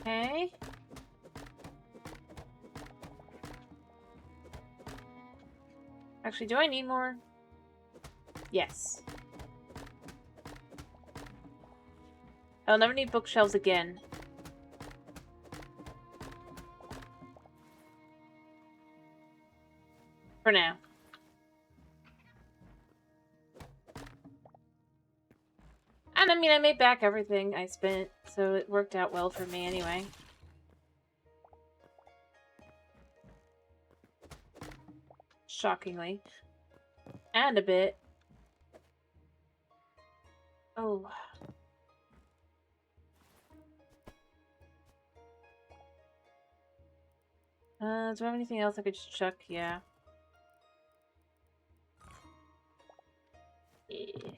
Okay. Actually, do I need more? Yes. I'll never need bookshelves again. For now. And I mean, I made back everything I spent, so it worked out well for me anyway. Shockingly. And a bit. Oh. Do I have anything else I could just chuck? Yeah. Yeah.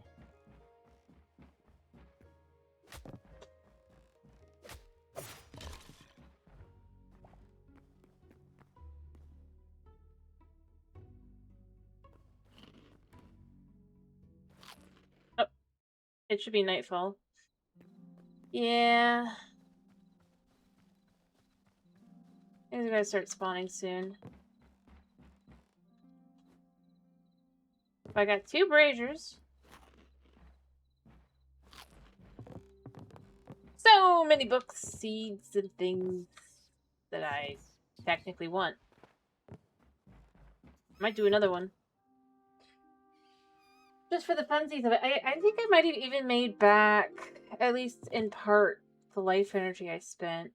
Oh. It should be nightfall. Yeah. These are gonna start spawning soon. I got 2 braziers. So many books, seeds, and things that I technically want. Might do another one. Just for the funsies of it. I think I might have even made back, at least in part, the life energy I spent.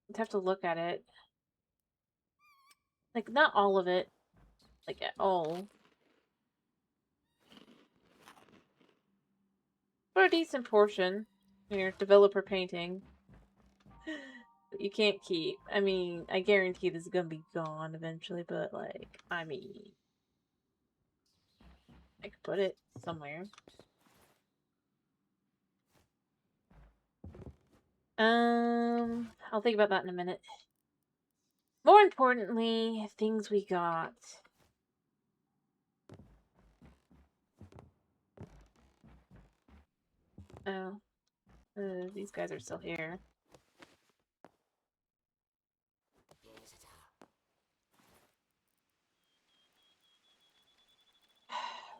I'd have to look at it. Like, not all of it. Like, at all. But a decent portion. Here, developer painting. That you can't keep. I mean, I guarantee this is gonna be gone eventually, but, like, I mean... I could put it somewhere. I'll think about that in a minute. More importantly, things we got. Oh. These guys are still here.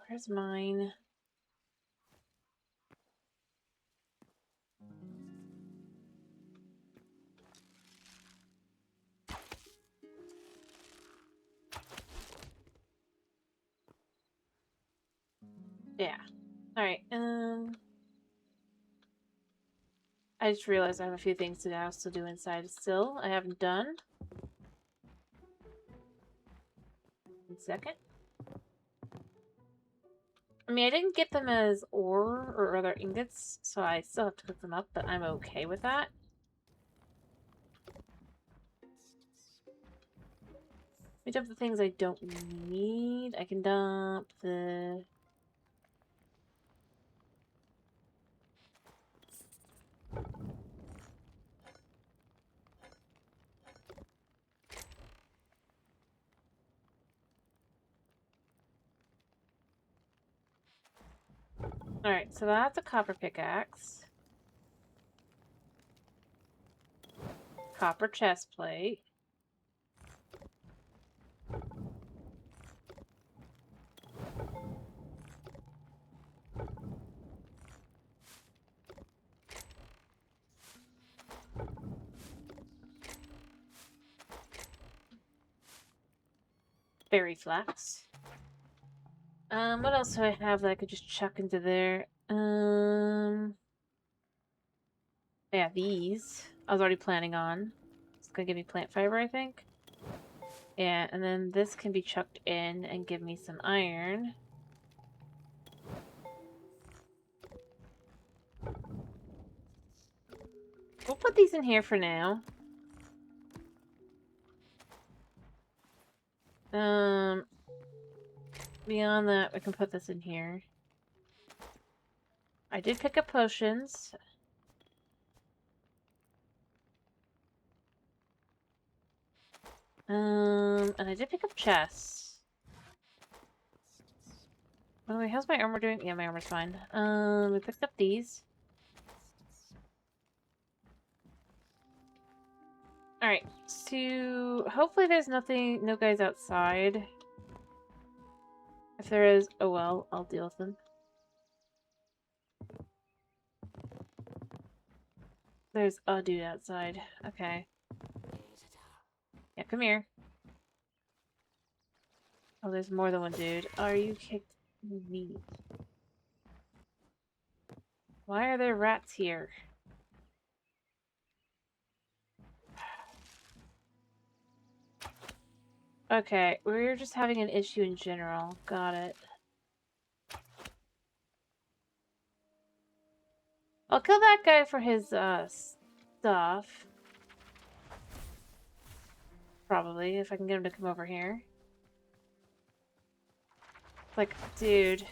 Where's mine? Yeah. Alright, I just realized I have a few things to now still do inside still. I haven't done. 1 second. I mean, I didn't get them as ore or other ingots, so I still have to cook them up, but I'm okay with that. Let me dump the things I don't need. I can dump the... Alright, so that's a copper pickaxe. Copper chest plate. Berry flax. What else do I have that I could just chuck into there? Yeah, these. I was already planning on. It's gonna give me plant fiber, I think. Yeah, and then this can be chucked in and give me some iron. We'll put these in here for now. Beyond that, we can put this in here. I did pick up potions. And I did pick up chests. Oh wait, how's my armor doing? Yeah, my armor's fine. We picked up these. Alright, so hopefully there's no guys outside. If there is, oh well, I'll deal with them. There's a dude outside. Okay. Yeah, come here. Oh, there's more than one dude. Are you kicked me? Why are there rats here? Okay, we're just having an issue in general. Got it. I'll kill that guy for his, stuff. Probably, if I can get him to come over here. Like, dude.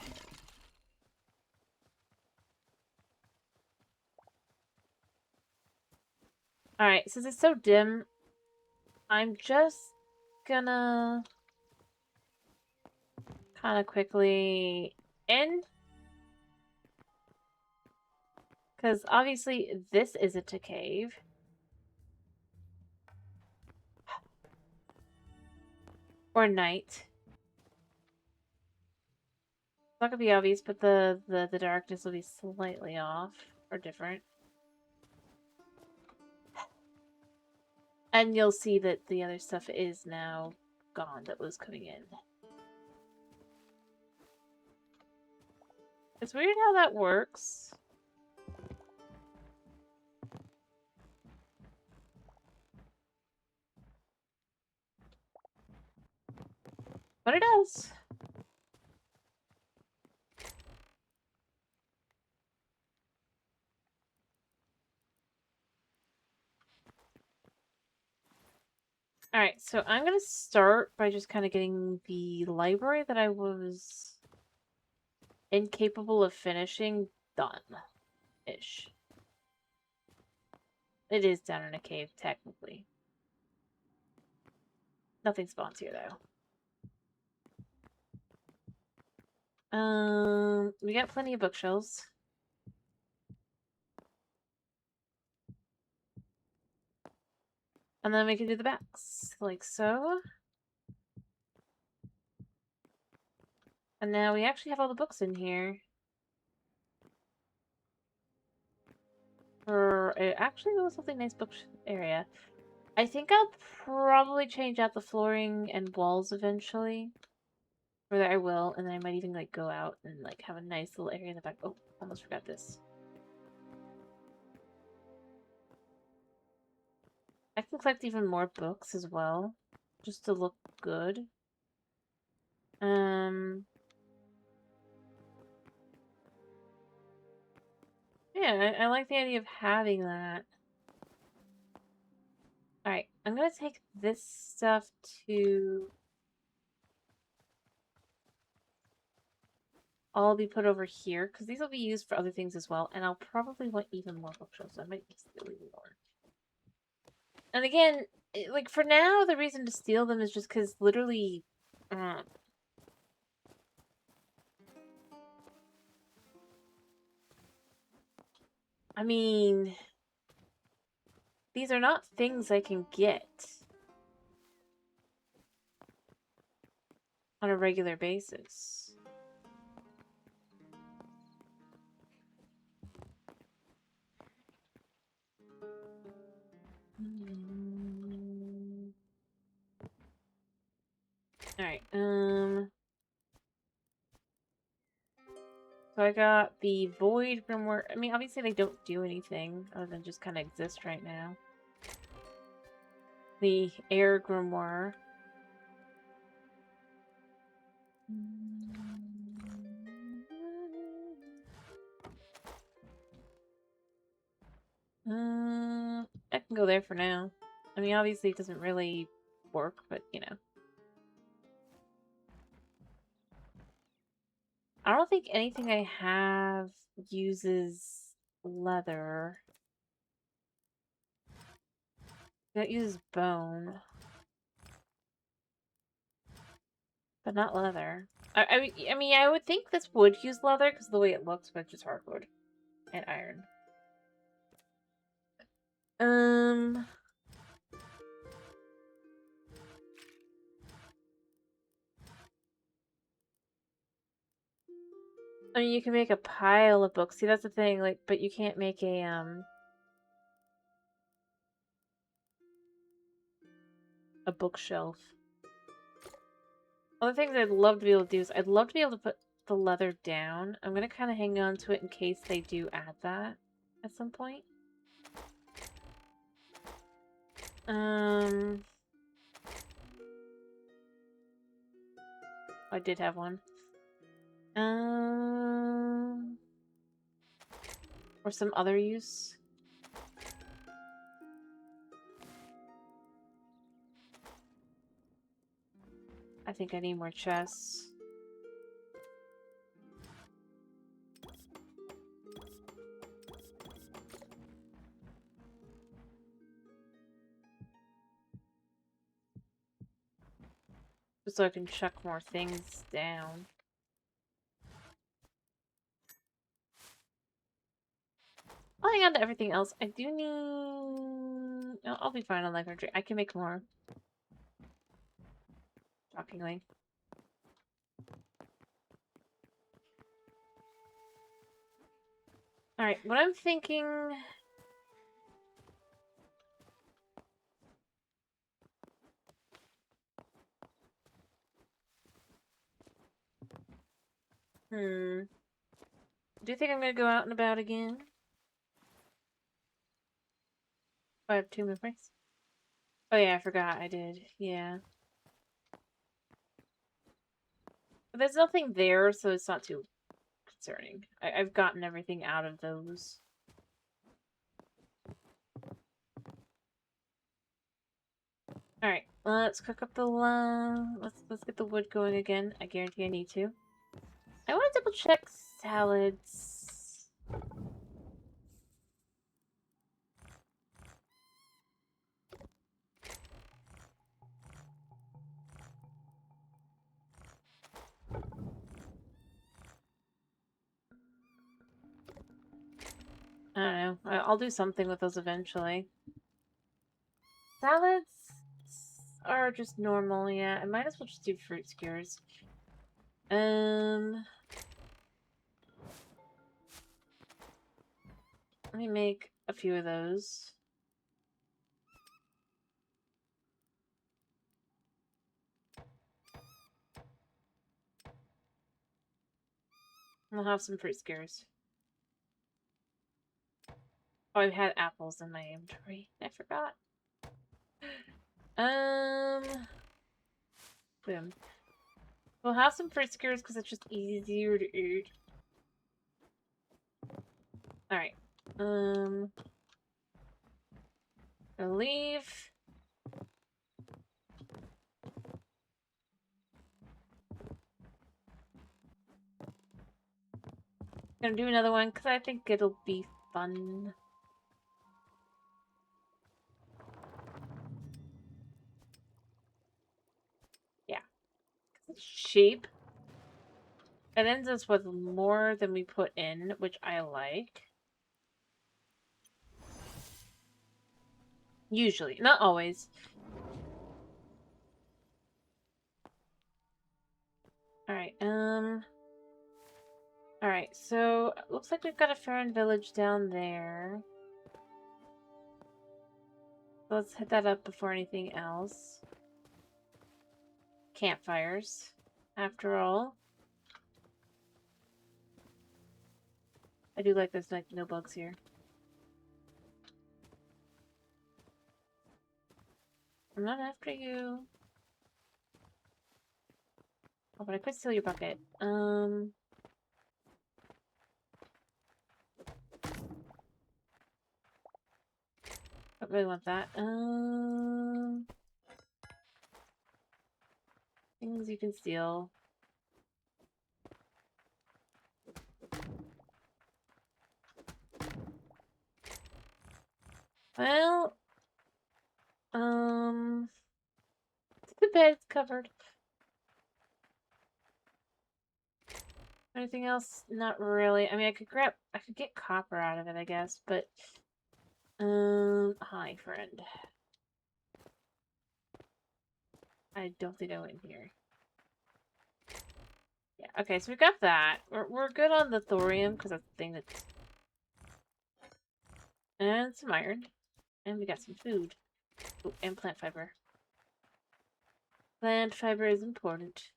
Alright, since it's so dim, I'm just gonna kind of quickly end. Because obviously this isn't a cave. Or night. It's not gonna be obvious, but the darkness will be slightly off or different. And you'll see that the other stuff is now gone that was coming in. It's weird how that works. But it does. Alright, so I'm gonna start by just kind of getting the library that I was incapable of finishing done-ish. It is down in a cave, technically. Nothing spawns here, though. We got plenty of bookshelves. And then we can do the backs, like so. And now we actually have all the books in here. Actually, there was something nice book area. I think I'll probably change out the flooring and walls eventually. Or that I will, and then I might even like go out and like have a nice little area in the back. Oh, almost forgot this. I can collect even more books as well, just to look good. Yeah, I like the idea of having that. Alright, I'm gonna take this stuff to all be put over here, because these will be used for other things as well, and I'll probably want even more bookshelves, so I might steal even more. And again, like, for now, the reason to steal them is just because literally... I mean... These are not things I can get on a regular basis. Alright, so I got the Void Grimoire. I mean, obviously they don't do anything other than just kind of exist right now. The Air Grimoire. I can go there for now. I mean, obviously it doesn't really work, but you know. I don't think anything I have uses leather. That uses bone. But not leather. I mean, I would think this would use leather because of the way it looks, but it's just hardwood and iron. I mean, you can make a pile of books. See, that's the thing. Like, but you can't make a bookshelf. Other things I'd love to be able to do is I'd love to be able to put the leather down. I'm gonna kind of hang on to it in case they do add that at some point. I did have one. Or some other use. I think I need more chests. Just so I can chuck more things down. I'll hang on to everything else. I do need... I'll be fine on life energy. I can make more. Shockingly. Alright, what I'm thinking... Do you think I'm gonna go out and about again? Oh, I have 2 memories. Oh yeah, I forgot I did. Yeah. But there's nothing there, so it's not too concerning. I've gotten everything out of those. Alright, let's cook up the let's get the wood going again. I guarantee I need to. I want to double check salads. I don't know. I'll do something with those eventually. Salads are just normal, yeah. I might as well just do fruit skewers. Let me make a few of those. I'll have some fruit skewers. Oh, I've had apples in my inventory. I forgot. Boom. We'll have some fruit skewers because it's just easier to eat. Alright. I'll leave. Gonna do another one because I think it'll be fun. Yeah. It's cheap. It ends us with more than we put in, which I like. Usually. Not always. Alright, Alright, so looks like we've got a Farron village down there. So let's hit that up before anything else. Campfires, after all. I do like there's like no bugs here. I'm not after you. Oh, but I could steal your bucket. I don't really want that. Things you can steal. Well, the bed's covered. Anything else? Not really. I mean, I could get copper out of it, I guess, but, hi, friend. I don't think I went here. Yeah, okay, so we got that. We're good on the thorium, because that's the thing that's... And some iron. And we got some food. Oh, and plant fiber. Plant fiber is important.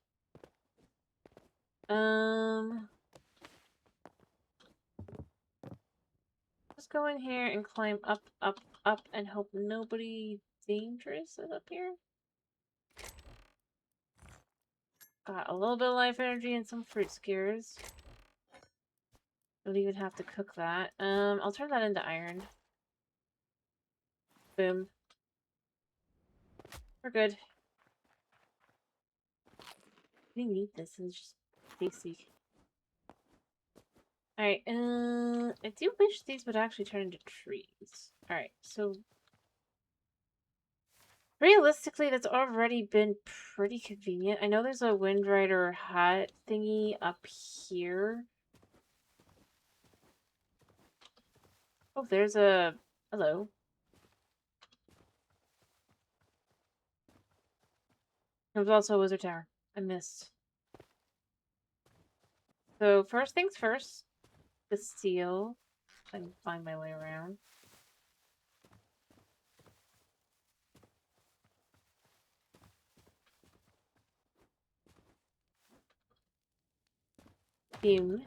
Let's go in here and climb up, up, up, and hope nobody dangerous is up here. Got a little bit of life energy and some fruit skewers. Don't even have to cook that. I'll turn that into iron. Boom. We're good. We need this. It's just tasty. Alright, I do wish these would actually turn into trees. Alright, so... realistically, that's already been pretty convenient. I know there's a Wind Rider hut thingy up here. Oh, there's a... hello. There was also a wizard tower. I missed. So first things first, the steel. I can find my way around. Fume.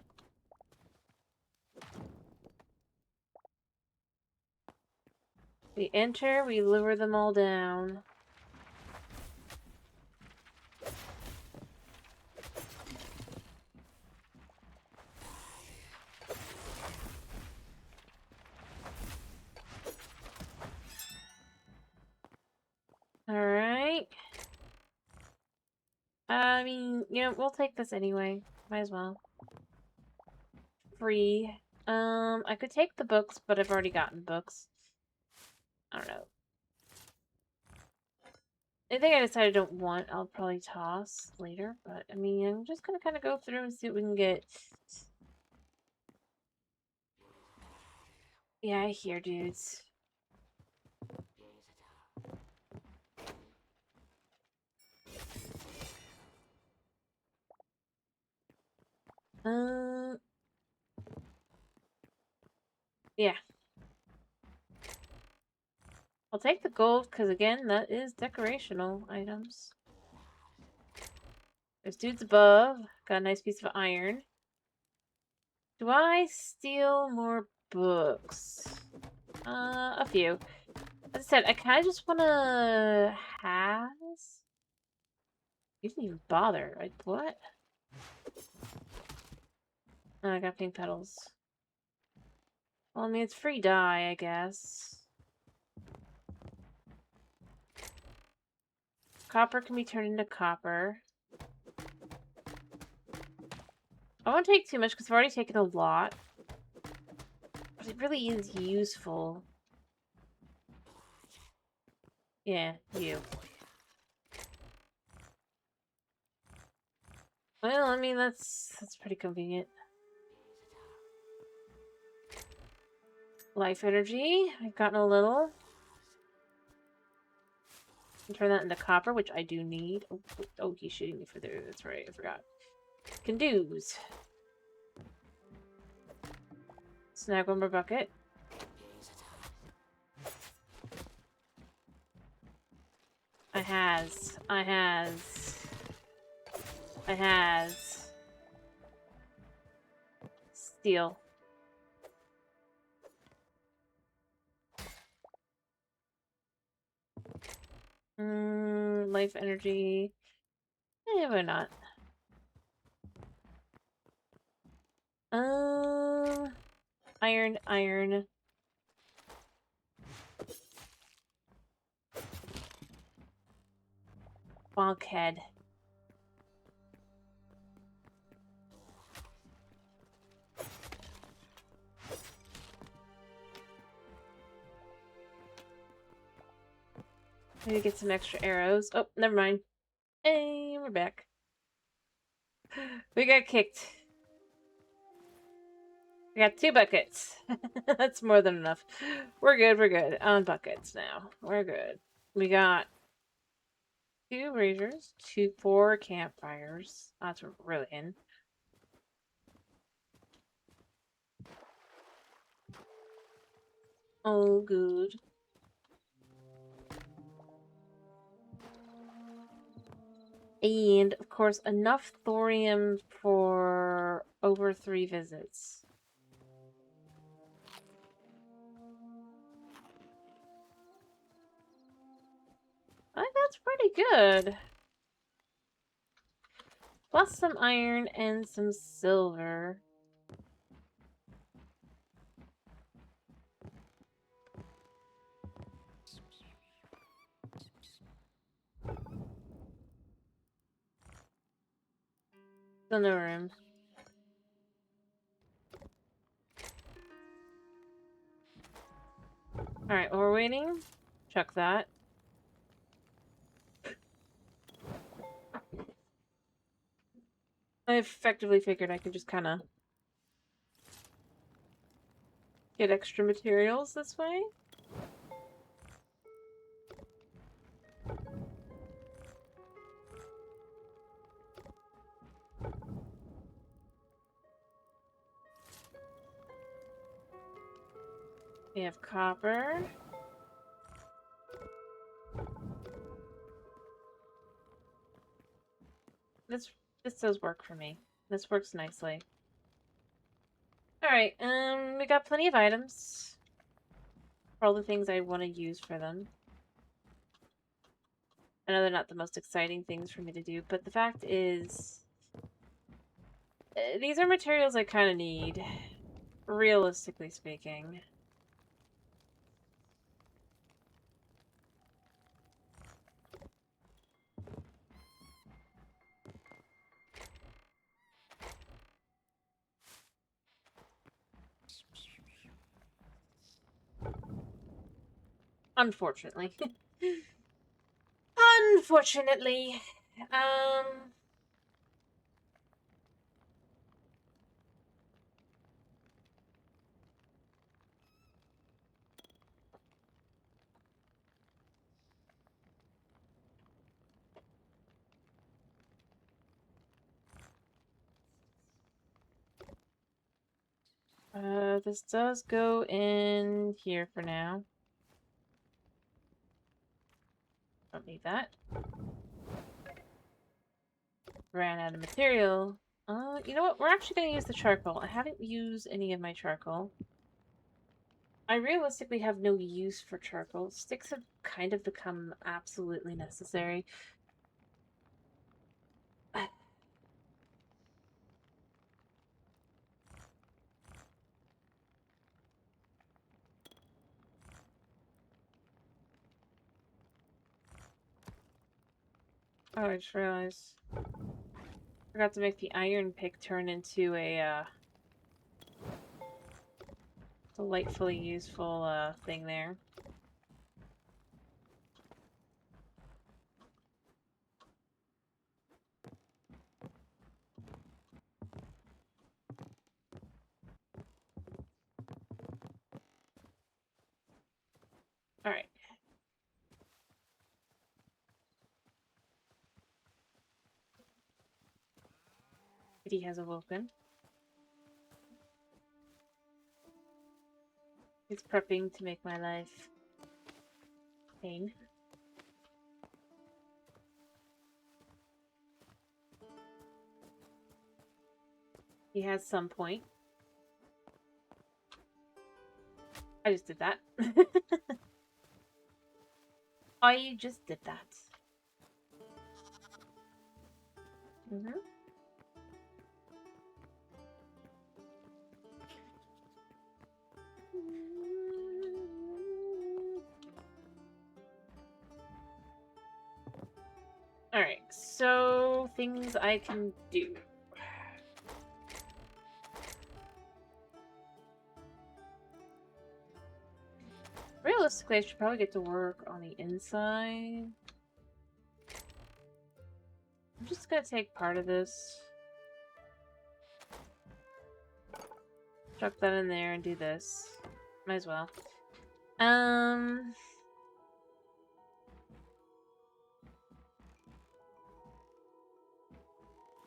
We enter, we lure them all down. Alright. I mean, we'll take this anyway. Might as well. Free. I could take the books, but I've already gotten books. I don't know. Anything I decide I don't want, I'll probably toss later. But, I mean, I'm just gonna kind of go through and see what we can get. Yeah, I hear dudes. Yeah. I'll take the gold, because again, that is decorational items. There's dudes above. Got a nice piece of iron. Do I steal more books? A few. As I said, I kind of just want to have... You didn't even bother. Like, what? Oh, I got pink petals. Well, I mean, it's free dye, I guess. Copper can be turned into copper. I won't take too much because I've already taken a lot. But it really is useful. Yeah, you. Well, I mean, that's pretty convenient. Life energy. I've gotten a little. Can turn that into copper, which I do need. Oh, he's shooting me for there. That's right, I forgot. Can do's. Snag one more bucket. I has. Steel. Life energy. Why not? Iron. Bulkhead. Maybe get some extra arrows. Oh, never mind. Hey, we're back. We got kicked. We got 2 buckets. That's more than enough. We're good. On buckets now. We're good. We got 2 braziers, 4 campfires. That's what we're really in. Oh, good. And, of course, enough thorium for over 3 visits. I think that's pretty good. Plus some iron and some silver. Still no room. Alright, while we're waiting, chuck that. I effectively figured I could just kind of get extra materials this way. We have copper. This does work for me. This works nicely. Alright, we got plenty of items for all the things I want to use for them. I know they're not the most exciting things for me to do, but the fact is, these are materials I kind of need, realistically speaking. Unfortunately. Unfortunately. This does go in here for now. Don't need that. Ran out of material. You know what? We're actually going to use the charcoal. I haven't used any of my charcoal. I realistically have no use for charcoal. Sticks have kind of become absolutely necessary. Oh, I just realized. Forgot to make the iron pick turn into a, delightfully useful, thing there. Alright. Kitty has awoken. He's prepping to make my life pain. He has some point. I just did that. I just did that. Mm-hmm. Alright, so things I can do. Realistically, I should probably get to work on the inside. I'm just gonna take part of this. Chuck that in there and do this. Might as well.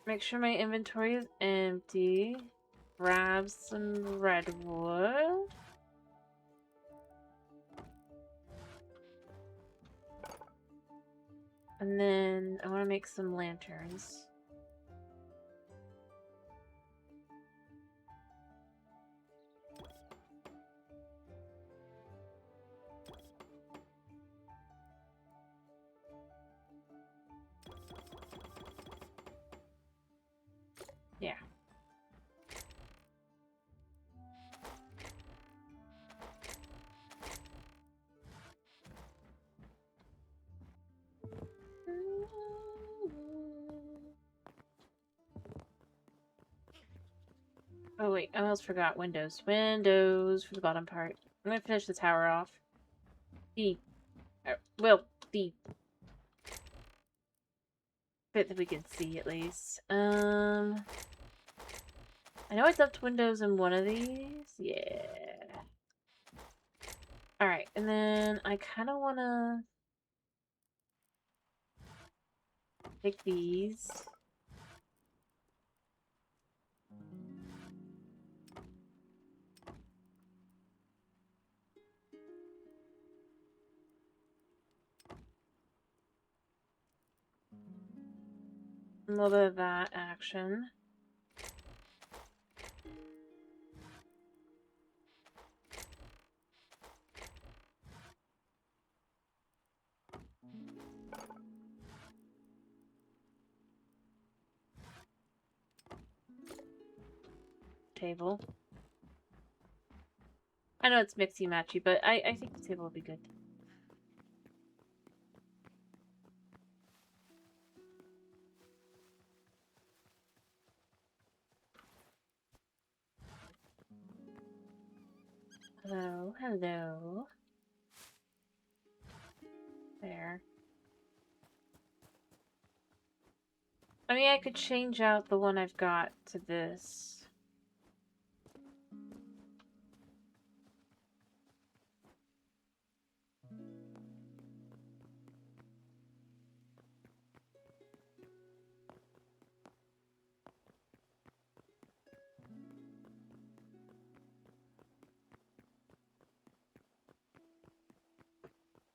Make sure my inventory is empty. Grab some redwood. And then I want to make some lanterns. Yeah. Oh wait, I almost forgot windows. Windows for the bottom part. I'm gonna finish the tower off. The bit that we can see at least. I know I dumped windows in one of these. Yeah. Alright, and then I kind of want to take these. A little bit of that action. Table. I know it's mixy matchy, but I think the table will be good. Hello, hello. There. I mean, I could change out the one I've got to this.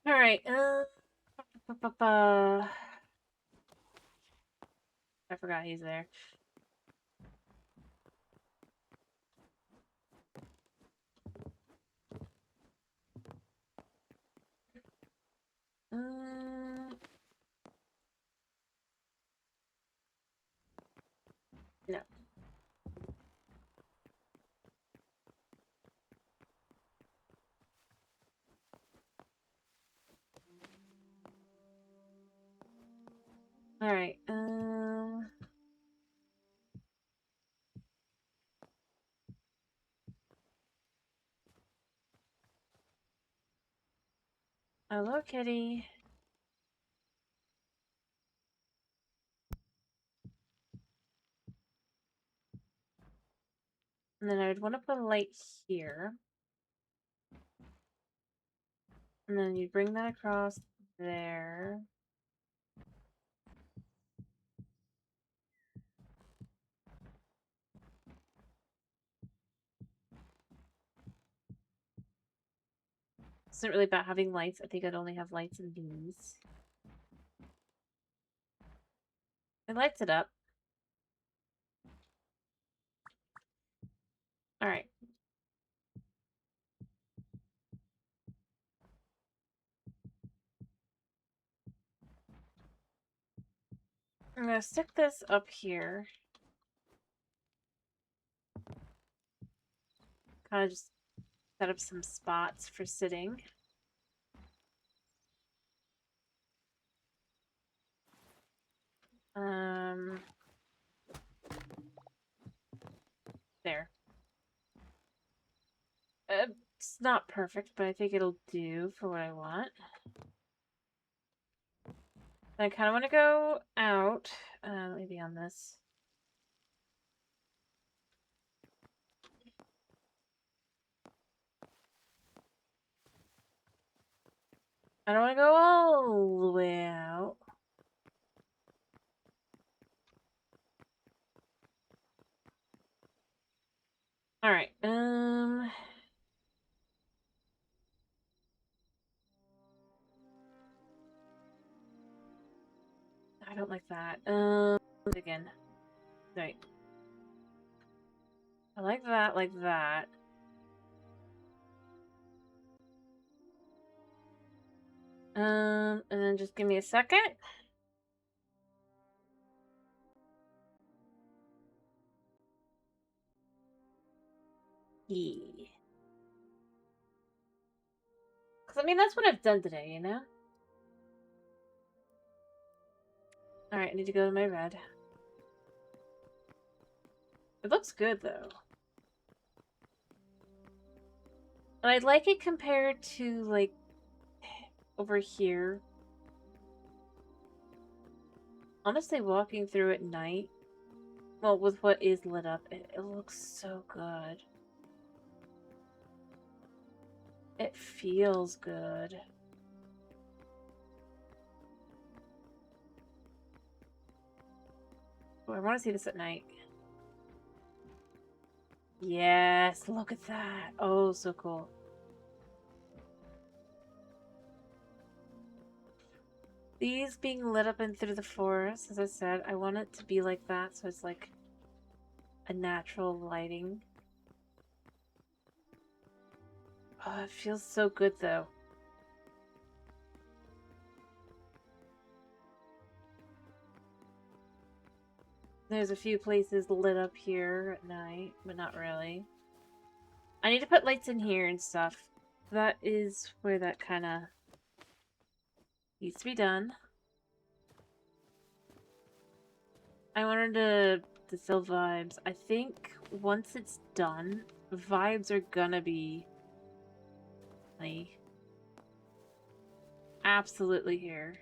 Alright, I forgot he's there. No. Alright, hello, kitty. And then I would want to put a light here. And then you bring that across there. It's not really about having lights. I think I'd only have lights in these. It lights it up. Alright. I'm gonna stick this up here. Kind of just set up some spots for sitting. There. It's not perfect, but I think it'll do for what I want. I kind of want to go out, maybe on this. I don't want to go all the way out. Alright, I don't like that. Again. Right. I like that, like that. And then just give me a second. Yeah. Because, I mean, that's what I've done today, you know? Alright, I need to go to my red. It looks good, though. And I like it compared to, like, over here. Honestly, walking through at night, well, with what is lit up, it looks so good. It feels good. Oh, I want to see this at night. Yes, look at that. Oh, so cool. These being lit up in through the forest, as I said, I want it to be like that, so it's like a natural lighting. Oh, it feels so good though. There's a few places lit up here at night, but not really. I need to put lights in here and stuff. That is where that kind of needs to be done. I wanted to distill vibes. I think once it's done, vibes are gonna be like absolutely here.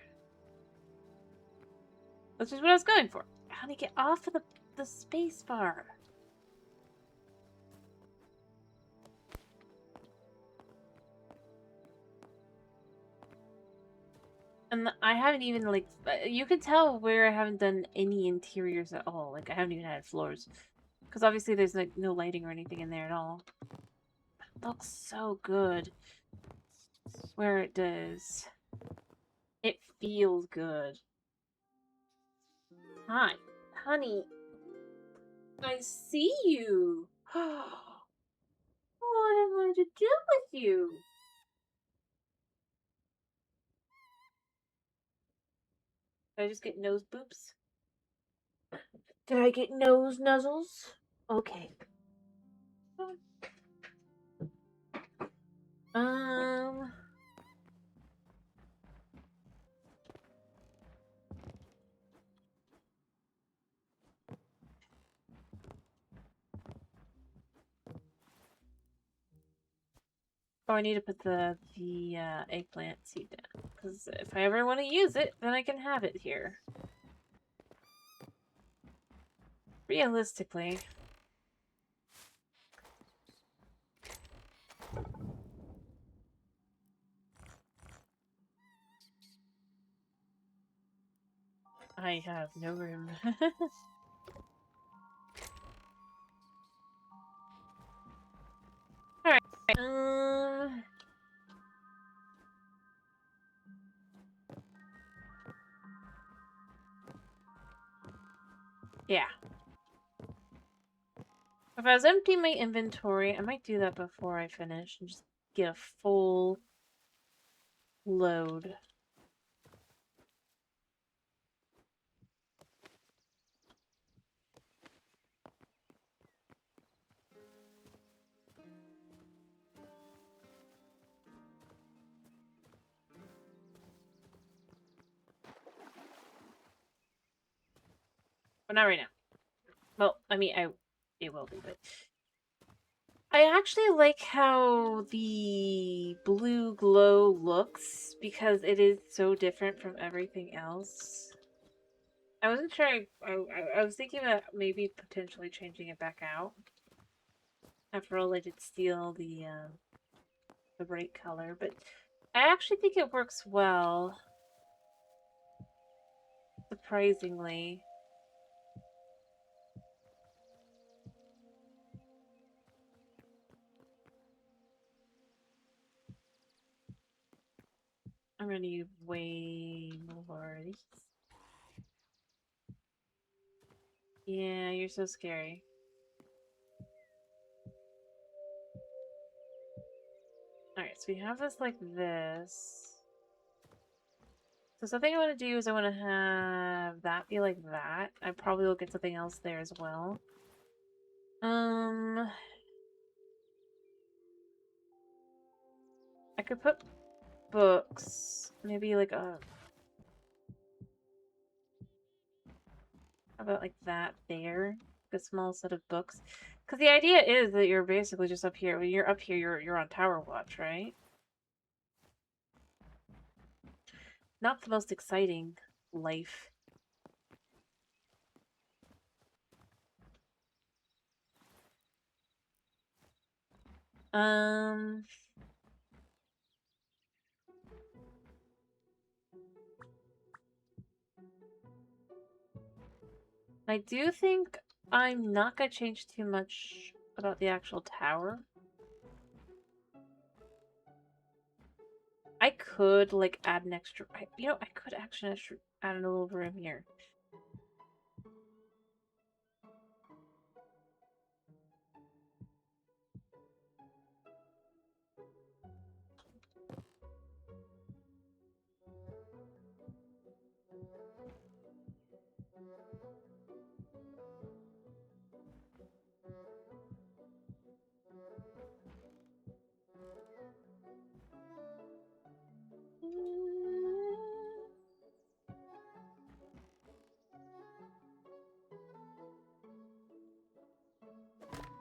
Which is what I was going for. Honey, get off of the space bar. And I haven't even, like, you can tell where I haven't done any interiors at all. Like, I haven't even had floors. Because obviously there's, like, no lighting or anything in there at all. But it looks so good. Where it does. It feels good. Hi. Honey. I see you. What am I to do with you? Did I just get nose boops? Did I get nose nuzzles? Okay. Um. Oh, I need to put the eggplant seed down. Because if I ever want to use it, then I can have it here. Realistically. I have no room. Alright. Yeah. If I was emptying my inventory, I might do that before I finish and just get a full load. But not right now. Well, I mean, it will be, but I actually like how the blue glow looks because it is so different from everything else. I wasn't sure. I was thinking about maybe potentially changing it back out. After all, I did steal the bright color, but I actually think it works well. Surprisingly. I'm gonna need way more of these. Yeah, you're so scary. Alright, so we have this like this. So something I want to do is I want to have that be like that. I probably will get something else there as well. I could put books. Maybe like a... How about like that there? A small set of books. Because the idea is that you're basically just up here. When you're up here, you're on Tower Watch, right? Not the most exciting life. I do think I'm not gonna change too much about the actual tower. I could like add an extra. I could actually add a little room here.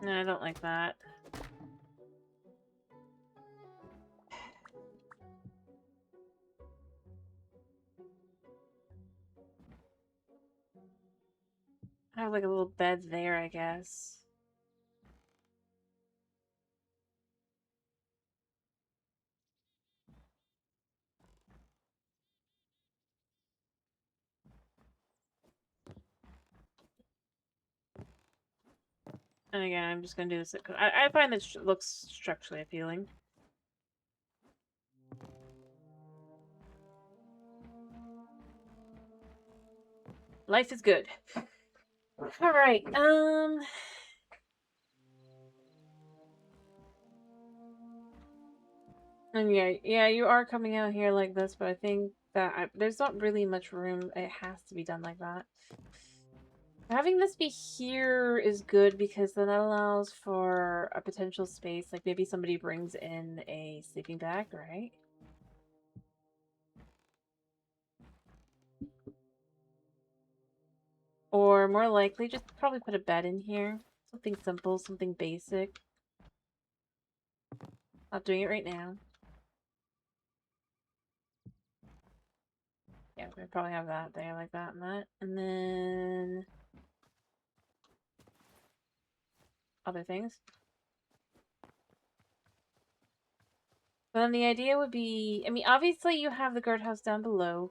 No, I don't like that. I have like a little bed there, I guess. And again, I'm just gonna do this. I find this looks structurally appealing. Life is good. All right. And yeah, you are coming out here like this, but I think that there's not really much room. It has to be done like that. Having this be here is good because then that allows for a potential space, like maybe somebody brings in a sleeping bag, right? Or more likely, just probably put a bed in here. Something simple, something basic. Not doing it right now. Yeah, we probably have that there, like that and that. And then other things. But then the idea would be, I mean, obviously you have the guardhouse down below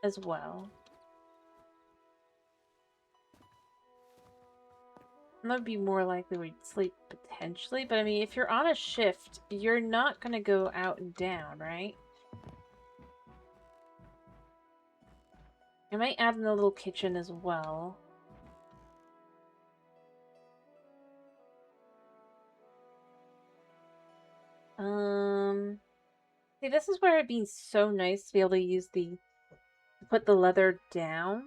as well. And that would be more likely we'd sleep potentially, but I mean, if you're on a shift, you're not going to go out and down, right? I might add in a little kitchen as well. See, this is where it'd be so nice to be able to use put the leather down.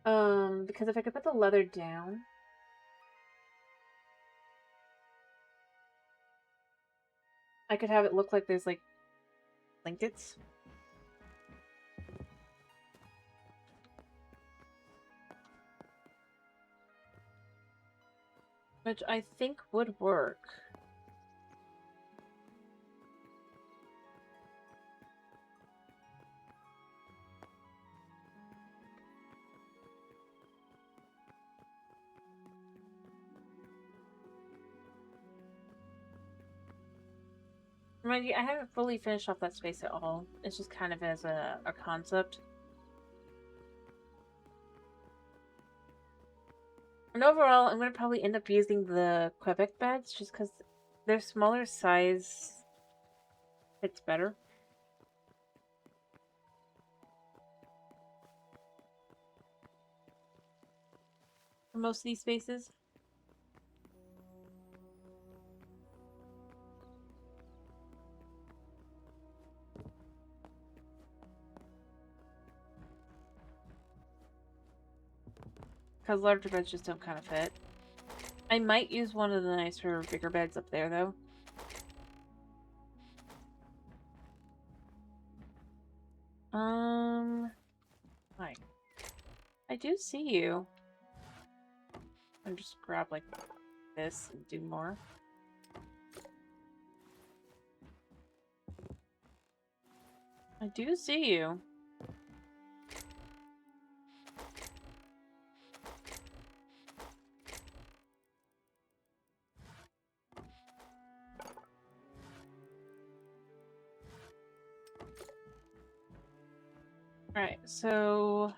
Because if I could put the leather down, I could have it look like there's like blankets. Which I think would work. Mind you, I haven't fully finished off that space at all. It's just kind of as a concept. And overall, I'm going to probably end up using the Quebec beds just because their smaller size fits better. For most of these spaces. Because larger beds just don't kind of fit. I might use one of the nicer, bigger beds up there, though. Hi. I do see you. I'll just grab, like, this and do more. I do see you. Alright, so...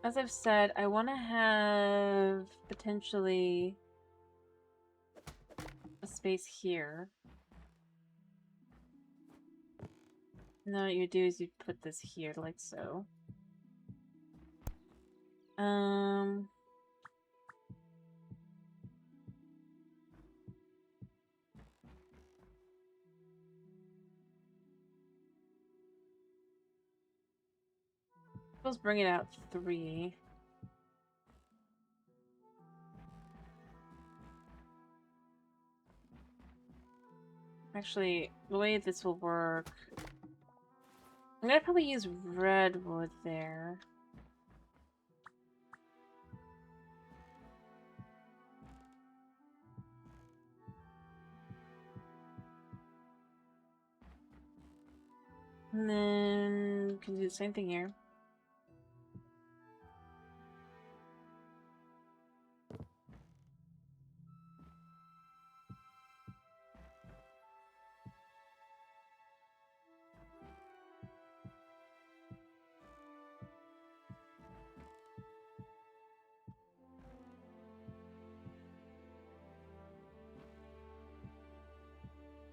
as I've said, I want to have potentially a space here. And then what you do is you put this here, like so. Let's bring it out 3. Actually, the way this will work, I'm gonna probably use redwood there. And then can do the same thing here.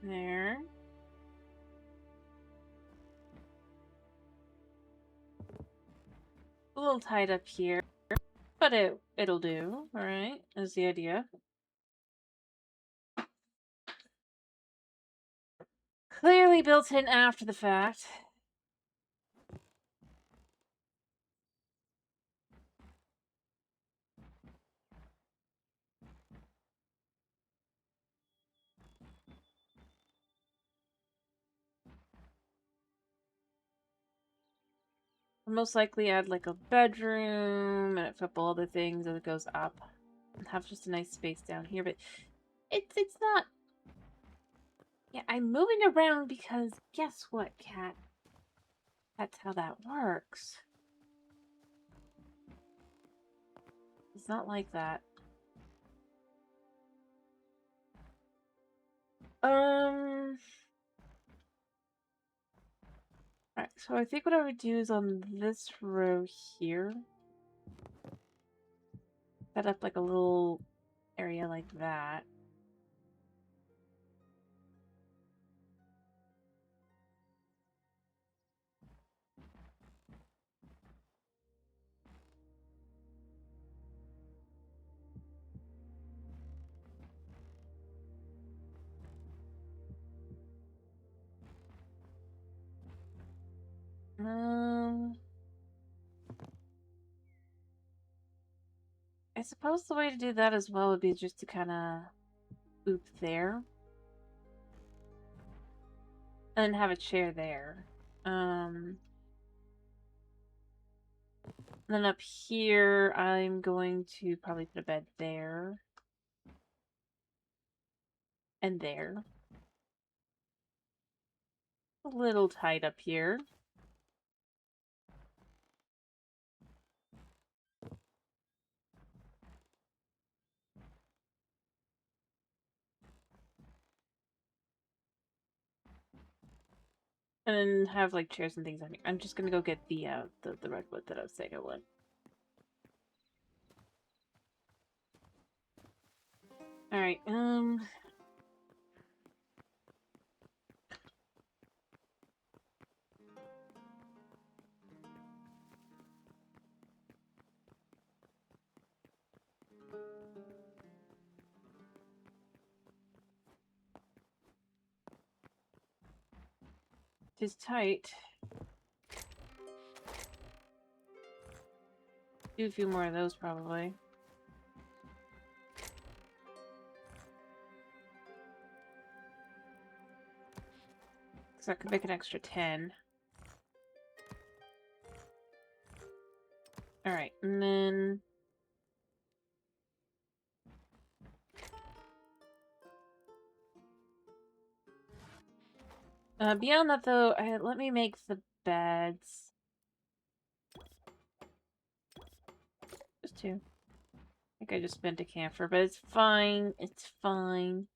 There. A little tied up here, but it'll do. All right, is the idea. Clearly built in after the fact. I'll most likely add like a bedroom and a couple other things as it goes up. And have just a nice space down here, but it's not. Yeah, I'm moving around because guess what, cat? That's how that works. It's not like that. Alright, so I think what I would do is on this row here, set up like a little area like that. I suppose the way to do that as well would be just to kind of oop there. And have a chair there. Then up here, I'm going to probably put a bed there. And there. A little tight up here. And then have like chairs and things on here. I'm just gonna go get the redwood that I was saying I would. Alright, it's tight. Do a few more of those probably. So I could make an extra 10. Alright, and then beyond that though, let me make the beds. Just 2. I think I just spent a camphor, but it's fine. It's fine.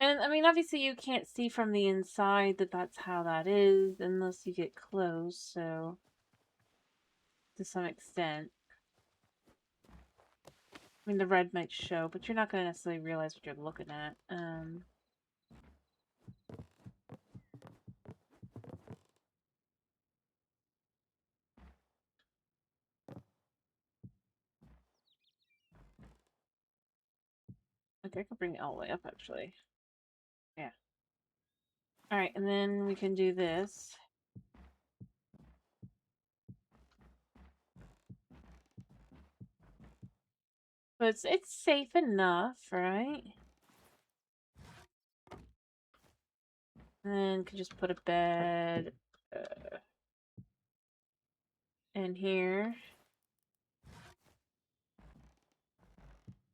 And, I mean, obviously you can't see from the inside that that's how that is unless you get close, so... To some extent. I mean, the red might show, but you're not going to necessarily realize what you're looking at. Okay, I can bring it all the way up, actually. Yeah. Alright, and then we can do this. But it's safe enough, right? And then can just put a bed in here.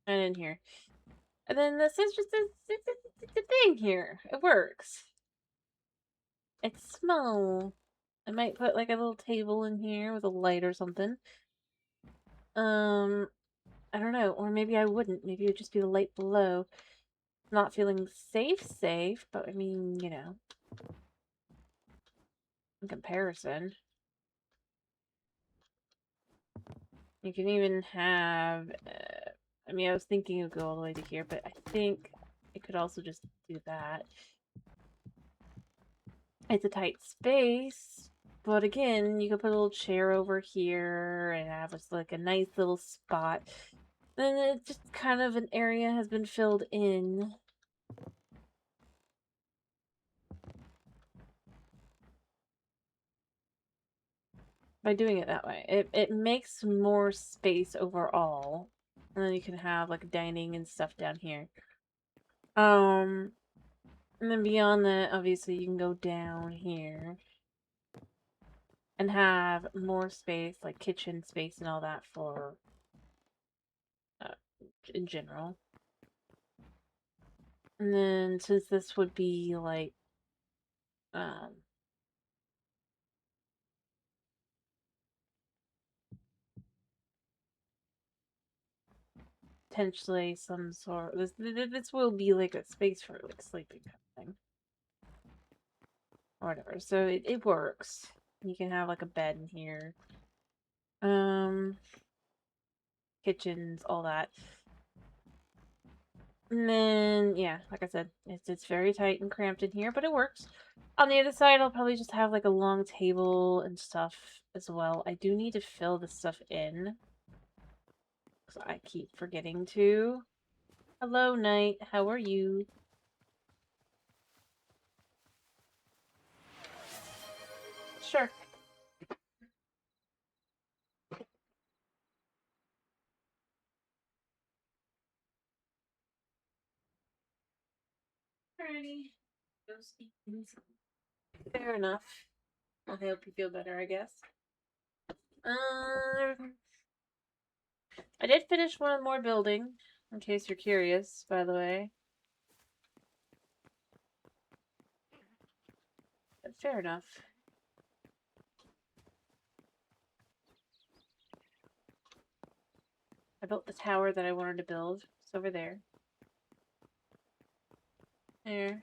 And in here. And then this is just a thing here. It works. It's small. I might put like a little table in here with a light or something. I don't know. Or maybe I wouldn't. Maybe it would just be the light below. Not feeling safe, but I mean, you know. In comparison. You can even have... I mean, I was thinking of go all the way to here, but I think I could also just do that. It's a tight space, but again, you could put a little chair over here and have just like a nice little spot. Then it's just kind of an area has been filled in. By doing it that way. It makes more space overall. And then you can have like dining and stuff down here. And then beyond that, obviously you can go down here. And have more space, like kitchen space and all that for, in general. And then, since this would be, like, potentially some sort... This will be, like, a space for, like, sleeping kind of thing. Or whatever. So, it works. You can have, like, a bed in here. Kitchens, all that. And then, yeah, like I said, it's very tight and cramped in here, but it works. On the other side, I'll probably just have, like, a long table and stuff as well. I do need to fill this stuff in. So I keep forgetting to. Hello, Knight. How are you? Sure. Alrighty. Fair enough. I'll help you feel better, I guess. I did finish one more building, in case you're curious, by the way. But fair enough. I built the tower that I wanted to build. It's over there. There.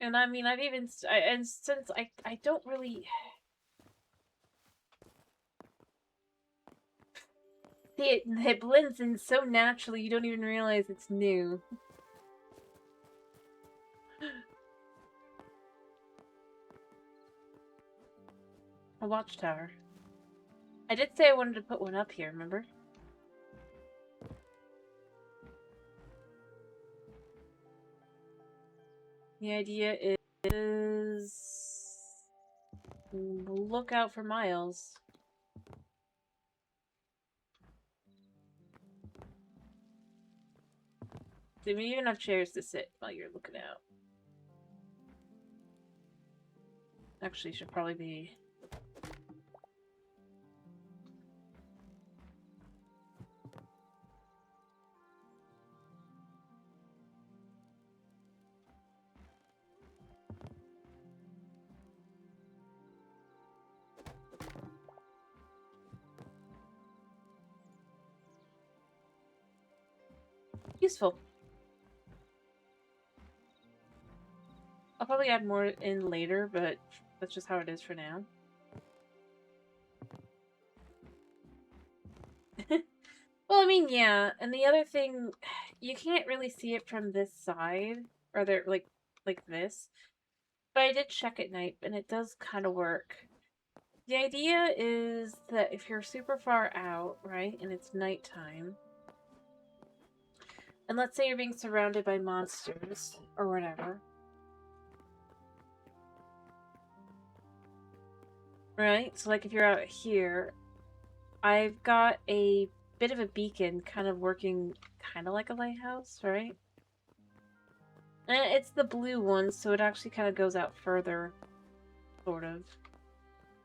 And I mean, I've even... and since I don't really... See, it blends in so naturally, you don't even realize it's new. A watchtower. I did say I wanted to put one up here, remember? The idea is... look out for miles. So we even have chairs to sit while you're looking out. Actually, should probably be... useful. I'll probably add more in later, but that's just how it is for now. Well, I mean, yeah, and the other thing, you can't really see it from this side, or there, like this. But I did check at night, and it does kind of work. The idea is that if you're super far out, right, and it's nighttime, and let's say you're being surrounded by monsters or whatever, right? So, like, if you're out here, I've got a bit of a beacon kind of working kind of like a lighthouse, right? And it's the blue one, so it actually kind of goes out further, sort of.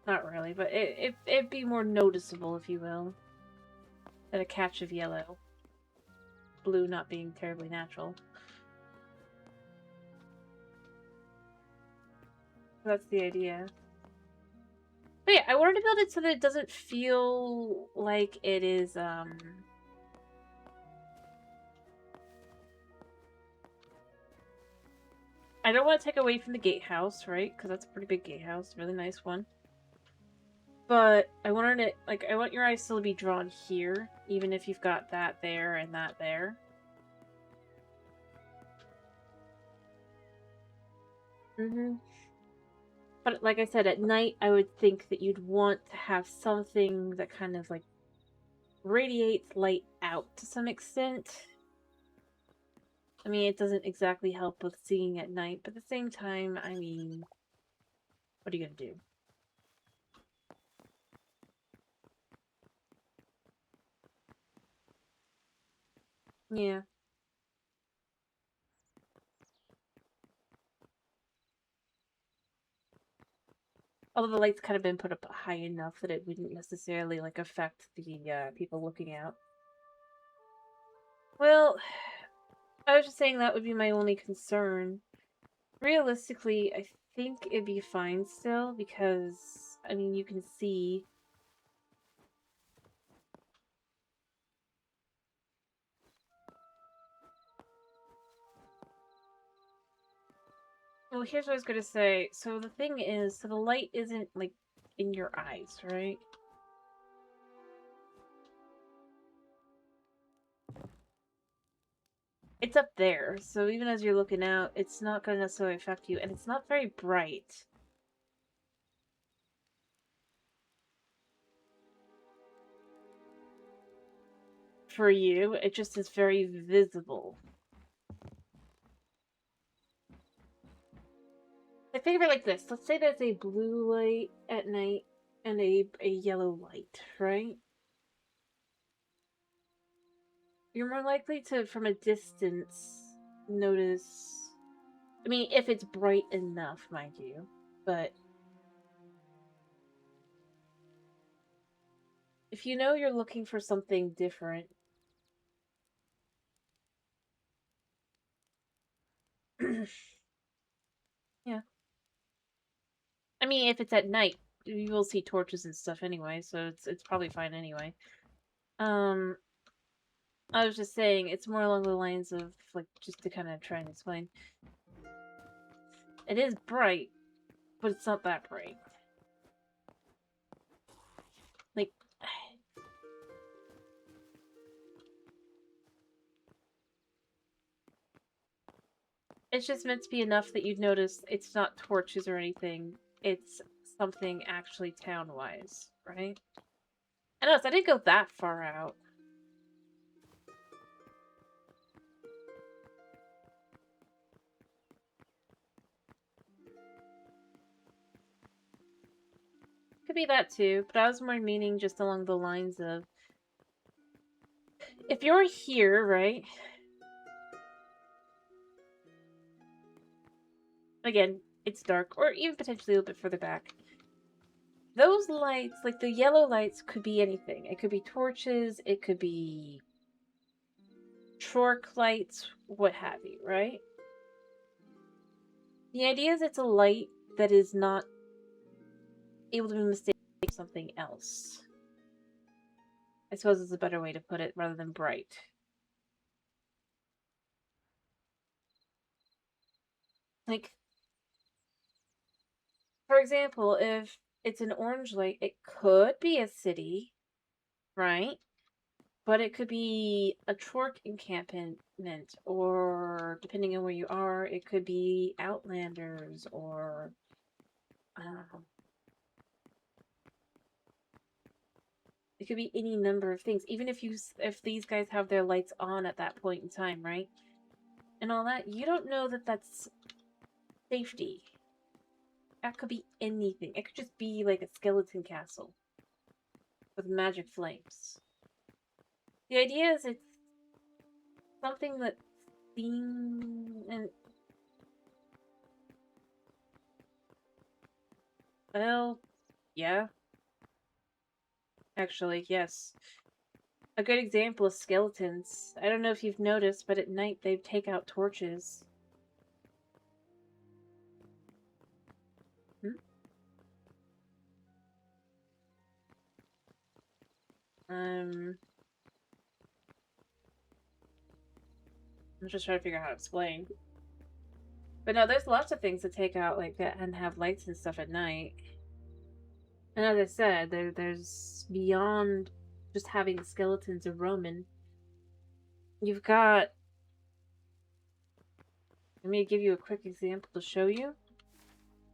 Not really, but it'd be more noticeable, if you will, than a catch of yellow. Blue not being terribly natural. That's the idea. But yeah, I wanted to build it so that it doesn't feel like it is, I don't want to take away from the gatehouse, right? Because that's a pretty big gatehouse. Really nice one. But I wanted it, like, I want your eyes still to be drawn here, even if you've got that there and that there. But like I said, at night, I would think that you'd want to have something that kind of, like, radiates light out to some extent. I mean, it doesn't exactly help with seeing at night, but at the same time, I mean, what are you gonna do? Yeah. Although the light's kind of been put up high enough that it wouldn't necessarily, like, affect the people looking out. Well, I was just saying that would be my only concern. Realistically, I think it'd be fine still, because, I mean, you can see. Well, here's what I was gonna say. So the thing is, so the light isn't, like, in your eyes, right? It's up there, so even as you're looking out, it's not gonna necessarily affect you, and it's not very bright. For you, it just is very visible. I think of it like this. Let's say there's a blue light at night and a yellow light, right? You're more likely to, from a distance, notice. I mean, if it's bright enough, mind you, but if you know you're looking for something different. Yeah. I mean, if it's at night, you will see torches and stuff anyway, so it's probably fine anyway. Um, I was just saying, it's more along the lines of, like, just to kind of try and explain. It is bright, but it's not that bright. Like, it's just meant to be enough that you'd notice it's not torches or anything. It's something actually town-wise, right? I know, I didn't go that far out. Could be that too, but I was more meaning just along the lines of, if you're here, right? Again, it's dark, or even potentially a little bit further back. Those lights, like the yellow lights, could be anything. It could be torches, it could be torque lights, what have you, right? The idea is it's a light that is not able to be mistaken for something else. I suppose is a better way to put it, rather than bright. Like, For example, if it's an orange light, it could be a city, right? But it could be a Chork encampment, or depending on where you are, it could be Outlanders, or um, it could be any number of things. Even if these guys have their lights on at that point in time, right? And all that, you don't know that that's safety. That could be anything. It could just be like a skeleton castle with magic flames. The idea is it's something that's seen and well, yeah. Actually, yes. A good example is skeletons. I don't know if you've noticed, but at night they take out torches. Hmm? I'm just trying to figure out how to explain. But no, there's lots of things that take out like that and have lights and stuff at night. And as I said, there's beyond just having skeletons of Roman. You've got. Let me give you a quick example to show you.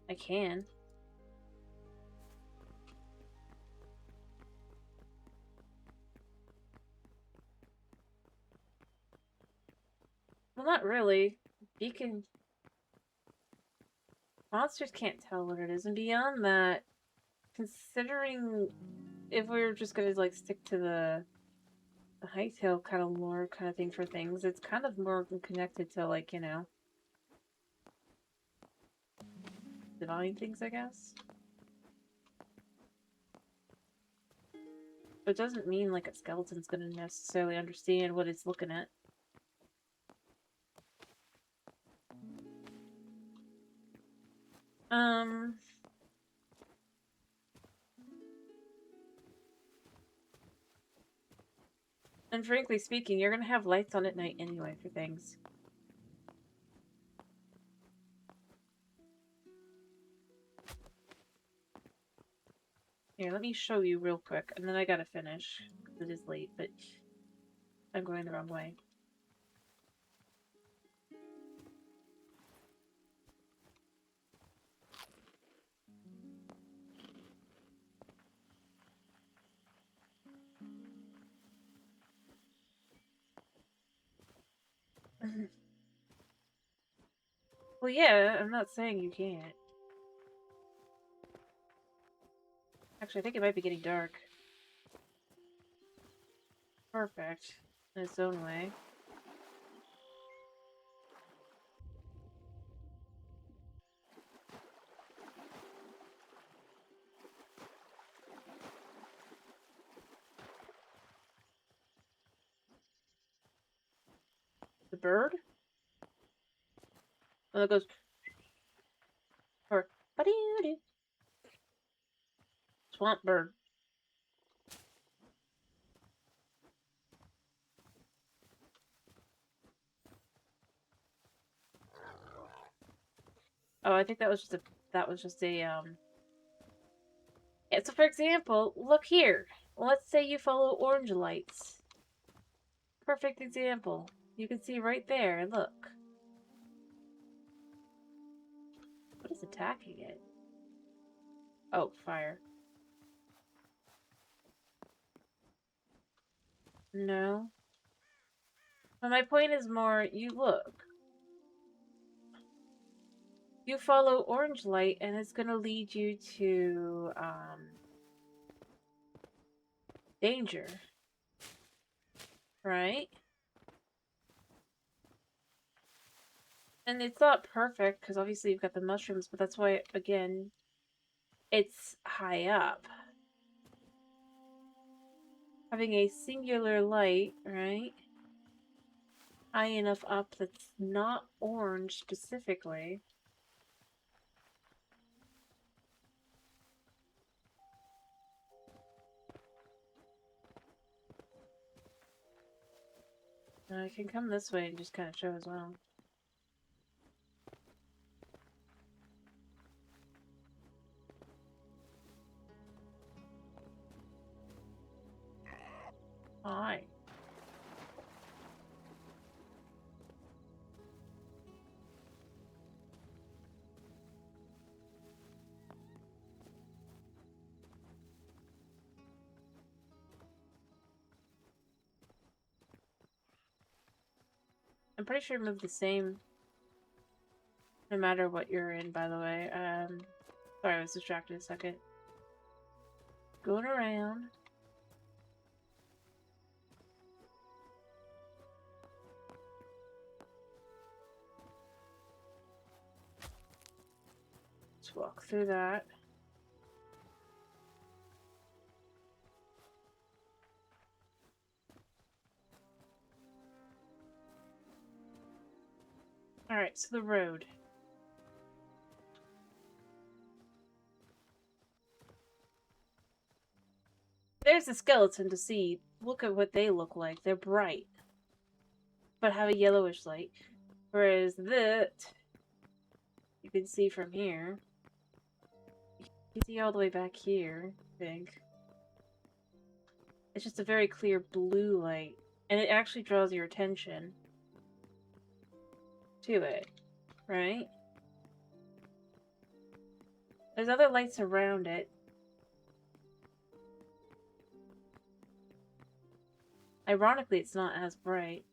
I can. Well, not really. You can. Monsters can't tell what it is, and beyond that, considering if we were just gonna like stick to the Hytale kind of lore kind of thing for things, it's kind of more connected to like, you know, divine things, I guess. But it doesn't mean like a skeleton's gonna necessarily understand what it's looking at. And frankly speaking, you're gonna have lights on at night anyway for things. Here, let me show you real quick, and then I gotta finish, because it is late, but I'm going the wrong way. Well, yeah, I'm not saying you can't. Actually, I think it might be getting dark. Perfect. In its own way. The bird? Oh, that goes... Or... Swamp bird. Oh, I think that was just a... That was just a, Yeah, so for example, look here. Let's say you follow orange lights. Perfect example. You can see right there, look. What is attacking it? Oh, fire. No. But my point is more, you look. You follow orange light and it's gonna lead you to, danger. Right? And it's not perfect, because obviously you've got the mushrooms, but that's why, again, it's high up. Having a singular light, right? High enough up that's not orange specifically. Now I can come this way and just kind of show as well. Hi. I'm pretty sure it moved the same no matter what you're in, by the way. Sorry, I was distracted a second. Going around. Let's walk through that. Alright, so the road. There's a skeleton to see. Look at what they look like. They're bright, but have a yellowish light. Whereas that, you can see from here. You can see all the way back here, I think. It's just a very clear blue light. And it actually draws your attention to it, right? There's other lights around it. Ironically, it's not as bright.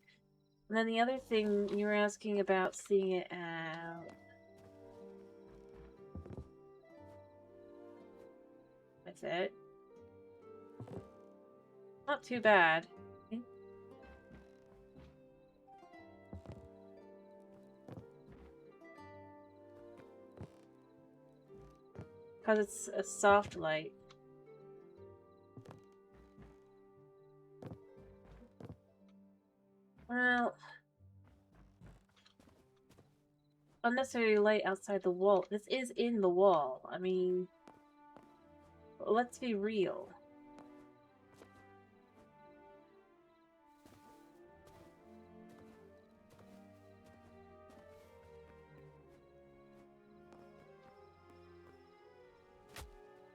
And then the other thing you were asking about seeing it out. That's it. Not too bad. Because it's a soft light. Well, unnecessary light outside the wall. This is in the wall. I mean, let's be real.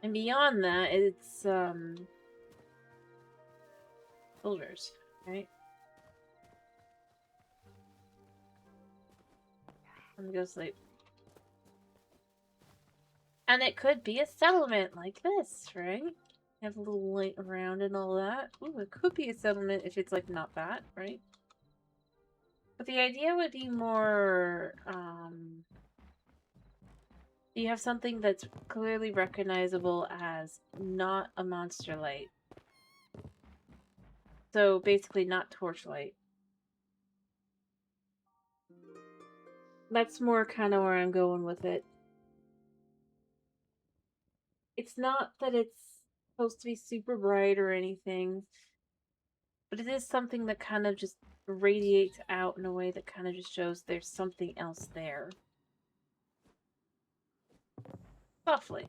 And beyond that, it's, soldiers, right? Let me go sleep. And it could be a settlement like this, right? Have a little light around and all that. Ooh, it could be a settlement if it's, like, not that, right? But the idea would be more, you have something that's clearly recognizable as not a monster light. So basically not torchlight. That's more kind of where I'm going with it. It's not that it's supposed to be super bright or anything, but it is something that kind of just radiates out in a way that kind of just shows there's something else there. Softly.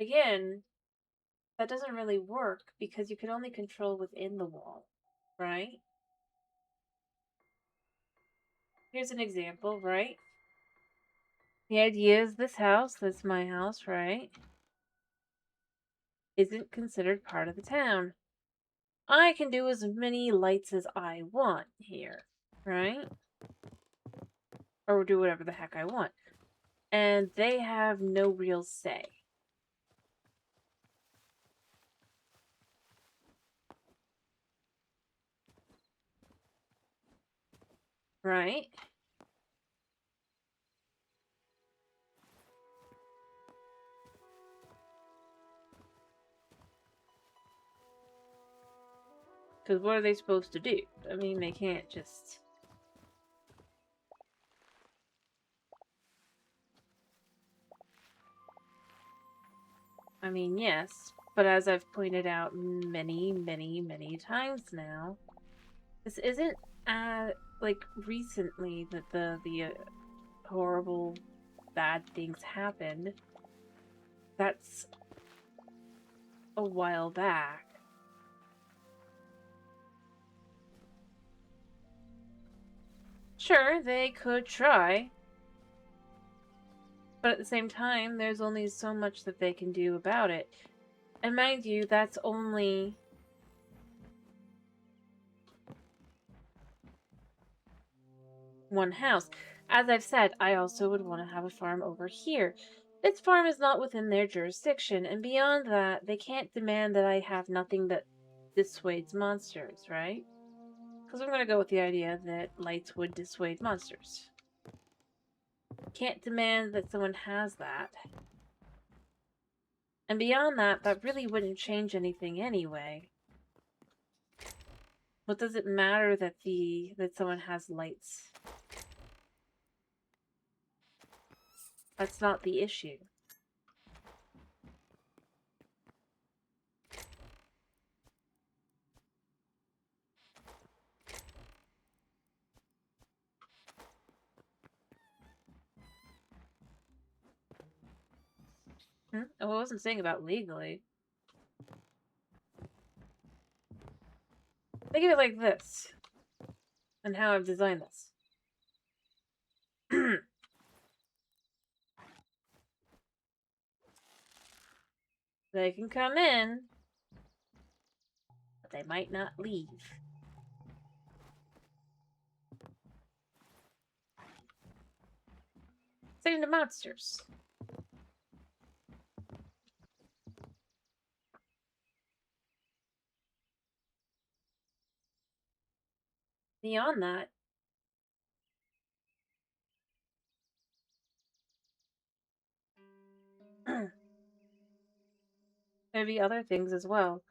Again, that doesn't really work because you can only control within the wall, right? Here's an example, right? The idea is this house, that's my house, right? Isn't considered part of the town. I can do as many lights as I want here, right? Or do whatever the heck I want. And they have no real say. Right? Because what are they supposed to do? I mean, they can't just... I mean, yes, but as I've pointed out many, many, many times now, this isn't, like, recently that the horrible, bad things happened. That's a while back. Sure, they could try. But at the same time, there's only so much that they can do about it. And mind you, that's only one house. As I've said, I also would want to have a farm over here. This farm is not within their jurisdiction, and beyond that, they can't demand that I have nothing that dissuades monsters, right? Because I'm going to go with the idea that lights would dissuade monsters. Can't demand that someone has that. And beyond that, that really wouldn't change anything anyway. What does it matter that someone has lights? That's not the issue. Oh, I wasn't saying about legally. Think of it like this, and how I've designed this. They can come in, but they might not leave. Same to monsters. Beyond that, there'd be other things as well.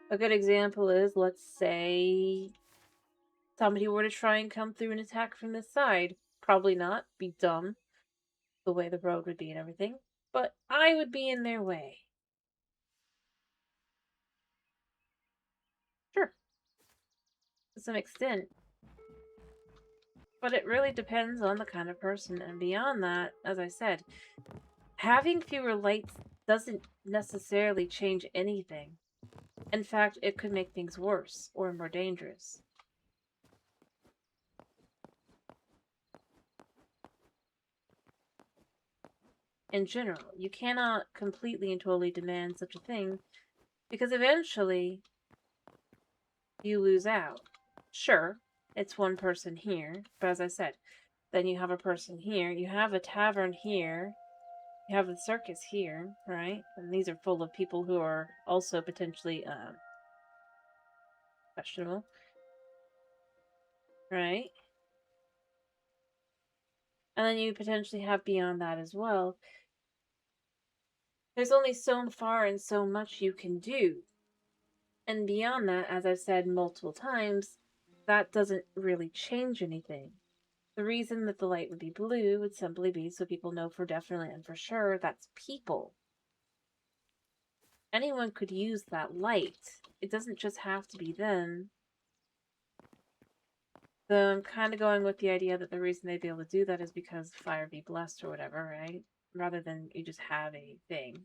A good example is, let's say somebody were to try and come through and attack from this side. Probably not. Be dumb. The way the road would be and everything. But I would be in their way. Sure. To some extent. But it really depends on the kind of person. And beyond that, as I said, having fewer lights doesn't necessarily change anything. In fact, it could make things worse or more dangerous. In general, you cannot completely and totally demand such a thing, because eventually you lose out. Sure, it's one person here, but as I said, then you have a person here, you have a tavern here, you have a circus here, right? And these are full of people who are also potentially questionable, right? And then you potentially have beyond that as well. There's only so far and so much you can do. And beyond that, as I've said multiple times, that doesn't really change anything. The reason that the light would be blue would simply be so people know for definite and for sure that's people. Anyone could use that light. It doesn't just have to be them. So I'm kind of going with the idea that the reason they'd be able to do that is because fire be blessed or whatever, right? Rather than you just have a thing.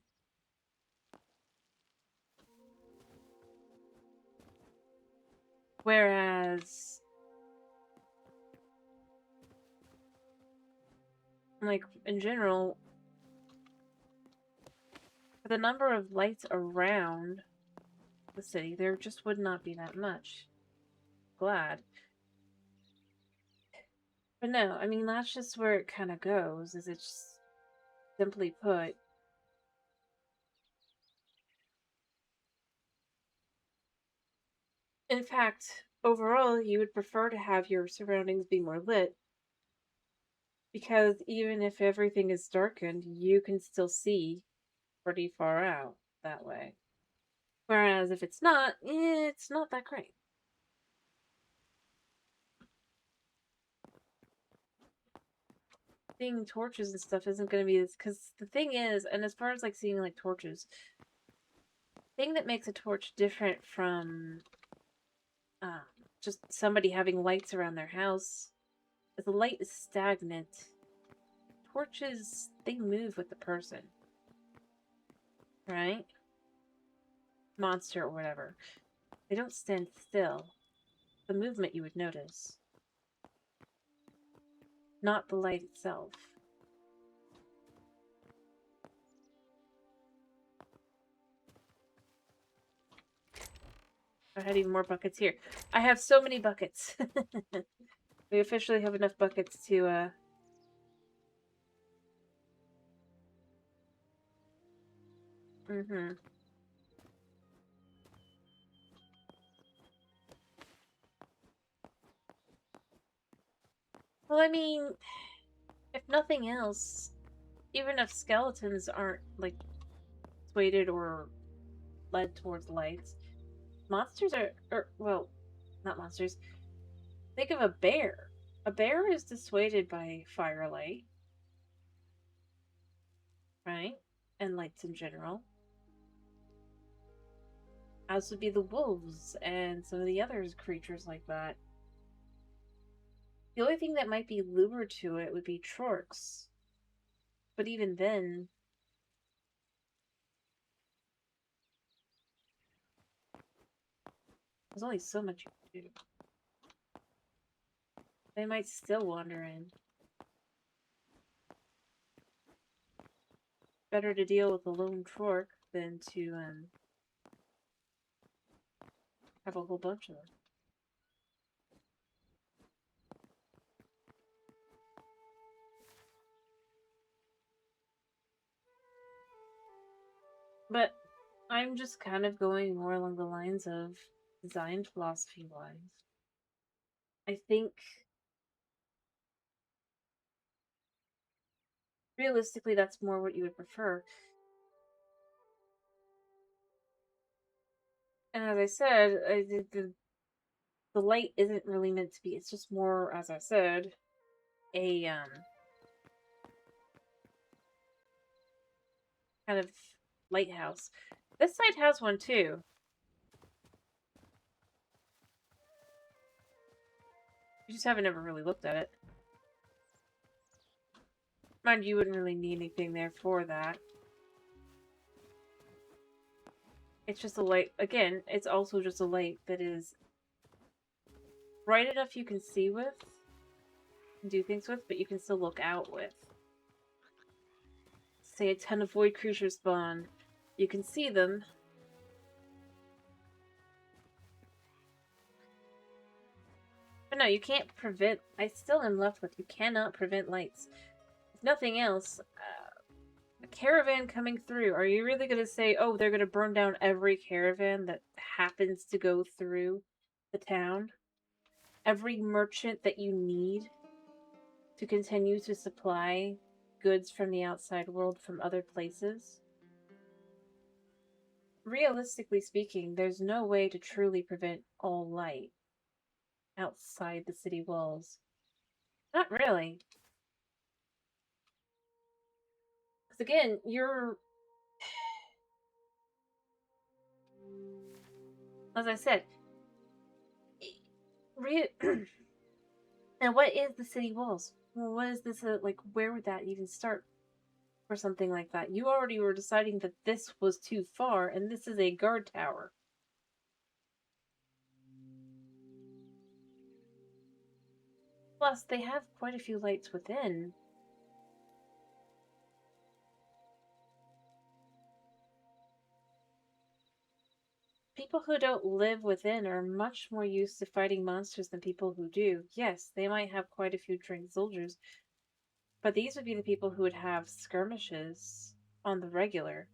Whereas, like, in general, for the number of lights around the city, there just would not be that much. Glad. But no, I mean, that's just where it kind of goes, is it's simply put. In fact, overall, you would prefer to have your surroundings be more lit, because even if everything is darkened, you can still see pretty far out that way. Whereas if it's not that great. Seeing torches and stuff isn't going to be this, because the thing is, and as far as like seeing like torches, the thing that makes a torch different from just somebody having lights around their house is the light is stagnant. Torches, they move with the person, right? monster or whatever, they don't stand still. The movement you would notice, not the light itself. I had even more buckets here. I have so many buckets. We officially have enough buckets to, Well, I mean, if nothing else, even if skeletons aren't, like, persuaded or led towards lights, monsters are, well, not monsters. Think of a bear. A bear is dissuaded by firelight, right? And lights in general. As would be the wolves and some of the other creatures like that. The only thing that might be lured to it would be trorks. But even then, there's only so much you can do. They might still wander in. Better to deal with a lone trork than to have a whole bunch of them. But I'm just kind of going more along the lines of design philosophy wise. I think realistically that's more what you would prefer. And as I said, the light isn't really meant to be. It's just more, as I said, a kind of lighthouse. This side has one too. You just haven't ever really looked at it. Mind you, wouldn't really need anything there for that. It's just a light. Again, it's also just a light that is bright enough you can see with, and do things with, but you can still look out with. Say a ton of void creatures spawn. You can see them. But no, you can't prevent. I still am left with you cannot prevent lights. If nothing else, a caravan coming through. Are you really going to say, oh, they're going to burn down every caravan that happens to go through the town? Every merchant that you need to continue to supply goods from the outside world from other places? Realistically speaking, there's no way to truly prevent all light outside the city walls. Not really. Because again, you're. As I said, and what is the city walls? Well, what is this, like, where would that even start for something like that? You already were deciding that this was too far, and this is a guard tower. Plus, they have quite a few lights within. People who don't live within are much more used to fighting monsters than people who do. Yes, they might have quite a few trained soldiers, but these would be the people who would have skirmishes on the regular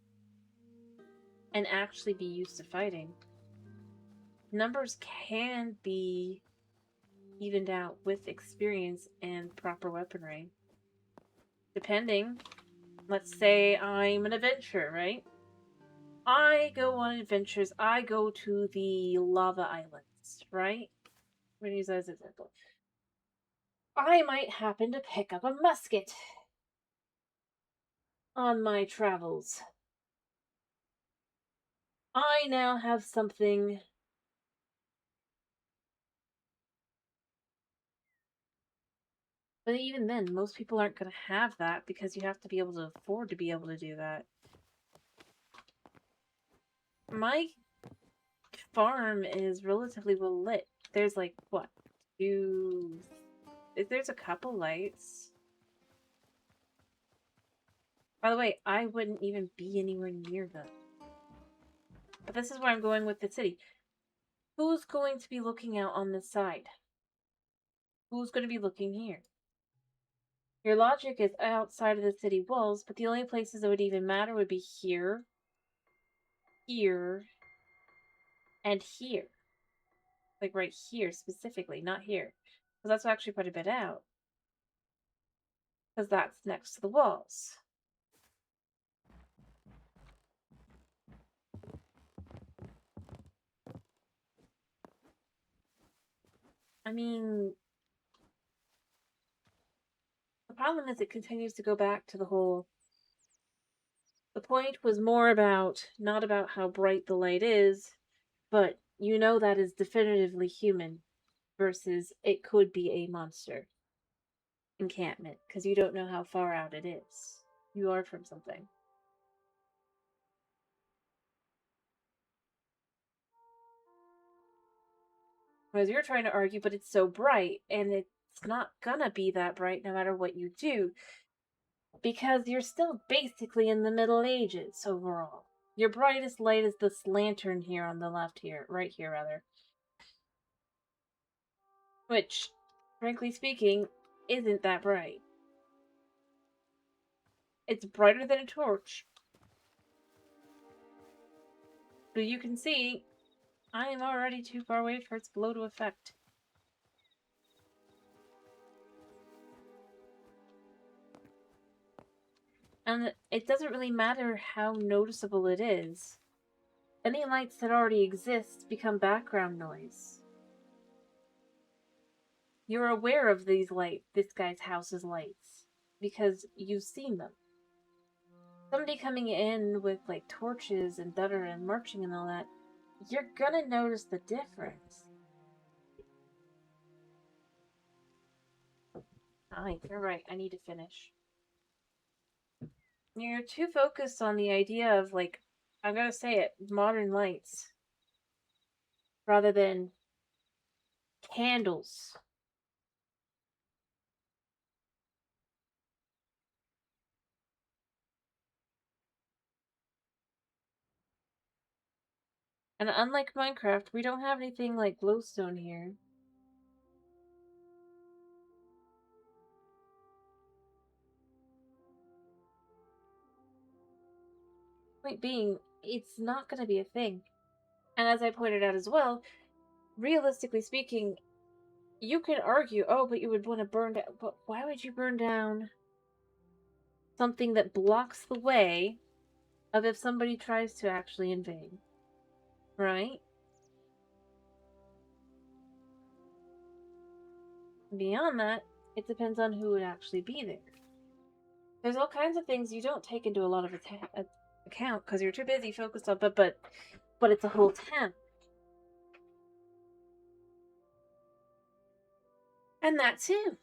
and actually be used to fighting. Numbers can be evened out with experience and proper weaponry. Depending, let's say I'm an adventurer, right? I go on adventures. I go to the lava islands, right? I'm going to use that as an example. I might happen to pick up a musket on my travels. I now have something. But even then, most people aren't going to have that because you have to be able to afford to be able to do that. My farm is relatively well lit. There's like, what? There's a couple lights. By the way, I wouldn't even be anywhere near them. But this is where I'm going with the city. Who's going to be looking out on this side? Who's going to be looking here? Your logic is outside of the city walls, but the only places that would even matter would be here, here, and here. Like right here specifically, not here. Because that's actually quite a bit out. Because that's next to the walls. I mean, the problem is it continues to go back to the whole... The point was more about, not about how bright the light is, but you know that is definitively human versus it could be a monster encampment because you don't know how far out it is. You are from something. Whereas you're trying to argue, but it's so bright, and it's not gonna be that bright no matter what you do, because you're still basically in the Middle Ages overall. Your brightest light is this lantern here on the left here, right here rather. Which, frankly speaking, isn't that bright. It's brighter than a torch. But you can see, I am already too far away for its glow to affect. And it doesn't really matter how noticeable it is. Any lights that already exist become background noise. You're aware of this guy's house's lights, because you've seen them. Somebody coming in with like torches and dutter and marching and all that, you're gonna notice the difference. You're right, I need to finish. You're too focused on the idea of, like, I'm gonna say it, modern lights, rather than candles. And unlike Minecraft, we don't have anything like glowstone here. Point being, it's not gonna be a thing. And as I pointed out as well, realistically speaking, you could argue, oh, but you would want to burn down. But why would you burn down something that blocks the way of if somebody tries to actually invade? Right? Beyond that, it depends on who would actually be there. There's all kinds of things you don't take into a lot of account because you're too busy focused on, but it's a whole town. And that too.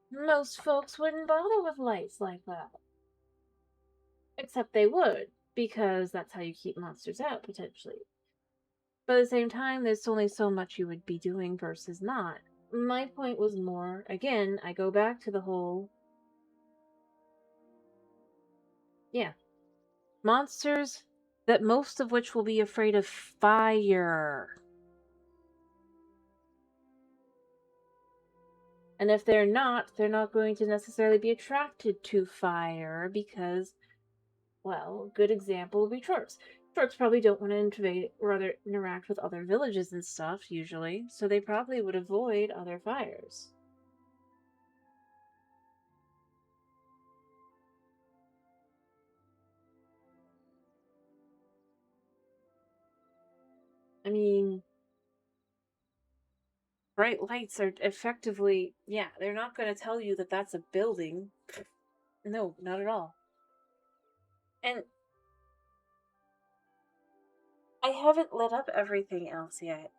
Most folks wouldn't bother with lights like that. Except they would, because that's how you keep monsters out, potentially. But at the same time, there's only so much you would be doing versus not. My point was more, again, I go back to the whole... Yeah. Monsters that most of which will be afraid of fire. And if they're not going to necessarily be attracted to fire because, well, a good example would be Shorts. Shorts probably don't want to invade or interact with other villages and stuff, usually, so they probably would avoid other fires. I mean, bright lights are effectively, yeah, they're not going to tell you that that's a building. No, not at all. And I haven't lit up everything else yet.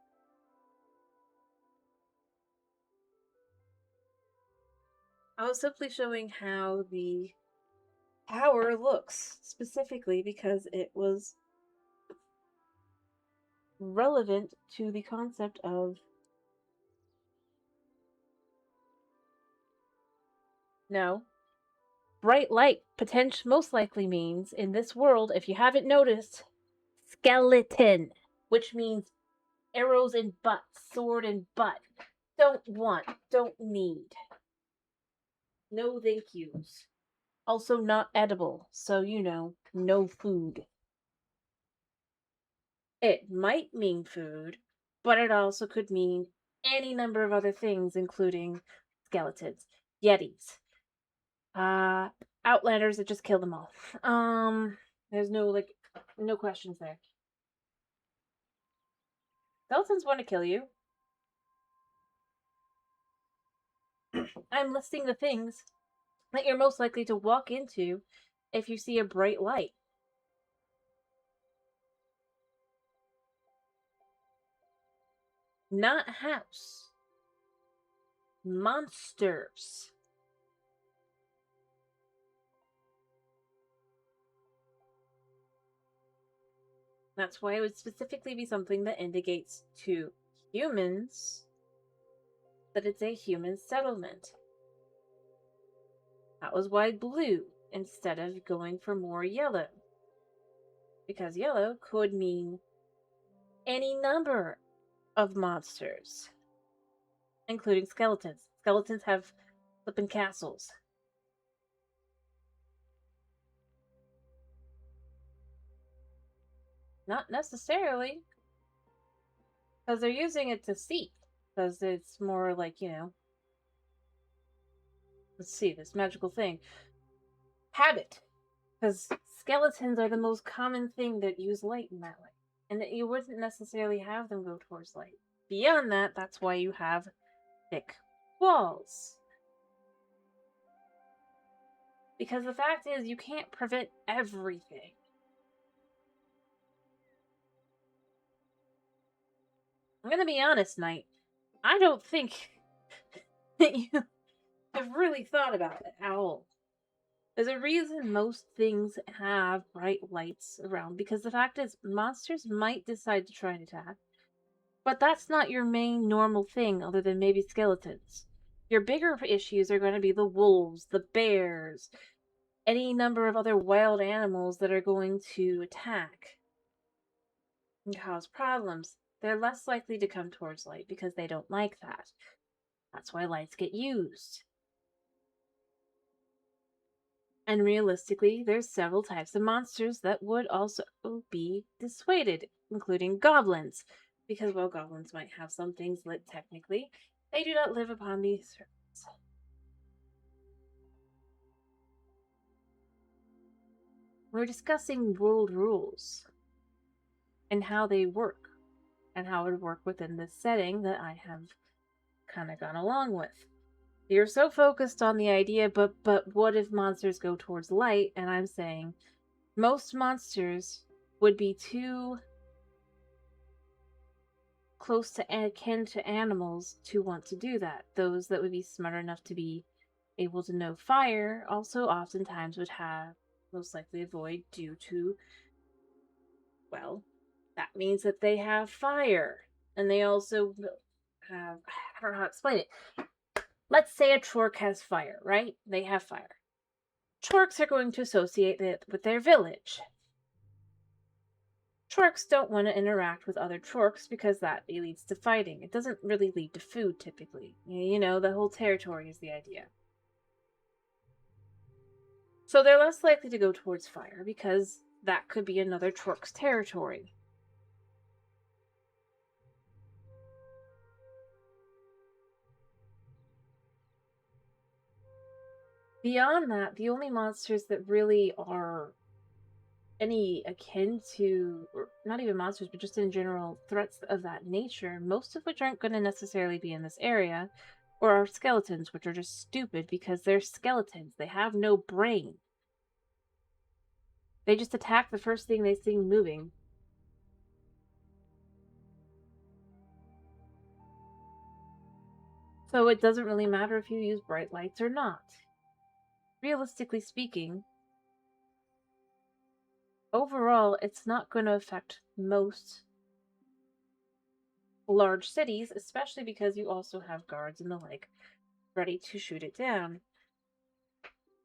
I was simply showing how the tower looks, specifically because it was relevant to the concept of no. Bright light most likely means in this world, if you haven't noticed, skeleton, which means arrows in butt, sword in butt. Don't want, don't need. No thank yous. Also not edible, so no food. It might mean food, but it also could mean any number of other things, including skeletons, yetis, uh, outlanders that just kill them all. There's no questions there. Skeletons want to kill you. I'm listing the things that you're most likely to walk into if you see a bright light. Not house. Monsters. That's why it would specifically be something that indicates to humans that it's a human settlement. That was why blue instead of going for more yellow. Because yellow could mean any number of monsters, including skeletons. Skeletons have flippin' castles. Not necessarily, because they're using it to see. Because it's more like, let's see, this magical thing. Habit. Because skeletons are the most common thing that use light in that way. And that you wouldn't necessarily have them go towards light. Beyond that, that's why you have thick walls. Because the fact is, you can't prevent everything. I'm gonna be honest, Knight. I don't think that you have really thought about it at all. There's a reason most things have bright lights around, because the fact is, monsters might decide to try and attack, but that's not your main normal thing other than maybe skeletons. Your bigger issues are going to be the wolves, the bears, any number of other wild animals that are going to attack and cause problems. They're less likely to come towards light because they don't like that. That's why lights get used. And realistically, there's several types of monsters that would also be dissuaded, including goblins. Because while goblins might have some things lit technically, they do not live upon these earths. We're discussing world rules and how they work, and how it would work within this setting that I have kind of gone along with. You're so focused on the idea, but what if monsters go towards light? And I'm saying most monsters would be too close to akin to animals to want to do that. Those that would be smart enough to be able to know fire also oftentimes would have most likely avoid due to, well, that means that they have fire. And they also have, I don't know how to explain it. Let's say a Chork has fire, right? They have fire. Chorks are going to associate it with their village. Chorks don't want to interact with other chorks because that leads to fighting. It doesn't really lead to food, typically. The whole territory is the idea. So they're less likely to go towards fire because that could be another chork's territory. Beyond that, the only monsters that really are any akin to, or not even monsters, but just in general threats of that nature, most of which aren't going to necessarily be in this area, or are skeletons, which are just stupid because they're skeletons. They have no brain. They just attack the first thing they see moving. So it doesn't really matter if you use bright lights or not. Realistically speaking, overall, it's not going to affect most large cities, especially because you also have guards and the like ready to shoot it down.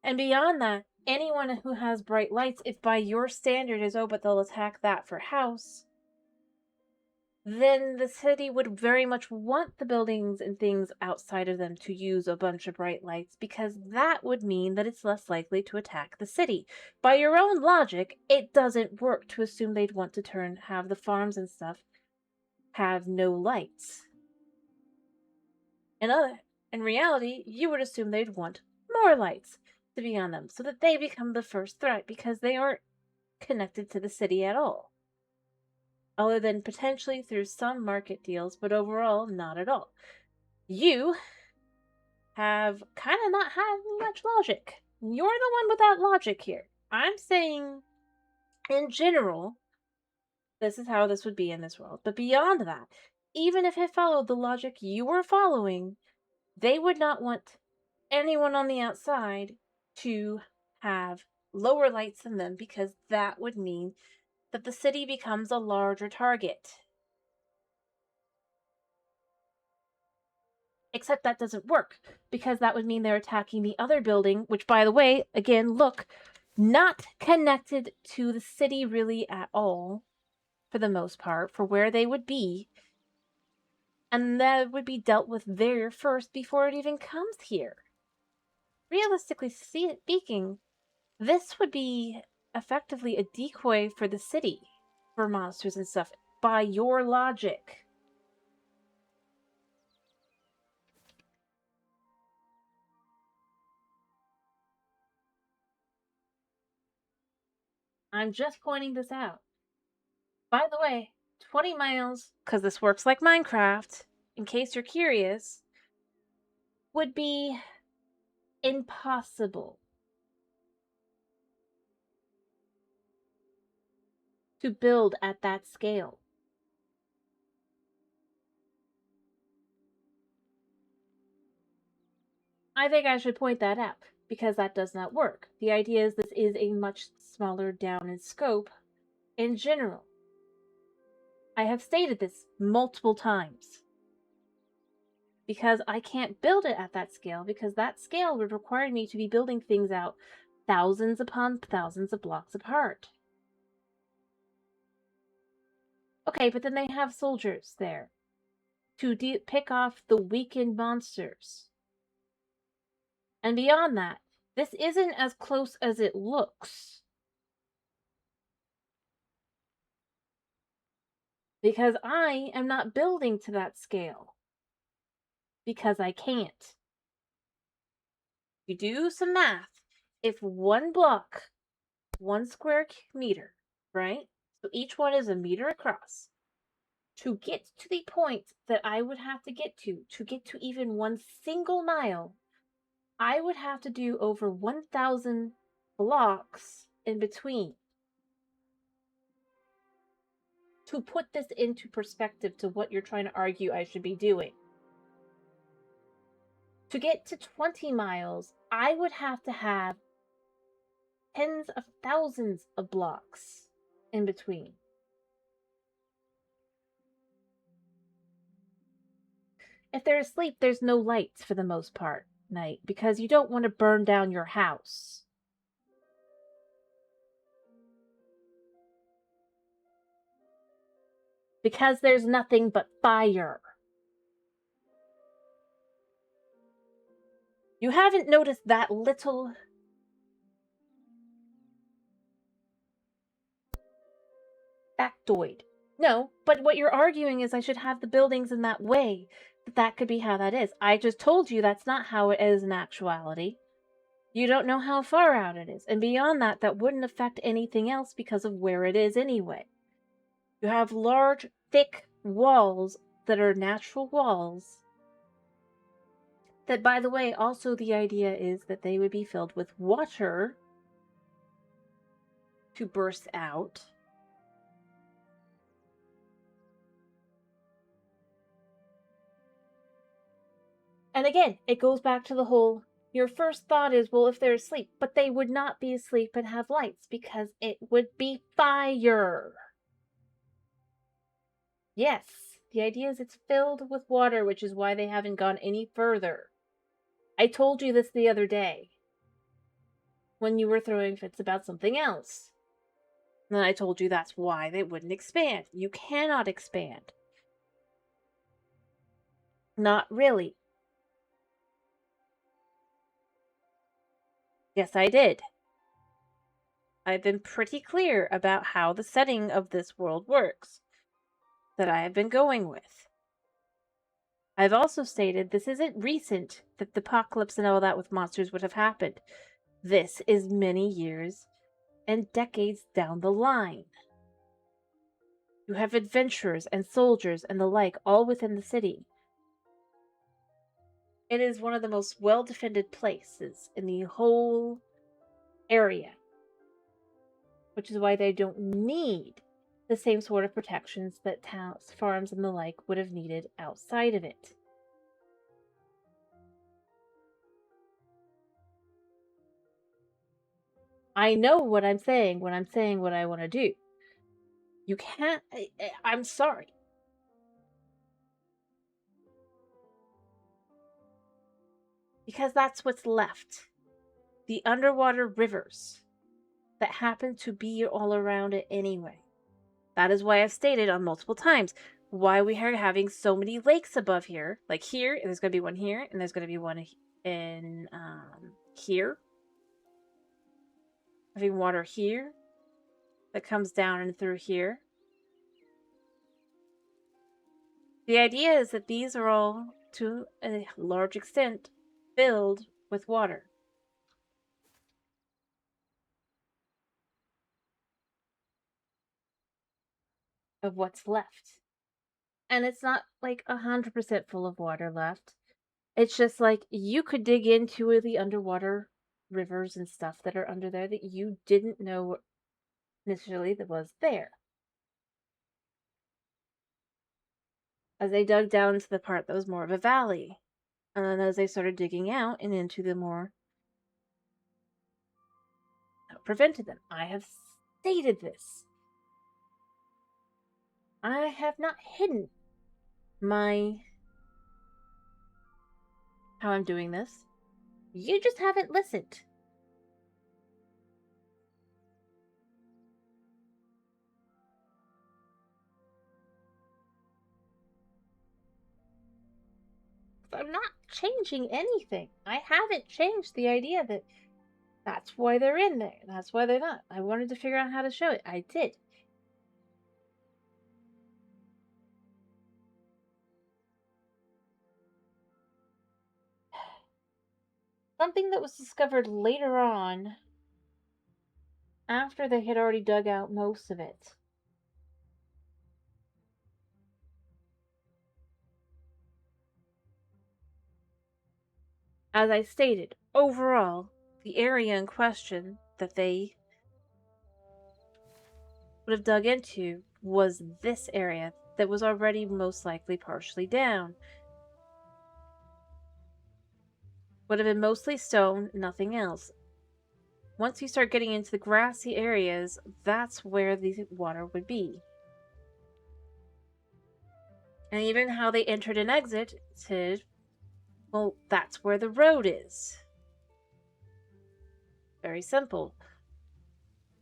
And beyond that, anyone who has bright lights, if by your standard is, oh, but they'll attack that for house, then the city would very much want the buildings and things outside of them to use a bunch of bright lights, because that would mean that it's less likely to attack the city. By your own logic, it doesn't work to assume they'd want to have the farms and stuff have no lights. In reality, you would assume they'd want more lights to be on them so that they become the first threat, because they aren't connected to the city at all. Other than potentially through some market deals, but overall, not at all. You have kind of not had much logic. You're the one without logic here. I'm saying, in general, this is how this would be in this world. But beyond that, even if it followed the logic you were following, they would not want anyone on the outside to have lower lights than them, because that would mean that the city becomes a larger target. Except that doesn't work, because that would mean they're attacking the other building, which, by the way, again, look, not connected to the city really at all, for the most part, for where they would be. And that would be dealt with there first before it even comes here. Realistically speaking, this would be effectively a decoy for the city, for monsters and stuff, by your logic. I'm just pointing this out. By the way, 20 miles, because this works like Minecraft, in case you're curious, would be impossible to build at that scale. I think I should point that out, because that does not work. The idea is this is a much smaller down in scope in general. I have stated this multiple times. Because I can't build it at that scale, because that scale would require me to be building things out thousands upon thousands of blocks apart. Okay, but then they have soldiers there to pick off the weakened monsters. And beyond that, this isn't as close as it looks. Because I am not building to that scale. Because I can't. You do some math. If one block, 1 square meter, right? So each one is a meter across. To get to the point that I would have to get to even 1 single mile, I would have to do over 1,000 blocks in between. To put this into perspective to what you're trying to argue I should be doing. To get to 20 miles, I would have to have tens of thousands of blocks in between. If they're asleep, there's no lights for the most part night, because you don't want to burn down your house. Because there's nothing but fire. You haven't noticed that little factoid. No, but what you're arguing is I should have the buildings in that way. That could be how that is. I just told you that's not how it is in actuality. You don't know how far out it is. And beyond that, that wouldn't affect anything else because of where it is anyway. You have large, thick walls that are natural walls. That, by the way, also the idea is that they would be filled with water to burst out. And again, it goes back to the whole, your first thought is, well, if they're asleep, but they would not be asleep and have lights, because it would be fire. Yes, The idea is it's filled with water, which is why they haven't gone any further. I told you this the other day when you were throwing fits about something else. And then I told you that's why they wouldn't expand. You cannot expand. Not really. Yes, I did. I've been pretty clear about how the setting of this world works, that I have been going with. I've also stated this isn't recent that the apocalypse and all that with monsters would have happened. This is many years and decades down the line. You have adventurers and soldiers and the like all within the city. It is one of the most well-defended places in the whole area, which is why they don't need the same sort of protections that towns, farms, and the like would have needed outside of it. I know what I'm saying when I'm saying what I want to do. You can't. I'm sorry. Because that's what's left. The underwater rivers that happen to be all around it anyway. That is why I've stated on multiple times why we are having so many lakes above here. Like here, and there's going to be one here, and there's going to be one in here. Having water here that comes down and through here. The idea is that these are all, to a large extent, filled with water. Of what's left. And it's not like 100% full of water left. It's just like you could dig into the underwater rivers and stuff that are under there that you didn't know necessarily that was there. As they dug down into the part that was more of a valley. And then as they started digging out and into the more prevented them. I have stated this. I have not hidden my how I'm doing this. You just haven't listened. I'm not changing anything. I haven't changed the idea that that's why they're in there. That's why they're not. I wanted to figure out how to show it. I did. Something that was discovered later on, after they had already dug out most of it. As I stated, overall, the area in question that they would have dug into was this area that was already most likely partially down. Would have been mostly stone, nothing else. Once you start getting into the grassy areas, that's where the water would be. And even how they entered and exited, well, that's where the road is. Very simple.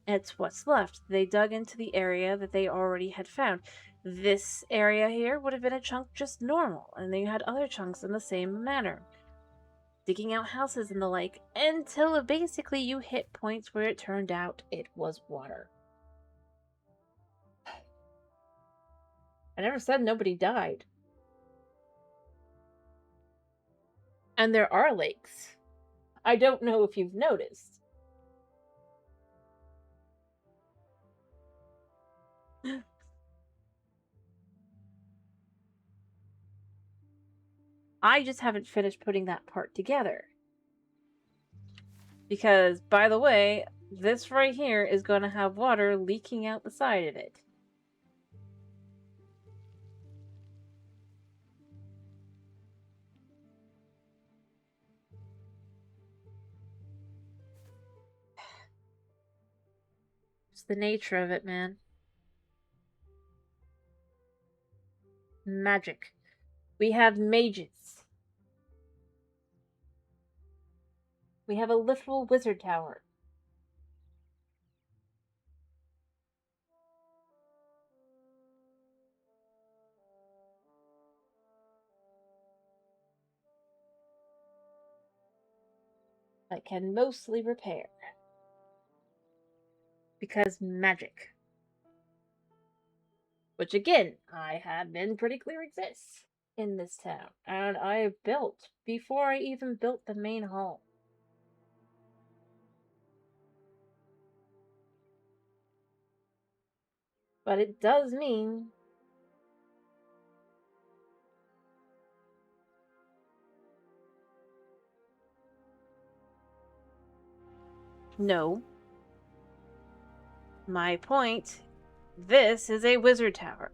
It's what's left. They dug into the area that they already had found. This area here would have been a chunk just normal, and they had other chunks in the same manner. Digging out houses and the like, until basically you hit points where it turned out it was water. I never said nobody died. And there are lakes. I don't know if you've noticed. I just haven't finished putting that part together. Because, by the way, this right here is going to have water leaking out the side of it. It's the nature of it, man. magic. We have mages. We have a literal wizard tower. That can mostly repair. Because magic. Which again, I have been pretty clear exists in this town. And I have built before I even built the main hall. But it does mean no. My point, this is a wizard tower.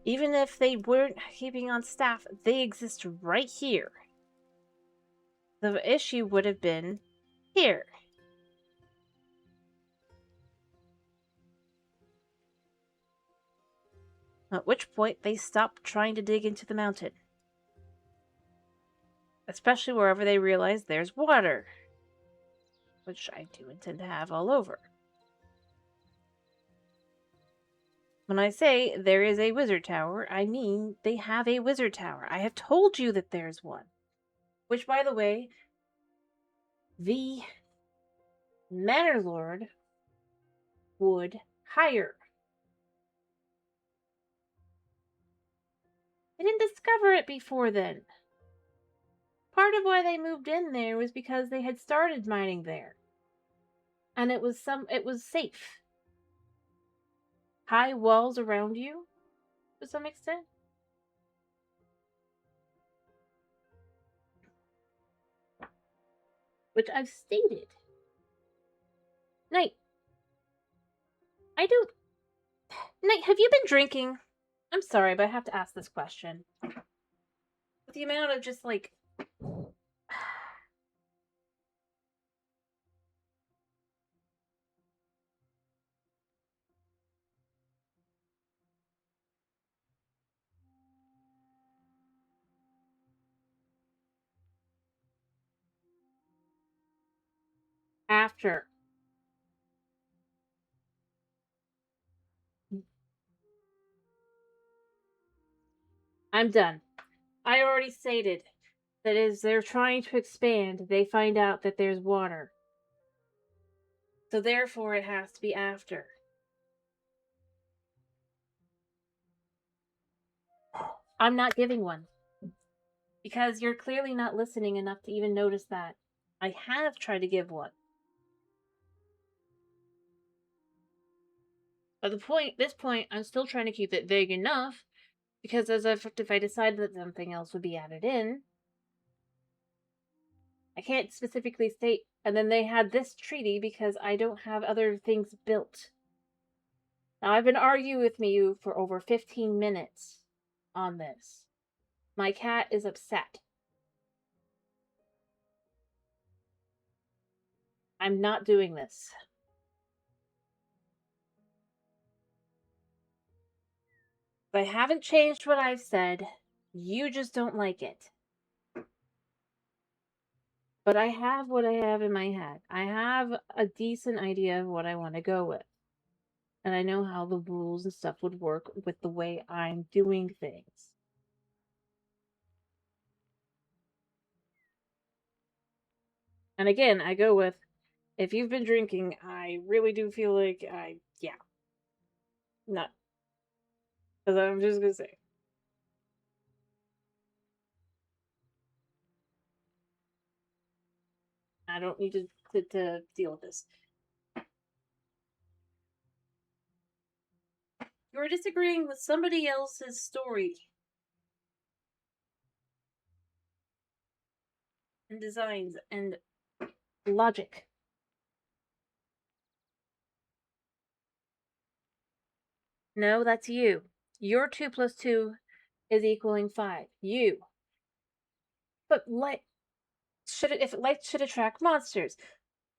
Even if they weren't keeping on staff, they exist right here. The issue would have been here. At which point they stopped trying to dig into the mountain. Especially wherever they realize there's water. Which I do intend to have all over. When I say there is a wizard tower, I mean they have a wizard tower. I have told you that there's one. Which, by the way, the Manor Lord would hire. They didn't discover it before then. Part of why they moved in there was because they had started mining there. And it was safe. High walls around you, to some extent. Which I've stated. Knight, Knight, have you been drinking? I'm sorry, but I have to ask this question. With the amount of just like after. I'm done. I already stated that as they're trying to expand, they find out that there's water. So therefore it has to be after. I'm not giving one. Because you're clearly not listening enough to even notice that. I have tried to give one. At this point, I'm still trying to keep it vague enough, because if I decide that something else would be added in, I can't specifically state, and then they had this treaty because I don't have other things built. Now, I've been arguing with you for over 15 minutes on this. My cat is upset. I'm not doing this. I haven't changed what I've said. You just don't like it. But I have what I have in my head. I have a decent idea of what I want to go with. And I know how the rules and stuff would work with the way I'm doing things. And again, I go with, if you've been drinking, I really do feel like yeah. Not. Because I'm just going to say. I don't need to deal with this. You're disagreeing with somebody else's story and designs and logic. No, that's you. Your 2 plus 2 is equaling 5. You. But if light should attract monsters.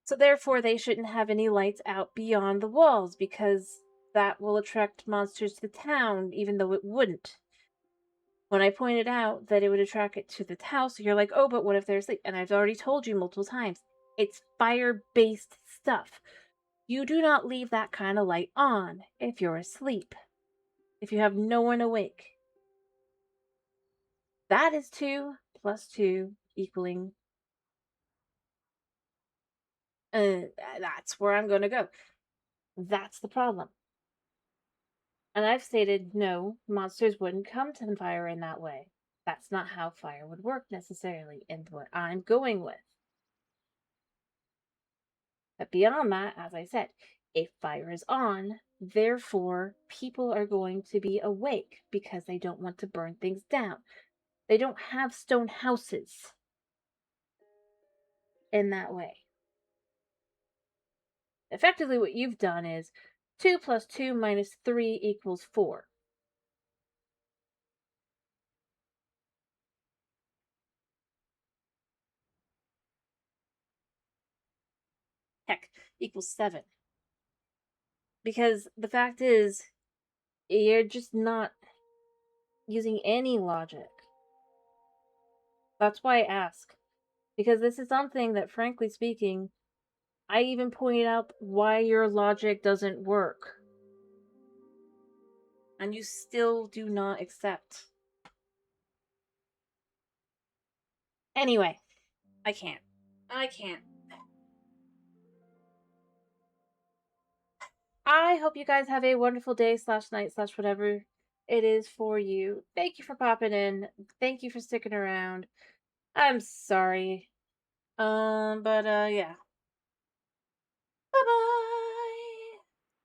So therefore they shouldn't have any lights out beyond the walls, because that will attract monsters to the town, even though it wouldn't. When I pointed out that it would attract it to the house, you're like, oh, but what if they're asleep? And I've already told you multiple times, it's fire-based stuff. You do not leave that kind of light on if you're asleep, if you have no one awake. That is 2 plus 2 equaling. That's where I'm going to go. That's the problem. And I've stated no, monsters wouldn't come to the fire in that way. That's not how fire would work necessarily, and what I'm going with. But beyond that, as I said, if fire is on, therefore people are going to be awake because they don't want to burn things down. They don't have stone houses in that way. Effectively, what you've done is 2 plus 2 minus 3 equals 4. Heck, equals 7. Because the fact is, you're just not using any logic. That's why I ask. Because this is something that, frankly speaking, I even pointed out why your logic doesn't work. And you still do not accept. Anyway, I can't. I can't. I hope you guys have a wonderful day / night / whatever it is for you. Thank you for popping in. Thank you for sticking around. I'm sorry. Yeah. Bye bye.